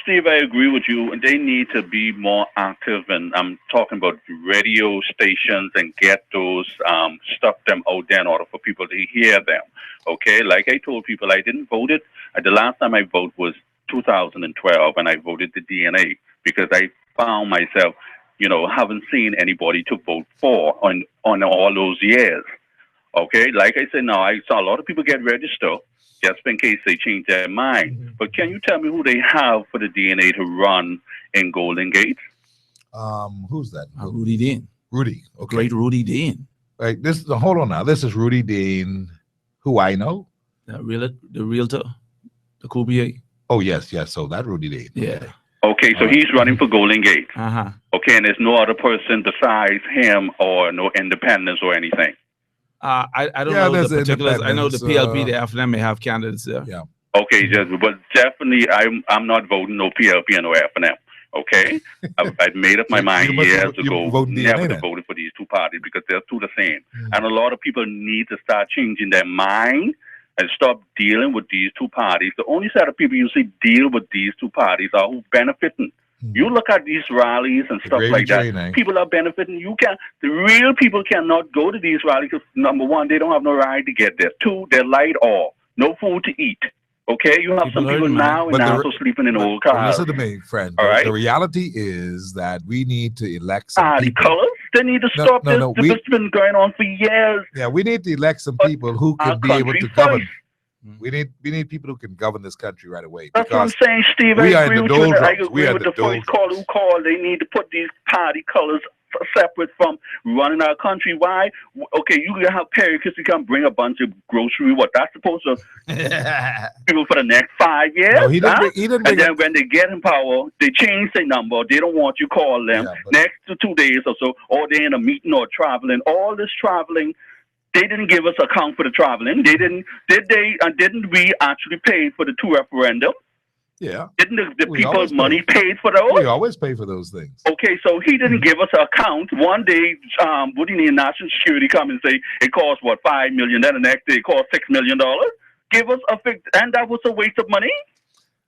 Steve, I agree with you. They need to be more active, and I'm talking about radio stations and get those stuff them out there in order for people to hear them. Okay, like I told people, I didn't vote it. The last time I voted was 2012, and I voted the DNA because I found myself, you know, haven't seen anybody to vote for on all those years. Okay, like I said, now I saw a lot of people get registered just in case they change their mind. But can you tell me who they have for the DNA to run in Golden Gate? Who's that? Rudy Dean. Rudy. Okay. Great Rudy Dean. Right. Hold on now. This is Rudy Dean, who I know. The realtor, the Coupier. Oh yes. So that Rudy Dean. Yeah. Okay, so he's running for Golden Gate. Uh-huh. Okay, and there's no other person besides him or no independents or anything. I don't know the particulars. I know the PLP, the FNM may have candidates there. Yeah. Okay, but definitely I'm not voting no PLP and no FNM. Okay, I've made up my mind years ago never to vote for these two parties because they're two the same. And a lot of people need to start changing their mind and stop dealing with these two parties. The only set of people you see deal with these two parties are who benefiting. You look at these rallies and stuff like that. People are benefiting. The real people cannot go to these rallies because number one, they don't have no ride to get there. Two, they're light off, no food to eat. Okay, you have some people now and also sleeping in old cars. Listen to me, friend. All right. The reality is that we need to elect some The people. colors, they need to stop this. This has been going on for years. Yeah, we need to elect some people who can be able to govern. We need people who can govern this country right away. That's what I'm saying, Steve. We I are agree in the with you. I doldrums. We agree are with the the first caller who called. They need to put these party colors separate from running our country. Why? Okay, you can have Perry because you can bring a bunch of grocery. What that's supposed to people for the next 5 years? No, he didn't bring and then when they get in power, they change their number. They don't want you call them next to 2 days or so, or they're in a meeting or traveling. All this traveling. They didn't give us account for the traveling. They didn't. Didn't we actually pay for the two referendum? Yeah. Didn't the people's money paid for those? We always pay for those things. Okay, so he didn't give us an account. One day, what do you need? National Security come and say it costs what $5 million. Then the next day it costs $6 million. Give us a fix, and that was a waste of money.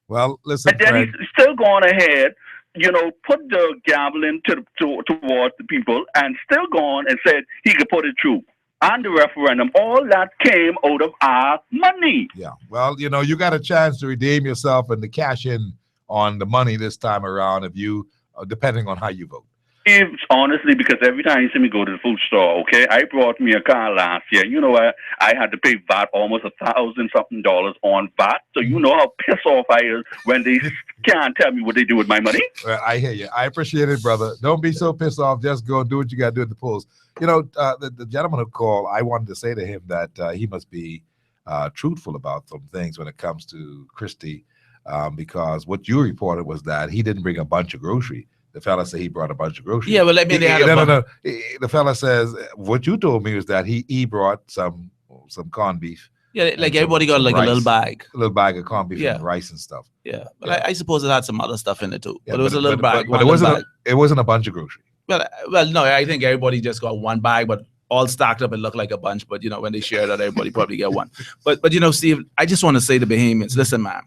Well, listen, and then he's still going ahead. You know, put the gambling towards the people, and still gone and said he could put it through. And the referendum, all that came out of our money. Yeah. Well, you know, you got a chance to redeem yourself and to cash in on the money this time around if you, depending on how you vote? It's honestly because every time you see me go to the food store, okay, I brought me a car last year. You know, I had to pay VAT almost $1,000-something on VAT. So you know how pissed off I is when they can't tell me what they do with my money. Well, I hear you. I appreciate it, brother. Don't be so pissed off. Just go and do what you got to do at the polls. You know, the gentleman who called, I wanted to say to him that he must be truthful about some things when it comes to Christie, because what you reported was that he didn't bring a bunch of groceries. The fella said he brought a bunch of groceries. Yeah, well, let me. No. The fella says what you told me was that he brought some corned beef. Yeah, like everybody got like rice, a little bag of corned beef and rice and stuff. Yeah, but I suppose it had some other stuff in it too. But it was a little bag. But it wasn't a bunch of groceries. Well, no, I think everybody just got one bag, but all stacked up and looked like a bunch. But you know, when they shared that, everybody probably get one. But you know, Steve, I just want to say to Bahamians, listen, man,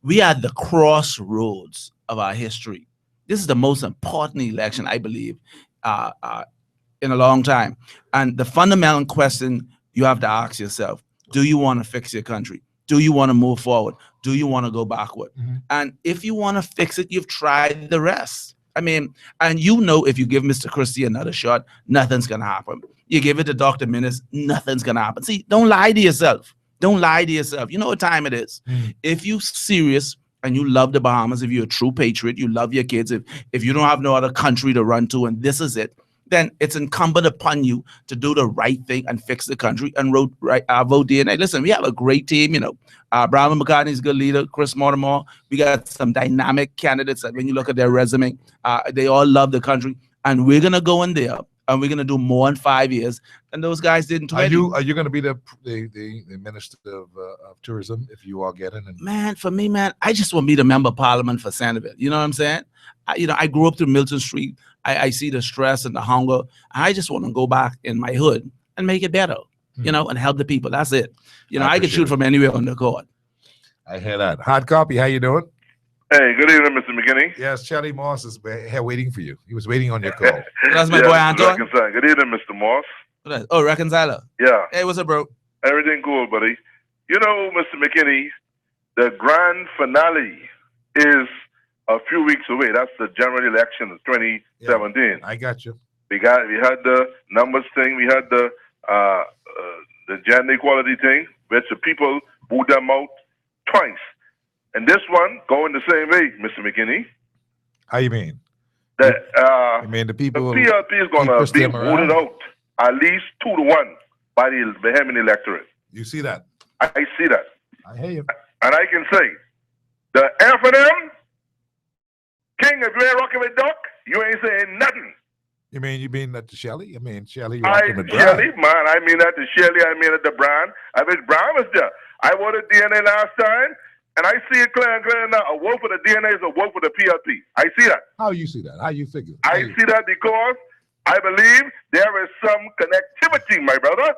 we are at the crossroads of our history. This is the most important election, I believe, in a long time. And the fundamental question you have to ask yourself, do you want to fix your country? Do you want to move forward? Do you want to go backward? And if you want to fix it, you've tried the rest. I mean, and you know, if you give Mr. Christie another shot, nothing's going to happen. You give it to Dr. Minnis, nothing's going to happen. See, don't lie to yourself. Don't lie to yourself. You know what time it is. If you're serious and you love the Bahamas, if you're a true patriot, you love your kids, if you don't have no other country to run to and this is it, then it's incumbent upon you to do the right thing and fix the country and vote DNA. Listen, we have a great team, you know. Brian McCartney's a good leader, Chris Mortimer. We got some dynamic candidates that when you look at their resume, they all love the country. And we're going to go in there and we're going to do more in 5 years than those guys did in 20. Are you going to be the Minister of Tourism if you all get in? Man, for me, man, I just want to be the Member of Parliament for Centerville. You know what I'm saying? I grew up through Milton Street. I see the stress and the hunger. I just want to go back in my hood and make it better, you know, and help the people. That's it. You know, I can shoot from anywhere on the court. I hear that. Hard copy, how you doing? Hey, good evening, Mr. McKinney. Yes, Charlie Moss is here waiting for you. He was waiting on your call. That's my boy, Anton. Good evening, Mr. Moss. Oh, reconciler. Yeah. Hey, what's up, bro? Everything cool, buddy. You know, Mr. McKinney, the grand finale is a few weeks away. That's the general election of 2017. Yeah, I got you. We had the numbers thing. We had the gender equality thing, which the people booed them out twice. And this one going the same way, Mr. McKinney. How you mean? I mean the people. The PLP is going to be voted out at least 2-1 by the Bahamian electorate. You see that? I see that. I hear you. And I can say, the F&M, King, if you ain't rocking with Duck, you ain't saying nothing. You mean that to Shelley? I mean, Shelley, Shelley, man. I mean that to Shelley. I mean it to Brown. I wish Brown was there. I voted DNA last time, and I see it clear and clear now. A vote for the DNA is a vote for the PLP. I see that. How you see that? How you figure? I see that because I believe there is some connectivity, my brother.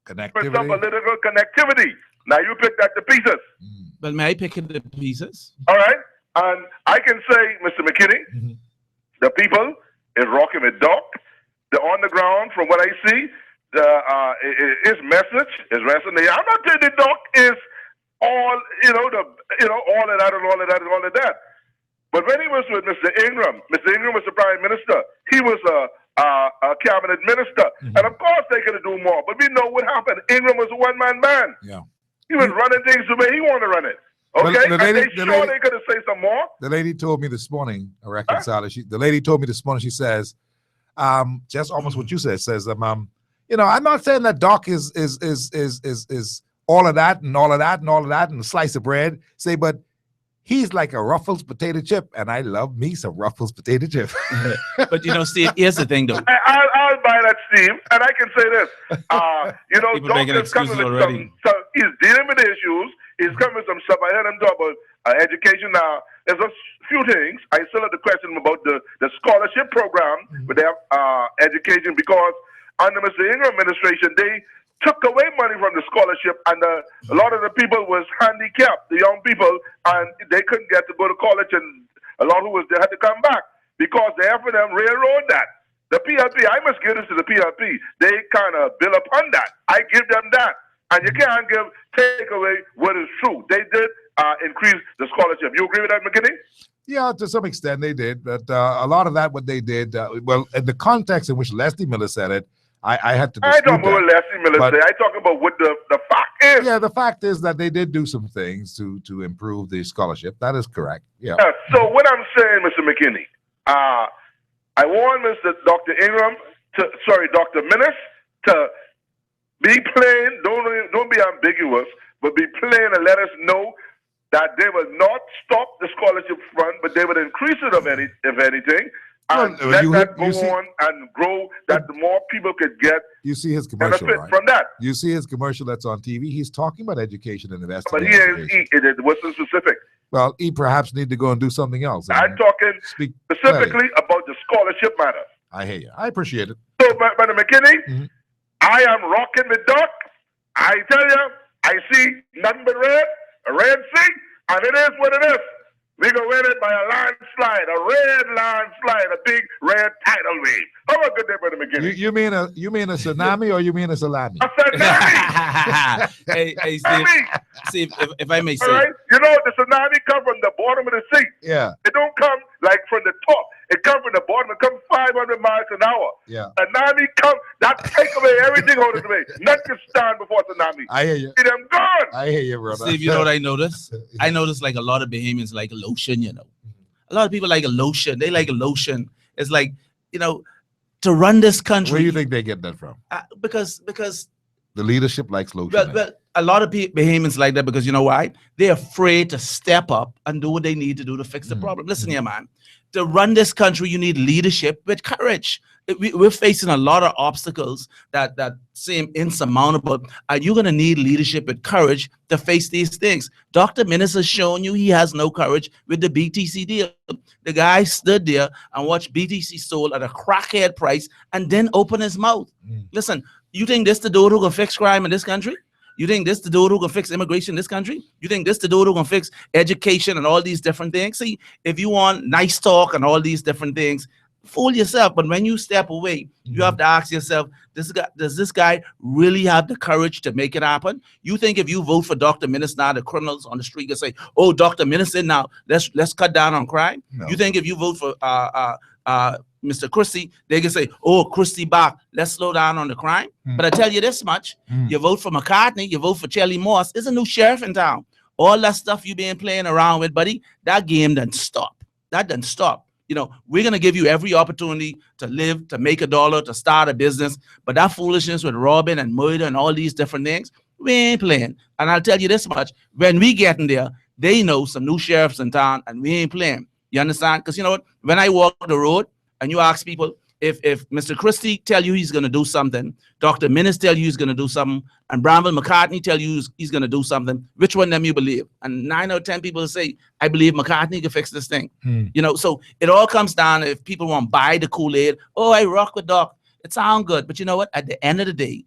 Connectivity? Some political connectivity. Now you pick that to pieces. But may I pick it to pieces? All right. And I can say, Mr. McKinney, the people is rocking with Doc. They're on the ground, from what I see. His message is resonating. I'm not saying the Doc is all, all of that and all of that and all of that. But when he was with Mr. Ingram was the Prime Minister. He was a cabinet minister. And of course they could do more. But we know what happened. Ingram was a one-man man. Yeah. He was running things the way he wanted to run it. Okay, well, they could have say some more. The lady told me this morning, a reconciler. The lady told me this morning. She says, just almost what you said. Says, I'm not saying that Doc is all of that and all of that and all of that and a slice of bread. Say, but he's like a Ruffles potato chip, and I love me some Ruffles potato chip. But Steve, here's the thing, though. I'll buy that, Steve, and I can say this. Doc is coming with he's dealing with issues. He's coming with some stuff. I heard him talk about education. Now, there's a few things. I still have the question about the scholarship program with their education, because under Mr. Ingram administration, they took away money from the scholarship, and a lot of the people was handicapped, the young people, and they couldn't get to go to college, and a lot who was there had to come back because the F&M railroad that. The PLP, I must give this to the PLP. They kind of build upon that. I give them that. And you can't take away what is true. They did increase the scholarship. You agree with that, McKinney? Yeah, to some extent they did, but a lot of that, what they did, well, in the context in which Leslie Miller said it, I had to dispute I ain't talking about what that. Leslie Miller said. I talking about what the fact is. Yeah, the fact is that they did do some things to improve the scholarship. That is correct. Yeah. So what I'm saying, Mr. McKinney, I want Dr. Ingram Dr. Minnis to be plain. Don't be ambiguous, but be plain and let us know that they will not stop the scholarship fund, but they will increase it if anything. And let that go on and grow, that the more people could get. You see his commercial, benefit right? from that. You see his commercial that's on TV. He's talking about education and investing. But it wasn't specific. Well, he perhaps need to go and do something else. I'm talking specifically about the scholarship matter. I hear you. I appreciate it. So, Brother McKinney, I am rocking with Doc. I tell you, I see nothing but red, a red sea, and it is what it is. We're going to win it by a landslide, a red landslide, a big red tidal wave. Have a good day, Brother McKinney. You mean a tsunami or you mean a salami? A tsunami! hey, Steve, if I may say. All right? You know, the tsunami comes from the bottom of the sea. Yeah. It don't come like from the top. It comes from the bottom. It comes 500 miles an hour. Yeah. Tsunami comes, that take away everything out of the way. Nothing can stand before tsunami. I hear you. See them gone. I hear you, brother. Steve, you know what I noticed? I noticed like a lot of Bahamians like a lotion, you know. A lot of people like a lotion. They like a lotion. It's like, you know, to run this country. Where do you think they get that from? Because the leadership likes lotion. Well, a lot of Bahamians like that because you know why? They're afraid to step up and do what they need to do to fix the problem. Listen here, man. To run this country, you need leadership with courage. We're facing a lot of obstacles that seem insurmountable, and you're going to need leadership with courage to face these things. Dr. Minnis has shown you he has no courage with the BTC deal. The guy stood there and watched BTC sold at a crackhead price and then open his mouth. Listen, you think this the dude who can fix crime in this country? You think this the dude who can fix immigration in this country? You think this the dude who can fix education and all these different things? See, if you want nice talk and all these different things, fool yourself. But when you step away, you have to ask yourself, does this guy really have the courage to make it happen? You think if you vote for Dr. Minnis now, the criminals on the street can say, oh, Dr. Minnis said now, let's cut down on crime? No. You think if you vote for Mr. Christie, they can say, oh, Christie back, let's slow down on the crime. But I tell you this much, you vote for McCartney, you vote for Chelly Moss, there's a new sheriff in town. All that stuff you been playing around with, buddy, that game doesn't stop. That doesn't stop. You know, we're going to give you every opportunity to live, to make a dollar, to start a business. But that foolishness with robbing and murder and all these different things, we ain't playing. And I'll tell you this much, when we get in there, they know some new sheriffs in town and we ain't playing. You understand? Because you know what? When I walk the road, and you ask people, if Mr. Christie tell you he's going to do something, Dr. Minnis tell you he's going to do something, and Bramwell McCartney tell you he's going to do something, which one of them you believe? And 9 out of 10 people say, I believe McCartney can fix this thing. You know, so it all comes down if people want to buy the Kool-Aid. Oh, I rock with Doc. It sounds good. But you know what? At the end of the day,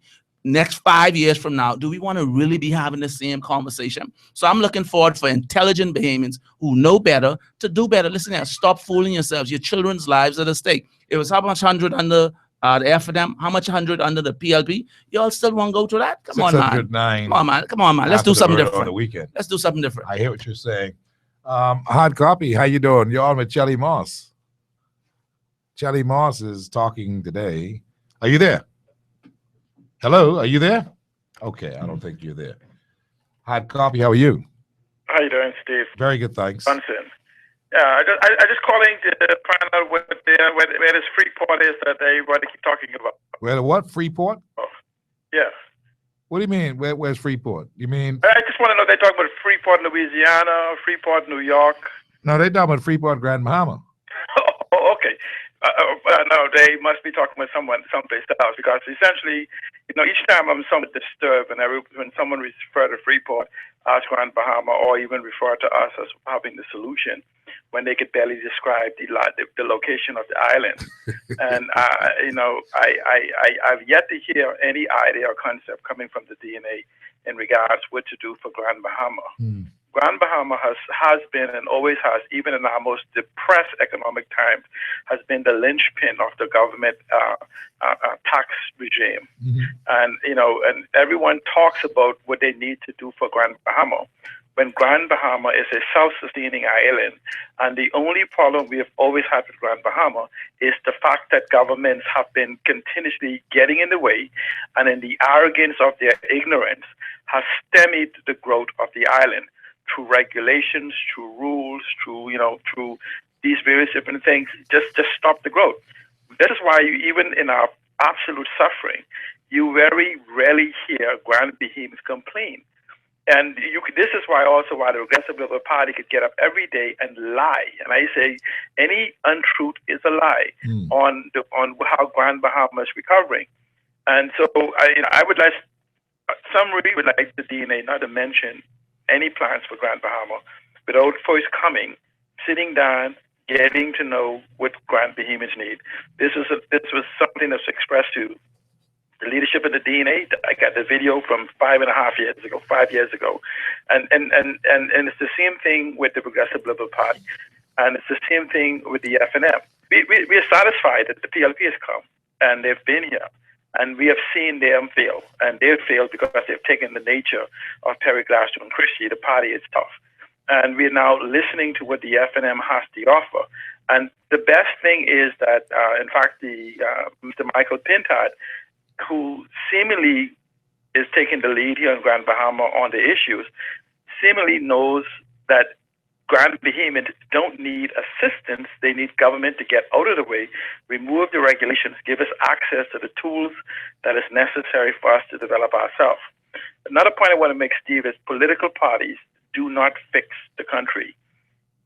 next 5 years from now, do we want to really be having the same conversation? So I'm looking forward for intelligent Bahamians who know better to do better. Listen here, stop fooling yourselves. Your children's lives are at stake. It was how much 100 under the FDM, how much 100 under the PLP? You all still want to go to that? Come on, man. Come on, man. Let's do something different. On the weekend. Let's do something different. I hear what you're saying. Hard copy. How you doing? You're on with Chelly Moss. Chelly Moss is talking today. Are you there? Hello, are you there? Okay, I don't think you're there. Hard copy, how are you? How you doing, Steve? Very good, thanks. Johnson. Yeah, I just calling to find out where this Freeport is that everybody keep talking about. Where the what? Freeport? Oh, yeah. What do you mean? Where's Freeport? You mean? I just want to know, they talk about Freeport, Louisiana, Freeport, New York. No, they talking about Freeport, Grand Bahama. Oh, okay. No, they must be talking with someone someplace else, because essentially, you know, each time I'm somewhat disturbed when someone refers to Freeport as Grand Bahama, or even refer to us as having the solution, when they could barely describe the location of the island. And you know, I've yet to hear any idea or concept coming from the DNA in regards what to do for Grand Bahama. Grand Bahama has been and always has, even in our most depressed economic times, has been the linchpin of the government tax regime. And, you know, and everyone talks about what they need to do for Grand Bahama. when Grand Bahama is a self-sustaining island, and the only problem we have always had with Grand Bahama is the fact that governments have been continuously getting in the way, and in the arrogance of their ignorance, has stymied the growth of the island through regulations, through rules, through these various different things. Just stop the growth. This is why even in our absolute suffering, you very rarely hear Grand Bahamians complain. And this is why the Progressive Liberal Party could get up every day and lie. And I say any untruth is a lie on how Grand Bahama is recovering. And so I would like, summary would like the DNA not to mention any plans for Grand Bahama without first coming, sitting down, getting to know what Grand Bahamians need. This was something that's expressed to the leadership of the DNA. I got the video from 5 years ago, and it's the same thing with the Progressive Liberal Party, and it's the same thing with the FNM. We are satisfied that the PLP has come and they've been here, and we have seen them fail, and they've failed because they've taken the nature of Perry Gladstone Christie. The party is tough, and we are now listening to what the FNM has to offer. And the best thing is that, in fact, Mr. Michael Pintard, who seemingly is taking the lead here in Grand Bahama on the issues, seemingly knows that Grand Bahamians don't need assistance. They need government to get out of the way, remove the regulations, give us access to the tools that is necessary for us to develop ourselves. Another point I want to make, Steve, is political parties do not fix the country.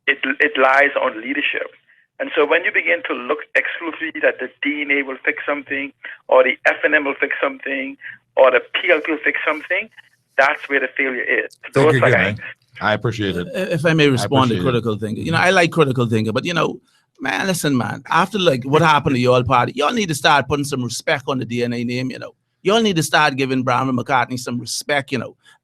It lies on leadership. And so when you begin to look exclusively that the DNA will fix something, or the FNM will fix something, or the PLP will fix something, that's where the failure is. Thank you again. I appreciate it. If I may respond to critical thinking, I like critical thinking, but man, listen, man. After what happened to y'all party, y'all need to start putting some respect on the DNA name. Y'all need to start giving Brown and McCartney some respect.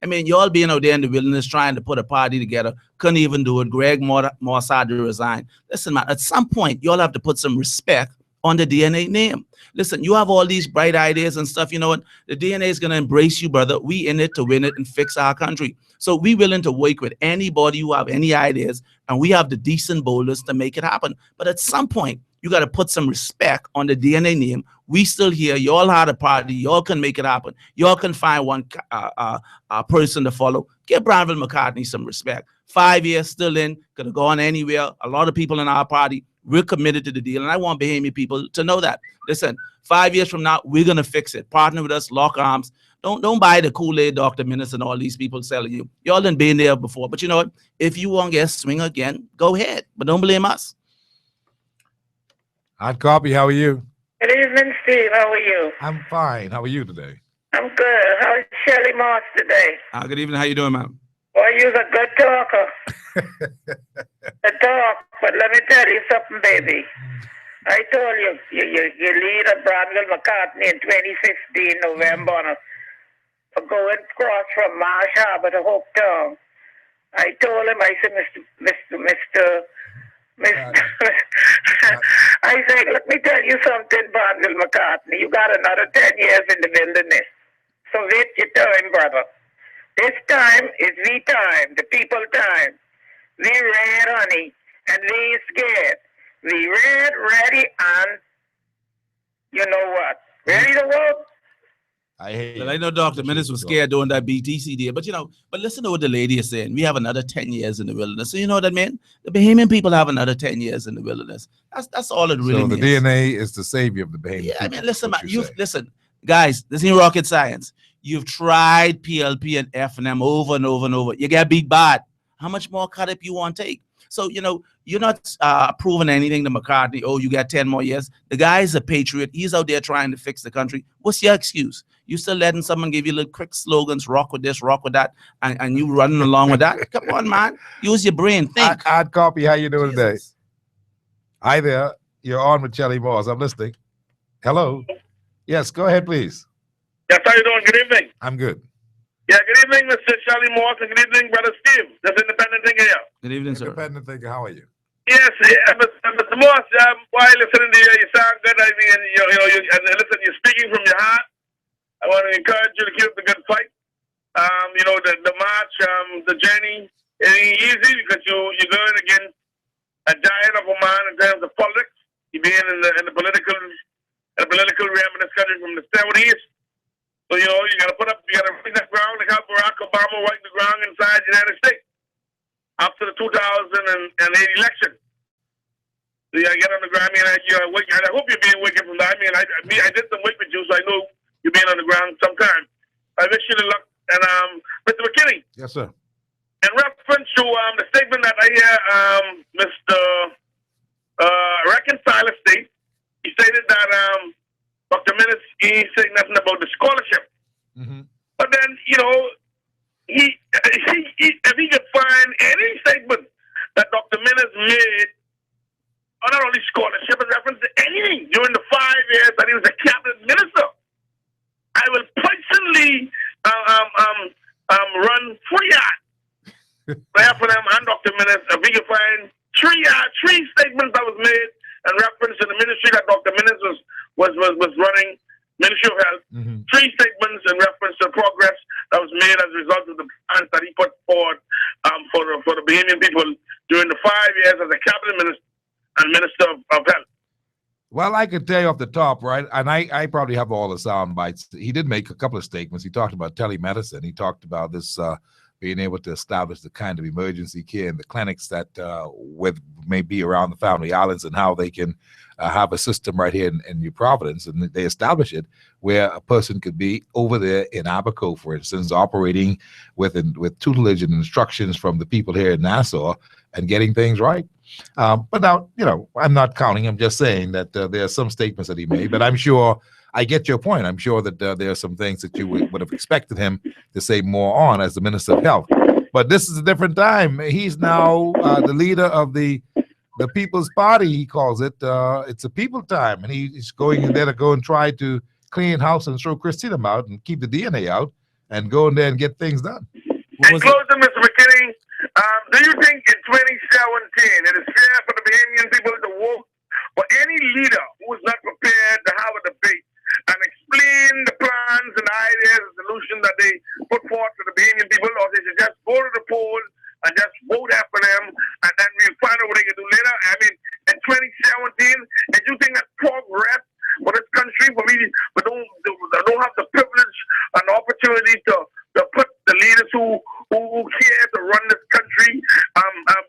I mean, y'all being out there in the wilderness trying to put a party together, couldn't even do it. Greg Morse had to resign. Listen, man, at some point, y'all have to put some respect on the DNA name. Listen, you have all these bright ideas and stuff. You know what? The DNA is going to embrace you, brother. We in it to win it and fix our country. So we willing to work with anybody who have any ideas, and we have the decent boulders to make it happen. But at some point, you got to put some respect on the DNA name. We still here. Y'all had a party. Y'all can make it happen. Y'all can find one person to follow. Give Brownville McCartney some respect. 5 years still in, could have gone anywhere. A lot of people in our party, we're committed to the deal. And I want Bahamian people to know that. Listen, 5 years from now, we're going to fix it. Partner with us, lock arms. Don't buy the Kool-Aid Dr. Minnis and all these people selling you. Y'all done been there before. But you know what? If you want to get swing again, go ahead. But don't blame us. HardCopy, how are you? Good evening, Steve. How are you? I'm fine. How are you today? I'm good. How's Shelley Moss today? Good evening. How you doing, ma'am? Well, you're a good talker. But let me tell you something, baby. I told you, you lead a Brownville McCartney in 2015, November, going across from Marsh Harbor to Hopetown. I told him, I said, Mr. I said, let me tell you something, Brownville McCartney. You got another 10 years in the wilderness. So wait your time, brother. This time is we time, the people time. We red, honey, and we ain't scared. We red, ready, and you know what? Ready to work? I know Dr. Minnis was scared doing that BTC deal, but listen to what the lady is saying. We have another 10 years in the wilderness. So you know what I mean? The Bahamian people have another 10 years in the wilderness. That's all it really means. So the DNA is the savior of the Bahamian people. I mean, listen, man, listen, guys, this ain't rocket science. You've tried PLP and FNM over and over and over. You get beat bad. How much more cut up you want to take? So, you're not proving anything to McCartney. Oh, you got 10 more years. The guy's a patriot. He's out there trying to fix the country. What's your excuse? You still letting someone give you little quick slogans, rock with this, rock with that, and you running along with that? Come on, man. Use your brain. Think. HardCopy, how you doing today? Hi there. You're on with Shelley Moss. I'm listening. Hello. Yes, go ahead, please. Yes, how you doing? Good evening. I'm good. Yeah, good evening, Mr. Shelley Moss, and good evening, Brother Steve. That's Independent Thinker here. Good evening, sir. Independent Thinker, how are you? Yes, Mr. Moss, while listening to you, you sound good. I mean, and listen, you're speaking from your heart. I want to encourage you to keep up the good fight. the march, the journey, it ain't easy because you're going against a giant of a man in terms of politics. He being in the political realm in this country from the 70s. So you gotta reach that ground like how Barack Obama wiped the ground inside the United States after the 2008 election. So you gotta get on the ground. I hope you're being wicked from that. I did some work with you, so I know you're being on the ground sometime. I wish you the luck. And Mr. McKinney. Yes, sir. In reference to the statement that I hear Mr. Reconciler state, he stated that Dr. Minnis, he said nothing about the scholarship. Mm-hmm. But then, if he could find any statement that Dr. Minnis made, or not only scholarship, in reference to anything during the 5 years that he was a cabinet minister, I will personally run 3 yards for them and Dr. Minnis. If we could find three statements that was made in reference to the ministry that Dr. Minnis was running, Ministry of Health, 3 statements in reference to progress that was made as a result of the plans that he put forward for the Bahamian people during the 5 years as a cabinet minister and Minister of Health. Well, I could tell you off the top, right? And I probably have all the sound bites. He did make a couple of statements. He talked about telemedicine. He talked about this being able to establish the kind of emergency care in the clinics that may be around the Family Islands, and how they can have a system right here in New Providence, and they establish it where a person could be over there in Abaco, for instance, operating with tutelage and instructions from the people here in Nassau and getting things right. But now, I'm not counting. I'm just saying that there are some statements that he made, but I'm sure I get your point. I'm sure that there are some things that you would have expected him to say more on as the Minister of Health. But this is a different time. He's now the leader of the People's Party, he calls it. It's a people time, and he's going in there to go and try to clean house and throw Christina out and keep the DNA out and go in there and get things done. In closing, Mr. McKinney, do you think in 2017 it is fair for the Bahamian people to vote for any leader who is not prepared to have a debate and explain the plans and ideas and solutions that they put forth to the Bahamian people, or they should just go to the poll and just vote after them, and then we'll find out what they can do later? In 2017, and you think that progress for this country, for me, but don't have the privilege and opportunity to put the leaders who care to run this country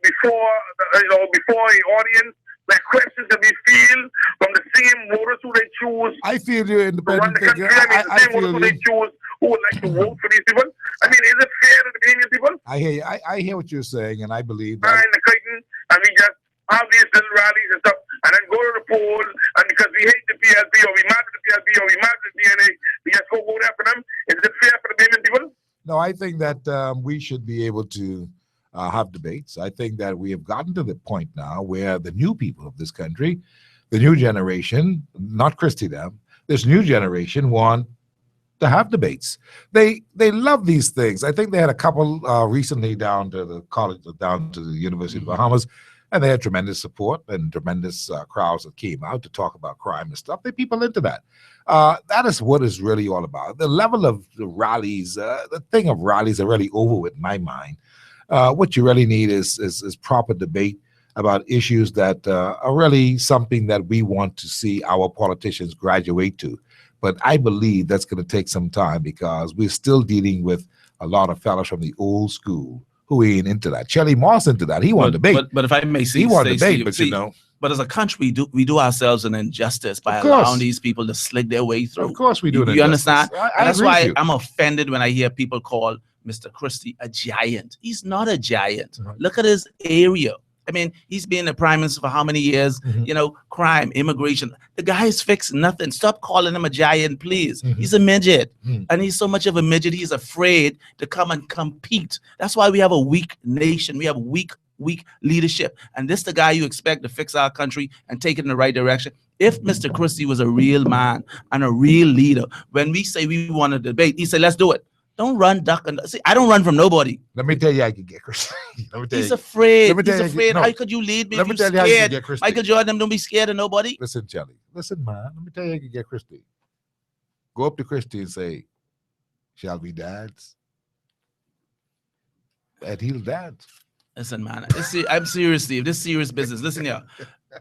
before the audience, like questions to be fielded from the same voters who they choose. I feel you're independent. To run the country. The same voters who they choose who would like to vote for these people. Is it fair to the Bahamian people? I hear you. I hear what you're saying, and I believe that. Behind the curtain, and we just have these little rallies and stuff, and then go to the poll, and because we hate the PLP, or we mad at the PLP, or we mad at the DNA, we just go vote after them. Is it fair for the Bahamian people? No, I think that we should be able to have debates. I think that we have gotten to the point now where the new people of this country, the new generation, not Christy them, this new generation want to have debates. They love these things. I think they had a couple recently down to the college, down to the University of the Bahamas, and they had tremendous support and tremendous crowds that came out to talk about crime and stuff. They people into that. That is what it's really all about. The level of the rallies, the thing of rallies are really over with in my mind. What you really need is proper debate about issues that are really something that we want to see our politicians graduate to. But I believe that's going to take some time, because we're still dealing with a lot of fellas from the old school who ain't into that. Shelley Moss into that. He wanted debate. But if I may see, he wanted debate, but But as a country, we do ourselves an injustice by allowing these people to slick their way through. Of course we do. You understand? That's why you. I'm offended when I hear people call Mr. Christie a giant. He's not a giant. Right. Look at his area. He's been the prime minister for how many years? Crime, immigration. The guy has fixed nothing. Stop calling him a giant, please. He's a midget. And he's so much of a midget, he's afraid to come and compete. That's why we have a weak nation. We have weak leadership. And this the guy you expect to fix our country and take it in the right direction. If Mr. Christie was a real man and a real leader, when we say we want to debate, he said, let's do it. Don't run, duck, and see. I don't run from nobody. Let me tell you, I can get Christie. He's afraid. He's afraid. How could you lead me? Let me tell you how you can get Christie. Michael Jordan, don't be scared of nobody. Listen, Charlie. Listen, man. Let me tell you how you can get Christie. Go up to Christie and say, "Shall we dance?" And he'll dance. Listen, man, I'm serious, Steve. This is serious business. Listen here.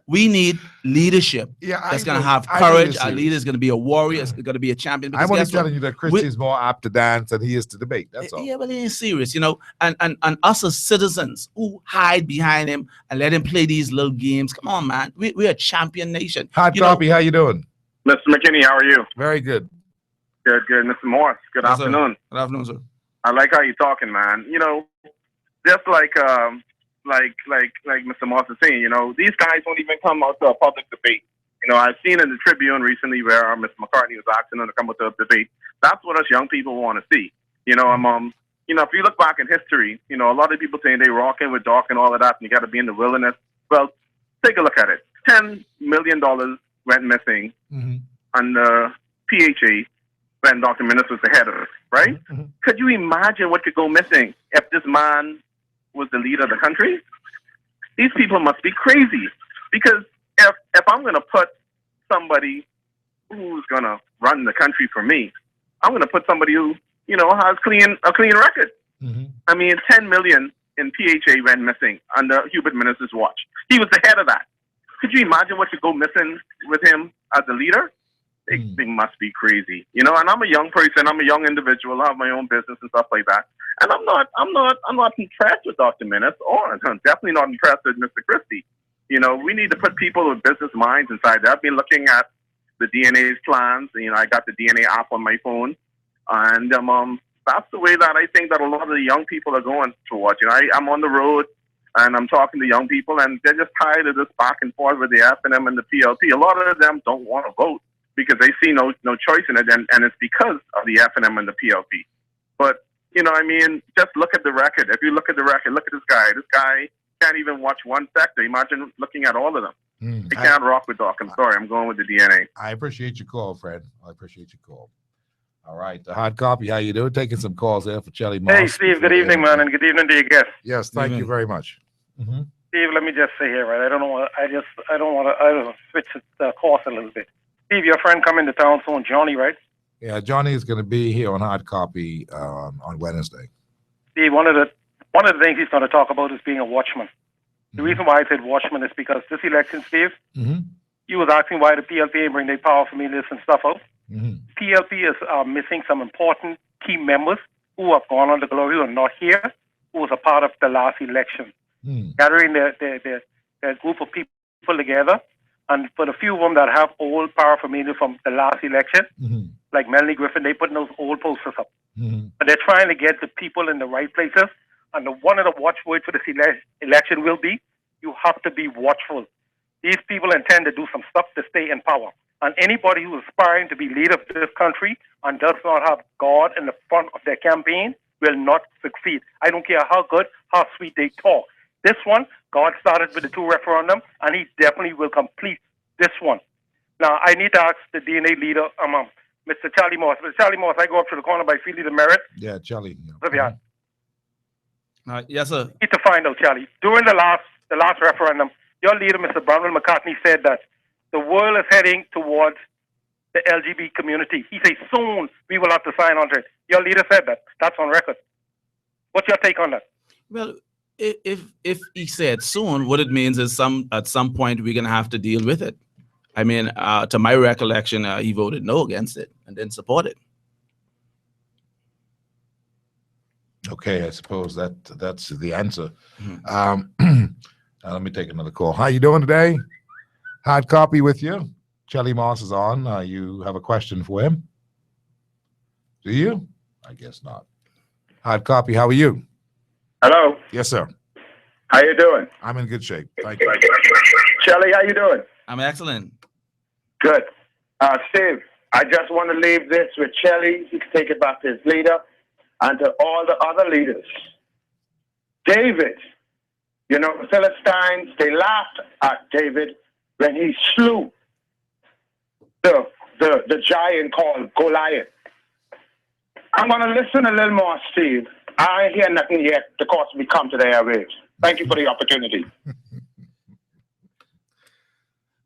We need leadership that's going to have courage. Our leader is going to be a warrior. Is going to be a champion. I'm only telling you that Christy is more apt to dance than he is to debate. That's all. Yeah, but he ain't serious, you know. And us as citizens who hide behind him and let him play these little games. Come on, man. We're a champion nation. HardCopy, how you doing? Mr. McKinney, how are you? Very good. Good. Mr. Morris, good afternoon. Good afternoon, sir. I like how you're talking, man. You know, just like Mr. Moss is saying, you know, these guys don't even come out to a public debate. You know, I've seen in the Tribune recently where Mr. McCartney was asking them to come out to a debate. That's what us young people want to see. You know, you know, if you look back in history, you know, a lot of people saying they rocking with dark and all of that, and you got to be in the wilderness. Well, take a look at it. $10 million went missing on the PHA when Dr. Minnis was the head of it, right? Could you imagine what could go missing if this man was the leader of the country? These people must be crazy, because if I'm going to put somebody who's going to run the country for me, I'm going to put somebody who, you know, has a clean record. I mean, 10 million in PHA went missing under Hubert Minnis' watch. He was the head of that. Could you imagine what could go missing with him as a leader? They must be crazy, you know. And I'm a young person. I'm a young individual. I have my own business and stuff like that. And I'm not impressed with Dr. Minnis, or I'm definitely not impressed with Mr. Christie. You know, we need to put people with business minds inside there. I've been looking at the DNA's plans. You know, I got the DNA app on my phone, and that's the way that I think that a lot of the young people are going towards. You know, I'm on the road and I'm talking to young people, and they're just tired of this back and forth with the FNM and the PLP. A lot of them don't want to vote because they see no choice in it, and it's because of the FNM and the PLP. But, you know, I mean, just look at the record. If you look at the record, look at this guy. This guy can't even watch one sector. Imagine looking at all of them. They can't rock with Doc. I'm sorry. I'm going with the DNA. I appreciate your call, Fred. I appreciate your call. All right. The HardCopy, how you doing? Taking some calls there for Chelly Moss. Hey, Steve. Good evening, man, and good evening to your guests. Yes, thank you very much. Steve, let me just say here, right? I don't want to switch the course a little bit. Steve, your friend coming to town soon, Johnny, right? Yeah, Johnny is going to be here on HardCopy on Wednesday. Steve, one of the things he's going to talk about is being a watchman. The reason why I said watchman is because this election, Steve, you was asking why the PLP ain't bring their power for me list and stuff out. PLP is missing some important key members who have gone on the glory, who are not here, who was a part of the last election. Gathering their group of people together, and for the few of them that have old paraphernalia from the last election, like Melanie Griffin, they putting those old posters up. But they're trying to get the people in the right places. And one of the watchwords for this election will be, you have to be watchful. These people intend to do some stuff to stay in power. And anybody who is aspiring to be leader of this country and does not have God in the front of their campaign will not succeed. I don't care how good, how sweet they talk. This one, God started with the 2 referendum, and he definitely will complete this one. Now, I need to ask the DNA leader, Mr. Charlie Moss. Mr. Charlie Moss, I go up to the corner by Field Leader Merritt. Yeah, Charlie. Vivian. Yes, sir. Need to find out, Charlie. During the last referendum, your leader, Mr. Brownell McCartney, said that the world is heading towards the LGBT community. He said soon we will have to sign on to it. Your leader said that. That's on record. What's your take on that? Well, if he said soon, what it means is at some point we're gonna have to deal with it. I mean, to my recollection, he voted no against it and didn't support it. Okay, I suppose that's the answer. Let me take another call. How you doing today? HardCopy with you. Chelly Moss is on. You have a question for him? Do you? I guess not. HardCopy, how are you? Hello. Yes, sir. How you doing? I'm in good shape. Thank you. Shelly, how you doing? I'm excellent. Good. Steve, I just want to leave this with Shelly. He can take it back to his leader and to all the other leaders. David, you know, the Philistines, they laughed at David when he slew the giant called Goliath. I'm going to listen a little more, Steve. I ain't hear nothing yet because we come to the airwaves. Thank you for the opportunity.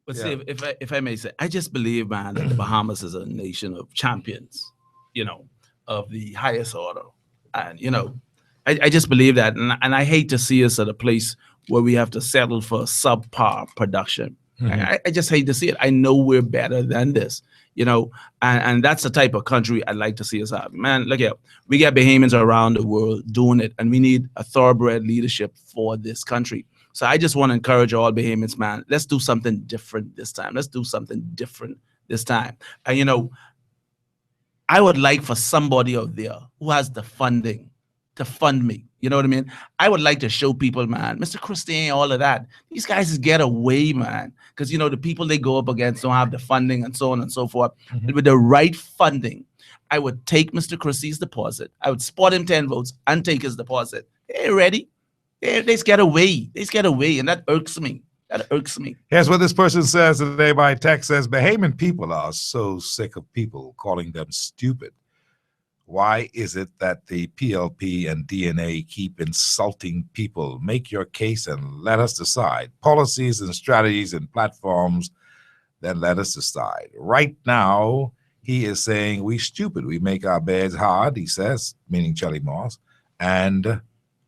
But Steve, if I may say, I just believe, man, that the Bahamas is a nation of champions, you know, of the highest order. And, you know, I just believe that, and I hate to see us at a place where we have to settle for subpar production. I just hate to see it. I know we're better than this, and that's the type of country I'd like to see us have. Man, look here, we got Bahamians around the world doing it, and we need a thoroughbred leadership for this country. So I just want to encourage all Bahamians, man, let's do something different this time. Let's do something different this time. And I would like for somebody out there who has the funding to fund me. You know what I mean? I would like to show people, man, Mr. Christie, all of that. These guys just get away, man. Because, the people they go up against don't have the funding and so on and so forth. With the right funding, I would take Mr. Christie's deposit. I would spot him 10 votes and take his deposit. They're ready. They just get away. They just get away. And that irks me. That irks me. Here's what this person says today by text. Says, Bahamian people are so sick of people calling them stupid. Why is it that the PLP and DNA keep insulting people? Make your case and let us decide. Policies and strategies and platforms, then let us decide. Right now, he is saying we stupid. We make our beds hard, he says, meaning Charlie Moss, and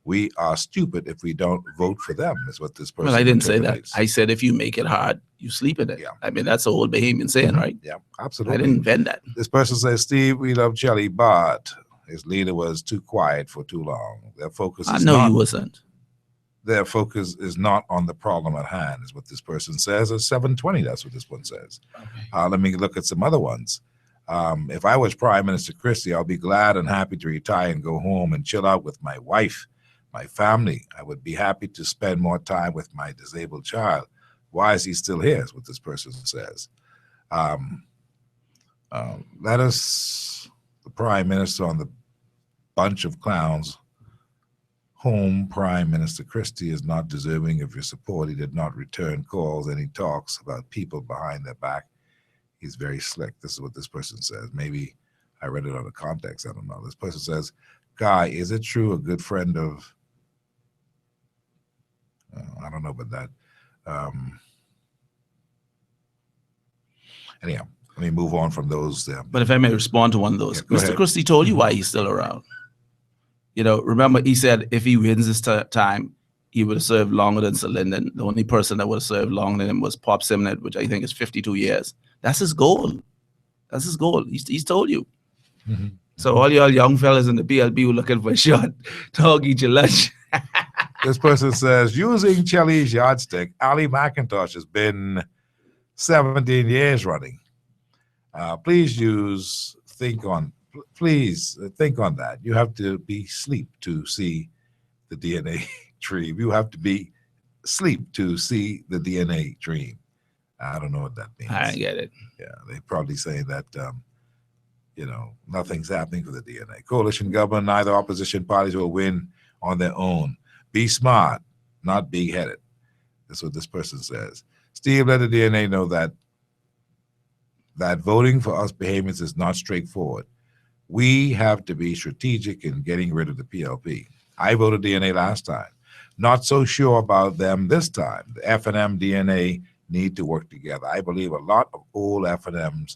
we are stupid if we don't vote for them, is what this person Well, I didn't say that. interprets. I said if you make it hard, you sleep in it. Yeah. I mean, that's the old Bahamian saying, right? Yeah, absolutely. I didn't invent that. This person says, Steve, we love Charlie, but his leader was too quiet for too long. Their focus I is know not, you wasn't. Their focus is not on the problem at hand, is what this person says. At 7:20, that's what this one says. Let me look at some other ones. If I was Prime Minister Christie, I'll be glad and happy to retire and go home and chill out with my wife, my family. I would be happy to spend more time with my disabled child. Why is he still here, is what this person says. Let us, the Prime Minister on the bunch of clowns, whom Prime Minister Christie is not deserving of your support. He did not return calls and he talks about people behind their back. He's very slick. This is what this person says. Maybe I read it out of context. I don't know. This person says, Guy, is it true a good friend of, I don't know about that. Anyhow, let me move on from those. But if I may respond to one of those, go Mr. ahead. Christie told you why he's still around. Remember he said if he wins this time, he would have served longer than Sir Lyndon. The only person that would have served longer than him was Pop Simnett, which I think is 52 years. That's his goal. That's his goal. He's told you. So all y'all young fellas in the PLP who looking for a shot, dog, eat your lunch. This person says, using Chelly's yardstick, Ali McIntosh has been 17 years running. Please think on that. You have to be asleep to see the DNA dream. You have to be asleep to see the DNA dream. I don't know what that means. I get it. Yeah, they probably say that, nothing's happening for the DNA. Coalition government, neither opposition parties will win on their own. Be smart, not big-headed. That's what this person says. Steve, let the DNA know that voting for us Bahamians is not straightforward. We have to be strategic in getting rid of the PLP. I voted DNA last time. Not so sure about them this time. The F&M DNA need to work together. I believe a lot of old F&Ms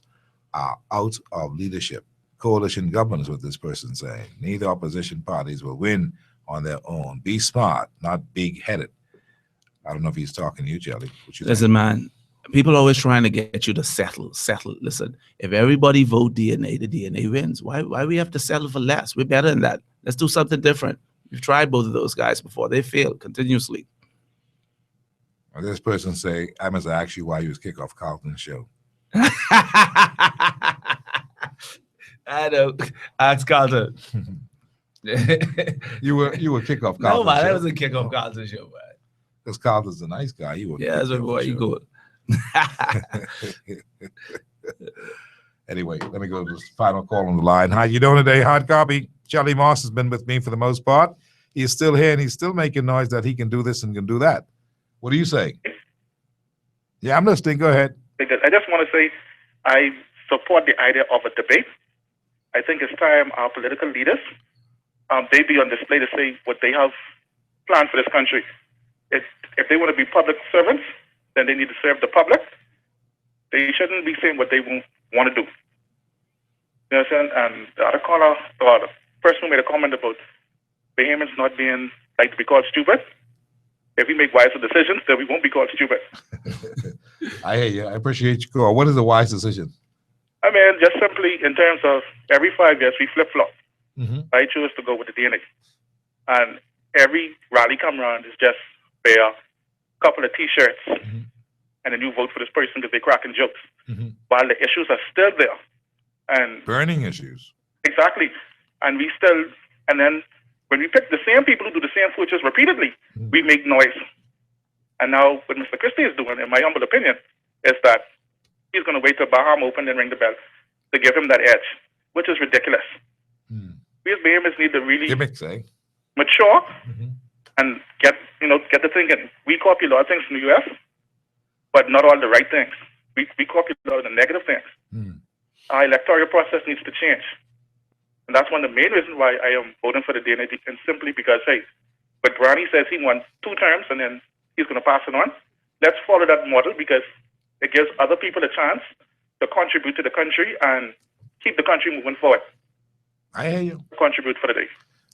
are out of leadership. Coalition government is what this person's saying. Neither opposition parties will win on their own. Be smart, not big-headed. I don't know if he's talking to you, Jelly. Listen, man, people are always trying to get you to settle. Listen, if everybody vote DNA, the DNA wins. Why we have to settle for less? We're better than that. Let's do something different. We've tried both of those guys before. They failed continuously. Well, this person say, I must ask you why you was kick off Carlton's show. I know. Ask Carlton. you were kickoff Carlton. No, man, show. that was a kickoff Carlton show, man. Because Carlton's a nice guy. You yeah, that's boy. You good. Anyway, let me go to this final call on the line. How you doing today? Hard copy. Charlie Moss has been with me for the most part. He's still here and he's still making noise that he can do this and can do that. What do you say? Yeah, I'm listening. Go ahead. Because I just want to say I support the idea of a debate. I think it's time our political leaders they be on display to say what they have planned for this country. If they want to be public servants, then they need to serve the public. They shouldn't be saying what they want to do. You know what I'm saying? And the other caller, or the person who made a comment about Bahamians not being like to be called stupid. If we make wiser decisions, then we won't be called stupid. I hear you. I appreciate your call. What is a wise decision? I mean, just simply in terms of every 5 years, we flip-flop. I choose to go with the DNA. And every rally come around is just wear a couple of T-shirts and then you vote for this person because they're cracking jokes. While the issues are still there. And burning issues. Exactly. And we still, and then when we pick the same people who do the same futures repeatedly, we make noise. And now what Mr. Christie is doing, in my humble opinion, is that he's going to wait till Bahama open and ring the bell to give him that edge, which is ridiculous. We as Bahamians need to really mature and get the thinking. We copy a lot of things from the U.S., but not all the right things. We copy a lot of the negative things. Our electoral process needs to change. And that's one of the main reasons why I am voting for the DNA, and simply because, hey, but Brownie says he wants 2 terms and then he's going to pass it on. Let's follow that model because it gives other people a chance to contribute to the country and keep the country moving forward. I hear you. Contribute for the day.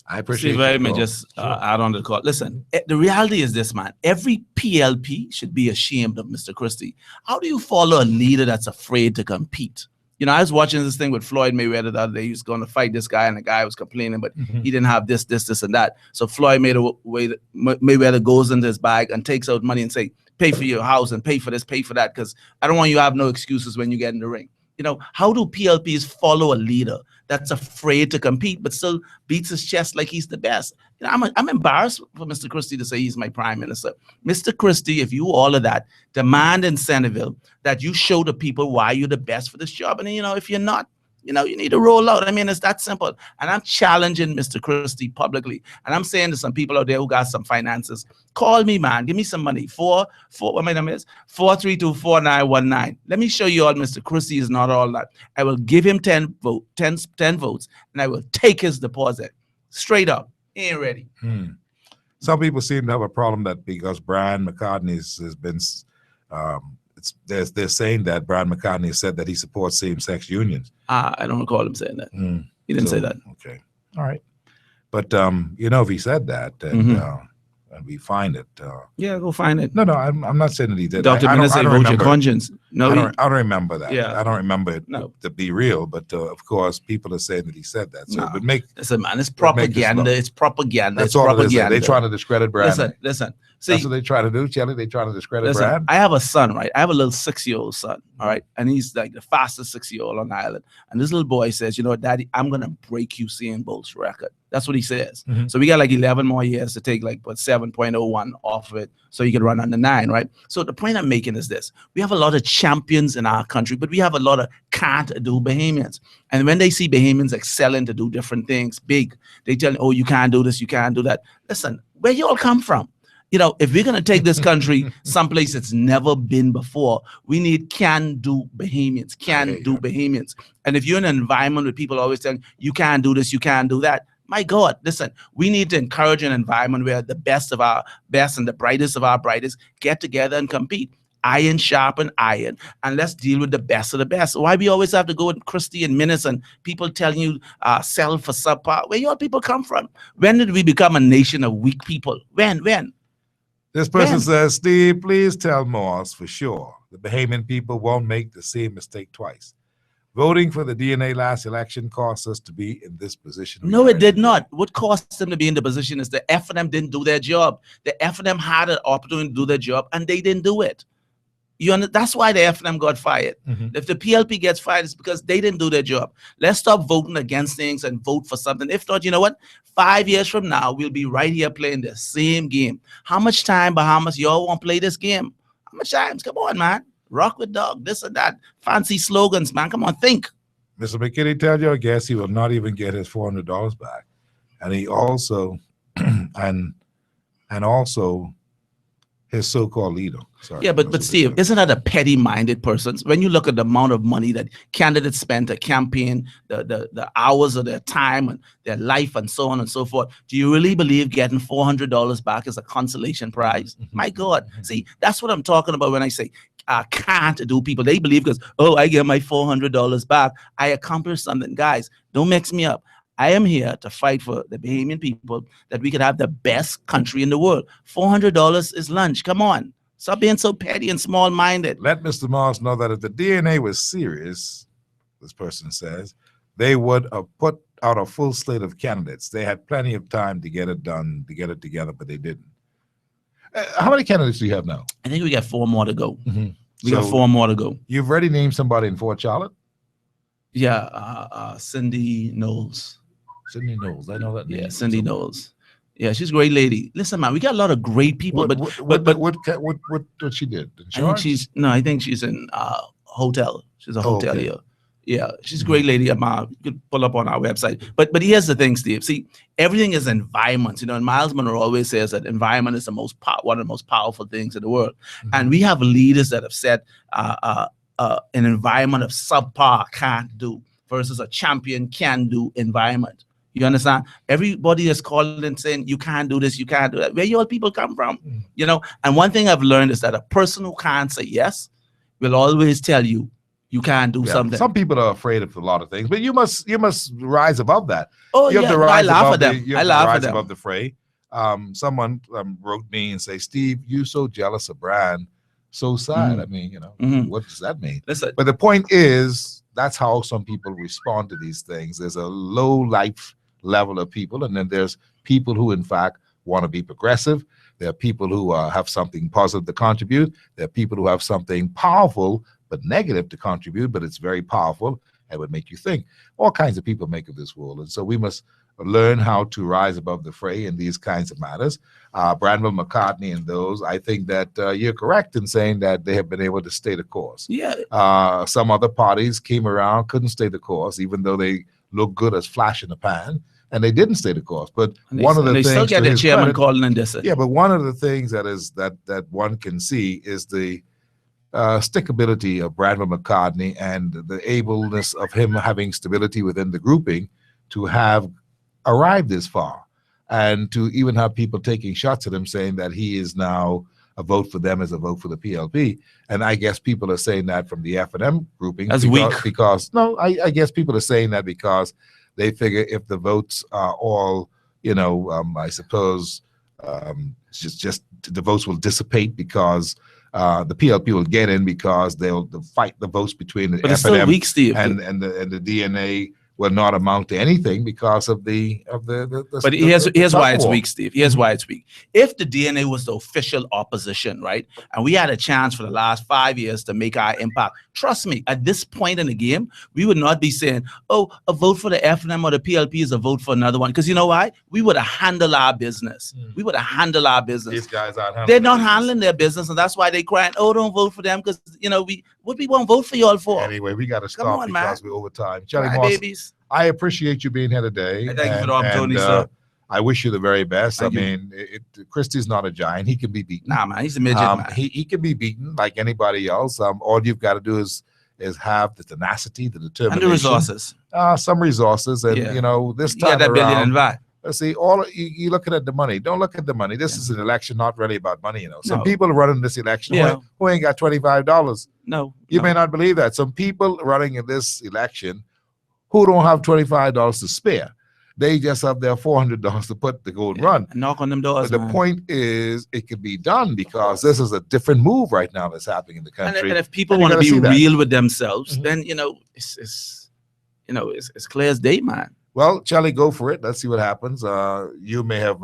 I appreciate Steve, it. let me just add on to the call. Listen, the reality is this, man. Every PLP should be ashamed of Mr. Christie. How do you follow a leader that's afraid to compete? You know, I was watching this thing with Floyd Mayweather the other day. He was going to fight this guy, and the guy was complaining, but he didn't have this, and that. So Floyd Mayweather goes into his bag and takes out money and say, pay for your house and pay for this, pay for that, because I don't want you to have no excuses when you get in the ring. You know, how do PLPs follow a leader that's afraid to compete but still beats his chest like he's the best? You know, I'm embarrassed for Mr. Christie to say he's my prime minister. Mr. Christie, if you all of that, demand in Centerville that you show the people why you're the best for this job. And, you know, if you're not, you know, you need to roll out. I mean, it's that simple. And I'm challenging Mr. Christie publicly. And I'm saying to some people out there who got some finances, call me, man. Give me some money. What my number is? 432-4919. Let me show you all Mr. Christie is not all that. I will give him 10 votes, and I will take his deposit. Straight up. He ain't ready. Some people seem to have a problem that because Brian McCartney has been they're saying that Brian McCartney said that he supports same-sex unions. I don't recall him saying that. He didn't say that. Okay. All right. But, you know, if he said that, and we find it. Yeah, go find it. No, I'm not saying that he did. Dr. Minister, vote your conscience. No, I don't remember that. Yeah. I don't remember it to be real, but of course, people are saying that he said that. So it would make. Listen, man, it's propaganda. It's propaganda. That's all it is. They're trying to discredit Brad. Listen. See, that's what they try to do, Shelly. They try to discredit Brad. I have a son, right? I have a little 6-year-old son, all right? And he's like the fastest 6-year-old on the island. And this little boy says, you know what, Daddy, I'm going to break Usain Bolt's record. That's what he says. So we got like 11 more years to take like 7.01 off of it so you can run under 9, right? So the point I'm making is this. We have a lot of champions in our country, but we have a lot of can't-do Bahamians. And when they see Bahamians excelling to do different things, big, they tell you, oh, you can't do this, you can't do that. Listen, where you all come from? You know, if we're going to take this country someplace it's never been before, we need can-do Bahamians, can-do Bahamians. And if you're in an environment where people always telling you can't do this, you can't do that, my God, listen, we need to encourage an environment where the best of our best and the brightest of our brightest get together and compete. Iron sharpen iron, and let's deal with the best of the best. Why we always have to go with Christie and Minutes and people telling you sell for subpar? Where your people come from? When did we become a nation of weak people? When? This person says, Steve, please tell Moss for sure the Bahamian people won't make the same mistake twice. Voting for the DNA last election cost us to be in this position. No, it did not. What cost them to be in the position is the F&M didn't do their job. The F&M had an opportunity to do their job, and they didn't do it. That's why the F&M got fired. If the PLP gets fired, it's because they didn't do their job. Let's stop voting against things and vote for something. If not, you know what? 5 years from now, we'll be right here playing the same game. How much time, Bahamas, y'all want to play this game? How much time? Come on, man. Rock with dog, this and that. Fancy slogans, man. Come on, think. Mr. McKinney tell your guest he will not even get his $400 back. And he also, and also his so-called leader. Sorry, yeah, but Steve, isn't that a petty-minded person? When you look at the amount of money that candidates spend to campaign, the hours of their time and their life and so on and so forth, do you really believe getting $400 back is a consolation prize? My God. See, that's what I'm talking about when I say can't do people. They believe because, oh, I get my $400 back, I accomplished something. Guys, don't mix me up. I am here to fight for the Bahamian people that we could have the best country in the world. $400 is lunch. Come on. Stop being so petty and small-minded. Let Mr. Moss know that if the DNA was serious, this person says, they would have put out a full slate of candidates. They had plenty of time to get it done, to get it together, but they didn't. How many candidates do you have now? I think we got 4 more to go. We got 4 more to go. You've already named somebody in Fort Charlotte? Yeah, Cindy Knowles. Cindy Knowles, I know that name. Yeah, Cindy Knowles. Yeah, she's a great lady. Listen, man, we got a lot of great people. What she did? I think she's in hotel. She's a hotelier. Yeah, she's a great lady. You could pull up on our website. But here's the thing, Steve. See, everything is environment. You know, and Miles Monroe always says that environment is one of the most powerful things in the world. And we have leaders that have said an environment of subpar can't do versus a champion can do environment. You understand? Everybody is calling and saying, you can't do this, you can't do that. Where your people come from? You know, and one thing I've learned is that a person who can't say yes will always tell you, you can't do something. Some people are afraid of a lot of things, but you must rise above that. Oh, you have yeah, to rise I laugh above at them. You have to rise above the fray. Someone wrote me and say, Steve, you so jealous of Brian, so sad. I mean, you know, what does that mean? Listen. But the point is, that's how some people respond to these things. There's a low life level of people, and then there's people who, in fact, want to be progressive. There are people who have something positive to contribute. There are people who have something powerful but negative to contribute, but it's very powerful and would make you think. All kinds of people make of this world, and so we must learn how to rise above the fray in these kinds of matters. Branville McCartney and those, I think that you're correct in saying that they have been able to stay the course. Yeah. Some other parties came around, couldn't stay the course, even though they look good as flash in the pan, and they didn't stay the course. But one of the things, they still get the chairman calling and this. Yeah, but one of the things that one can see is the stickability of Branville McCartney and the ableness of him having stability within the grouping to have arrived this far, and to even have people taking shots at him saying that he is now a vote for them as a vote for the PLP. And I guess people are saying that from the F&M grouping. That's weak. Because no, I guess people are saying that because they figure if the votes are all, you know, I suppose just the votes will dissipate because the PLP will get in because they'll fight the votes between the But it's F&M still weak, Steve. and the DNA will not amount to anything because of the But here's why it's weak, Steve. Here's why it's weak. If the DNA was the official opposition, right, and we had a chance for the last 5 years to make our impact, trust me, at this point in the game, we would not be saying, oh, a vote for the F&M or the PLP is a vote for another one. Because you know why? We would have handled our business. We would have handled our business. These guys aren't They're not handling their business, and that's why they crying, oh, don't vote for them because, you know, what we won't vote for y'all for? Anyway, we got to stop on, because we're over time. Charlie Right, Moss, babies. I appreciate you being here today. Thank you for the opportunity, sir. I wish you the very best. Thank you. mean, Christie's not a giant. He can be beaten. Nah, man, he's a midget, man. He can be beaten like anybody else. All you've got to do is have the tenacity, the determination, And the resources. Some resources, and Yeah. you know this You time got that billion around. in VAT. Let's see, you looking at the money. Don't look at the money. This is an election, not really about money. You know, some No. people are running this election Yeah. who ain't got $25. No, You may not believe that. Some people running in this election who don't have $25 to spare. They just have their $400 to put to go and run. Knock on them doors. But the man. point is, it can be done because this is a different move right now that's happening in the country. And if people And you want to gotta be see that. real with themselves, then you know it's clear as day, man. Well, Charlie, go for it. Let's see what happens. You may have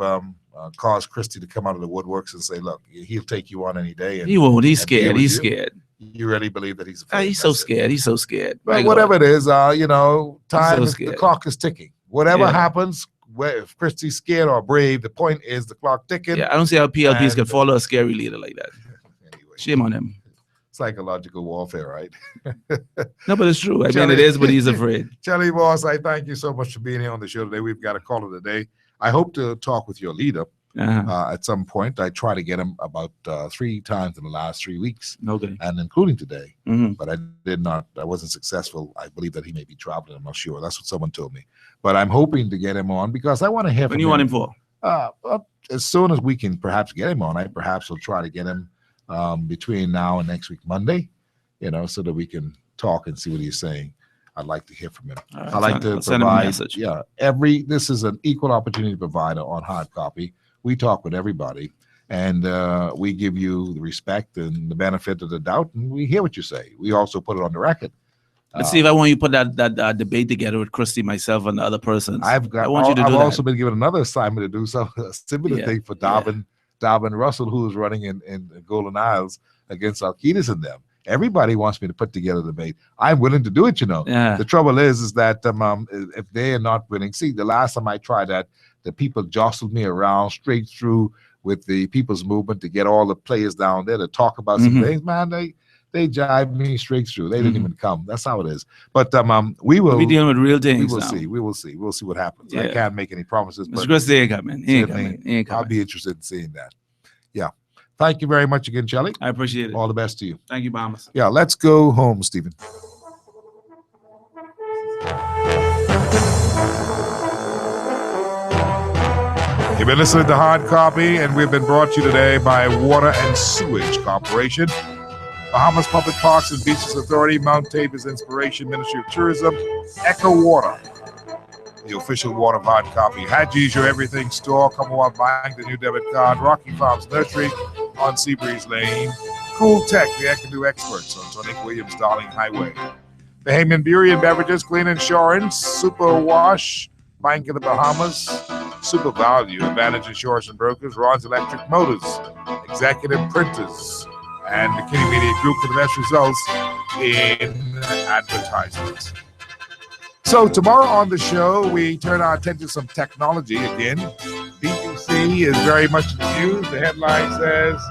caused Christie to come out of the woodworks and say, "Look, he'll take you on any day." And, He won't. He's and deal scared. with He's you. scared. You really believe that he's afraid? He's so scared. He's so scared. But My whatever God. it is, you know, time so is, the scared. clock is ticking. Whatever Yeah. happens, if Christie's scared or brave, the point is the clock ticking. Yeah, I don't see how PLPs can And- follow a scary leader like that. Shame on him. Psychological warfare, right? No, but it's true. I mean, Charlie- it is, but he's afraid. Charlie Moss, I thank you so much for being here on the show today. We've got to call it a day. I hope to talk with your leader at some point. I try to get him about 3 times in the last 3 weeks, Okay. and including today. Mhm. But I wasn't successful. I believe that he may be traveling. I'm not sure. That's what someone told me. But I'm hoping to get him on because I want to hear from When you want him for? As soon as we can perhaps get him on, I perhaps will try to get him between now and next week, Monday, you know, so that we can talk and see what he's saying. I'd like to hear from him. Right, I like to I'll send him a provide. message. Yeah, this is an equal opportunity provider on Hard Copy. We talk with everybody, and we give you the respect and the benefit of the doubt, and we hear what you say. We also put it on the record. Let's see if I want you to put that debate together with Christy, myself, and the other persons. I want you to do I've that. also been given another assignment to do a similar thing for Darvin Russell, who is running in Golden Isles against Alcides and them. Everybody wants me to put together the debate. I'm willing to do it, Yeah. The trouble is that if they are not willing, see, the last time I tried that, the people jostled me around straight through with the People's Movement to get all the players down there to talk about some things. Man, they jive me straight through. They didn't even we'll That's how it is. But we will be dealing with real things. We will see. We will see. We'll see what happens. I Yeah. can't make any promises. Mr. But Christie ain't coming. He ain't coming. He ain't I'll coming. be interested in seeing that. Yeah. Thank you very much again, Shelley. I appreciate it. All the best to you. Thank you, Bahamas. Yeah, let's go home, Stephen. You've been listening to Hard Copy, and we've been brought to you today by Water and Sewage Corporation, Bahamas Public Parks and Beaches Authority, Mount Tabor's Inspiration, Ministry of Tourism, Echo Water, the official water of Hard Copy, Hadji's Your Everything Store, Commonwealth Bank, the new debit card, Rocky Farms Nursery on Seabreeze Lane, Cool Tech, the Ekandu experts on Tonic Williams Darling Highway, the Heyman Brewery and Beverages, Clean Insurance, Super Wash, Bank of the Bahamas, Super Value, Advantage Insurance and Brokers, Ron's Electric Motors, Executive Printers, and the Kinney Media Group for the best results in advertisements. So tomorrow on the show, we turn our attention to some technology again. BTC is very much in the news. The headline says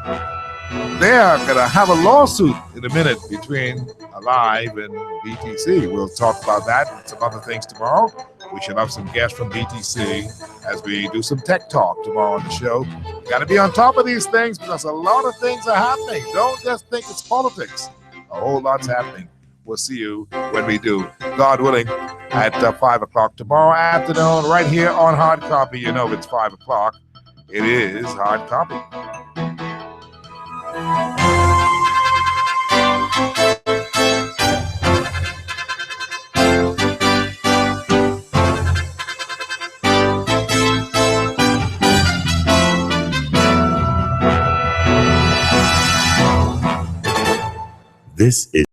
they're going to have a lawsuit in a minute between Alive and BTC. We'll talk about that and some other things tomorrow. We should have some guests from BTC as we do some tech talk tomorrow on the show. You got to be on top of these things because a lot of things are happening. Don't just think it's politics. A whole lot's happening. We'll see you when we do, God willing, at 5 o'clock tomorrow afternoon, right here on Hard Copy. You know it's 5 o'clock. It is Hard Copy. This is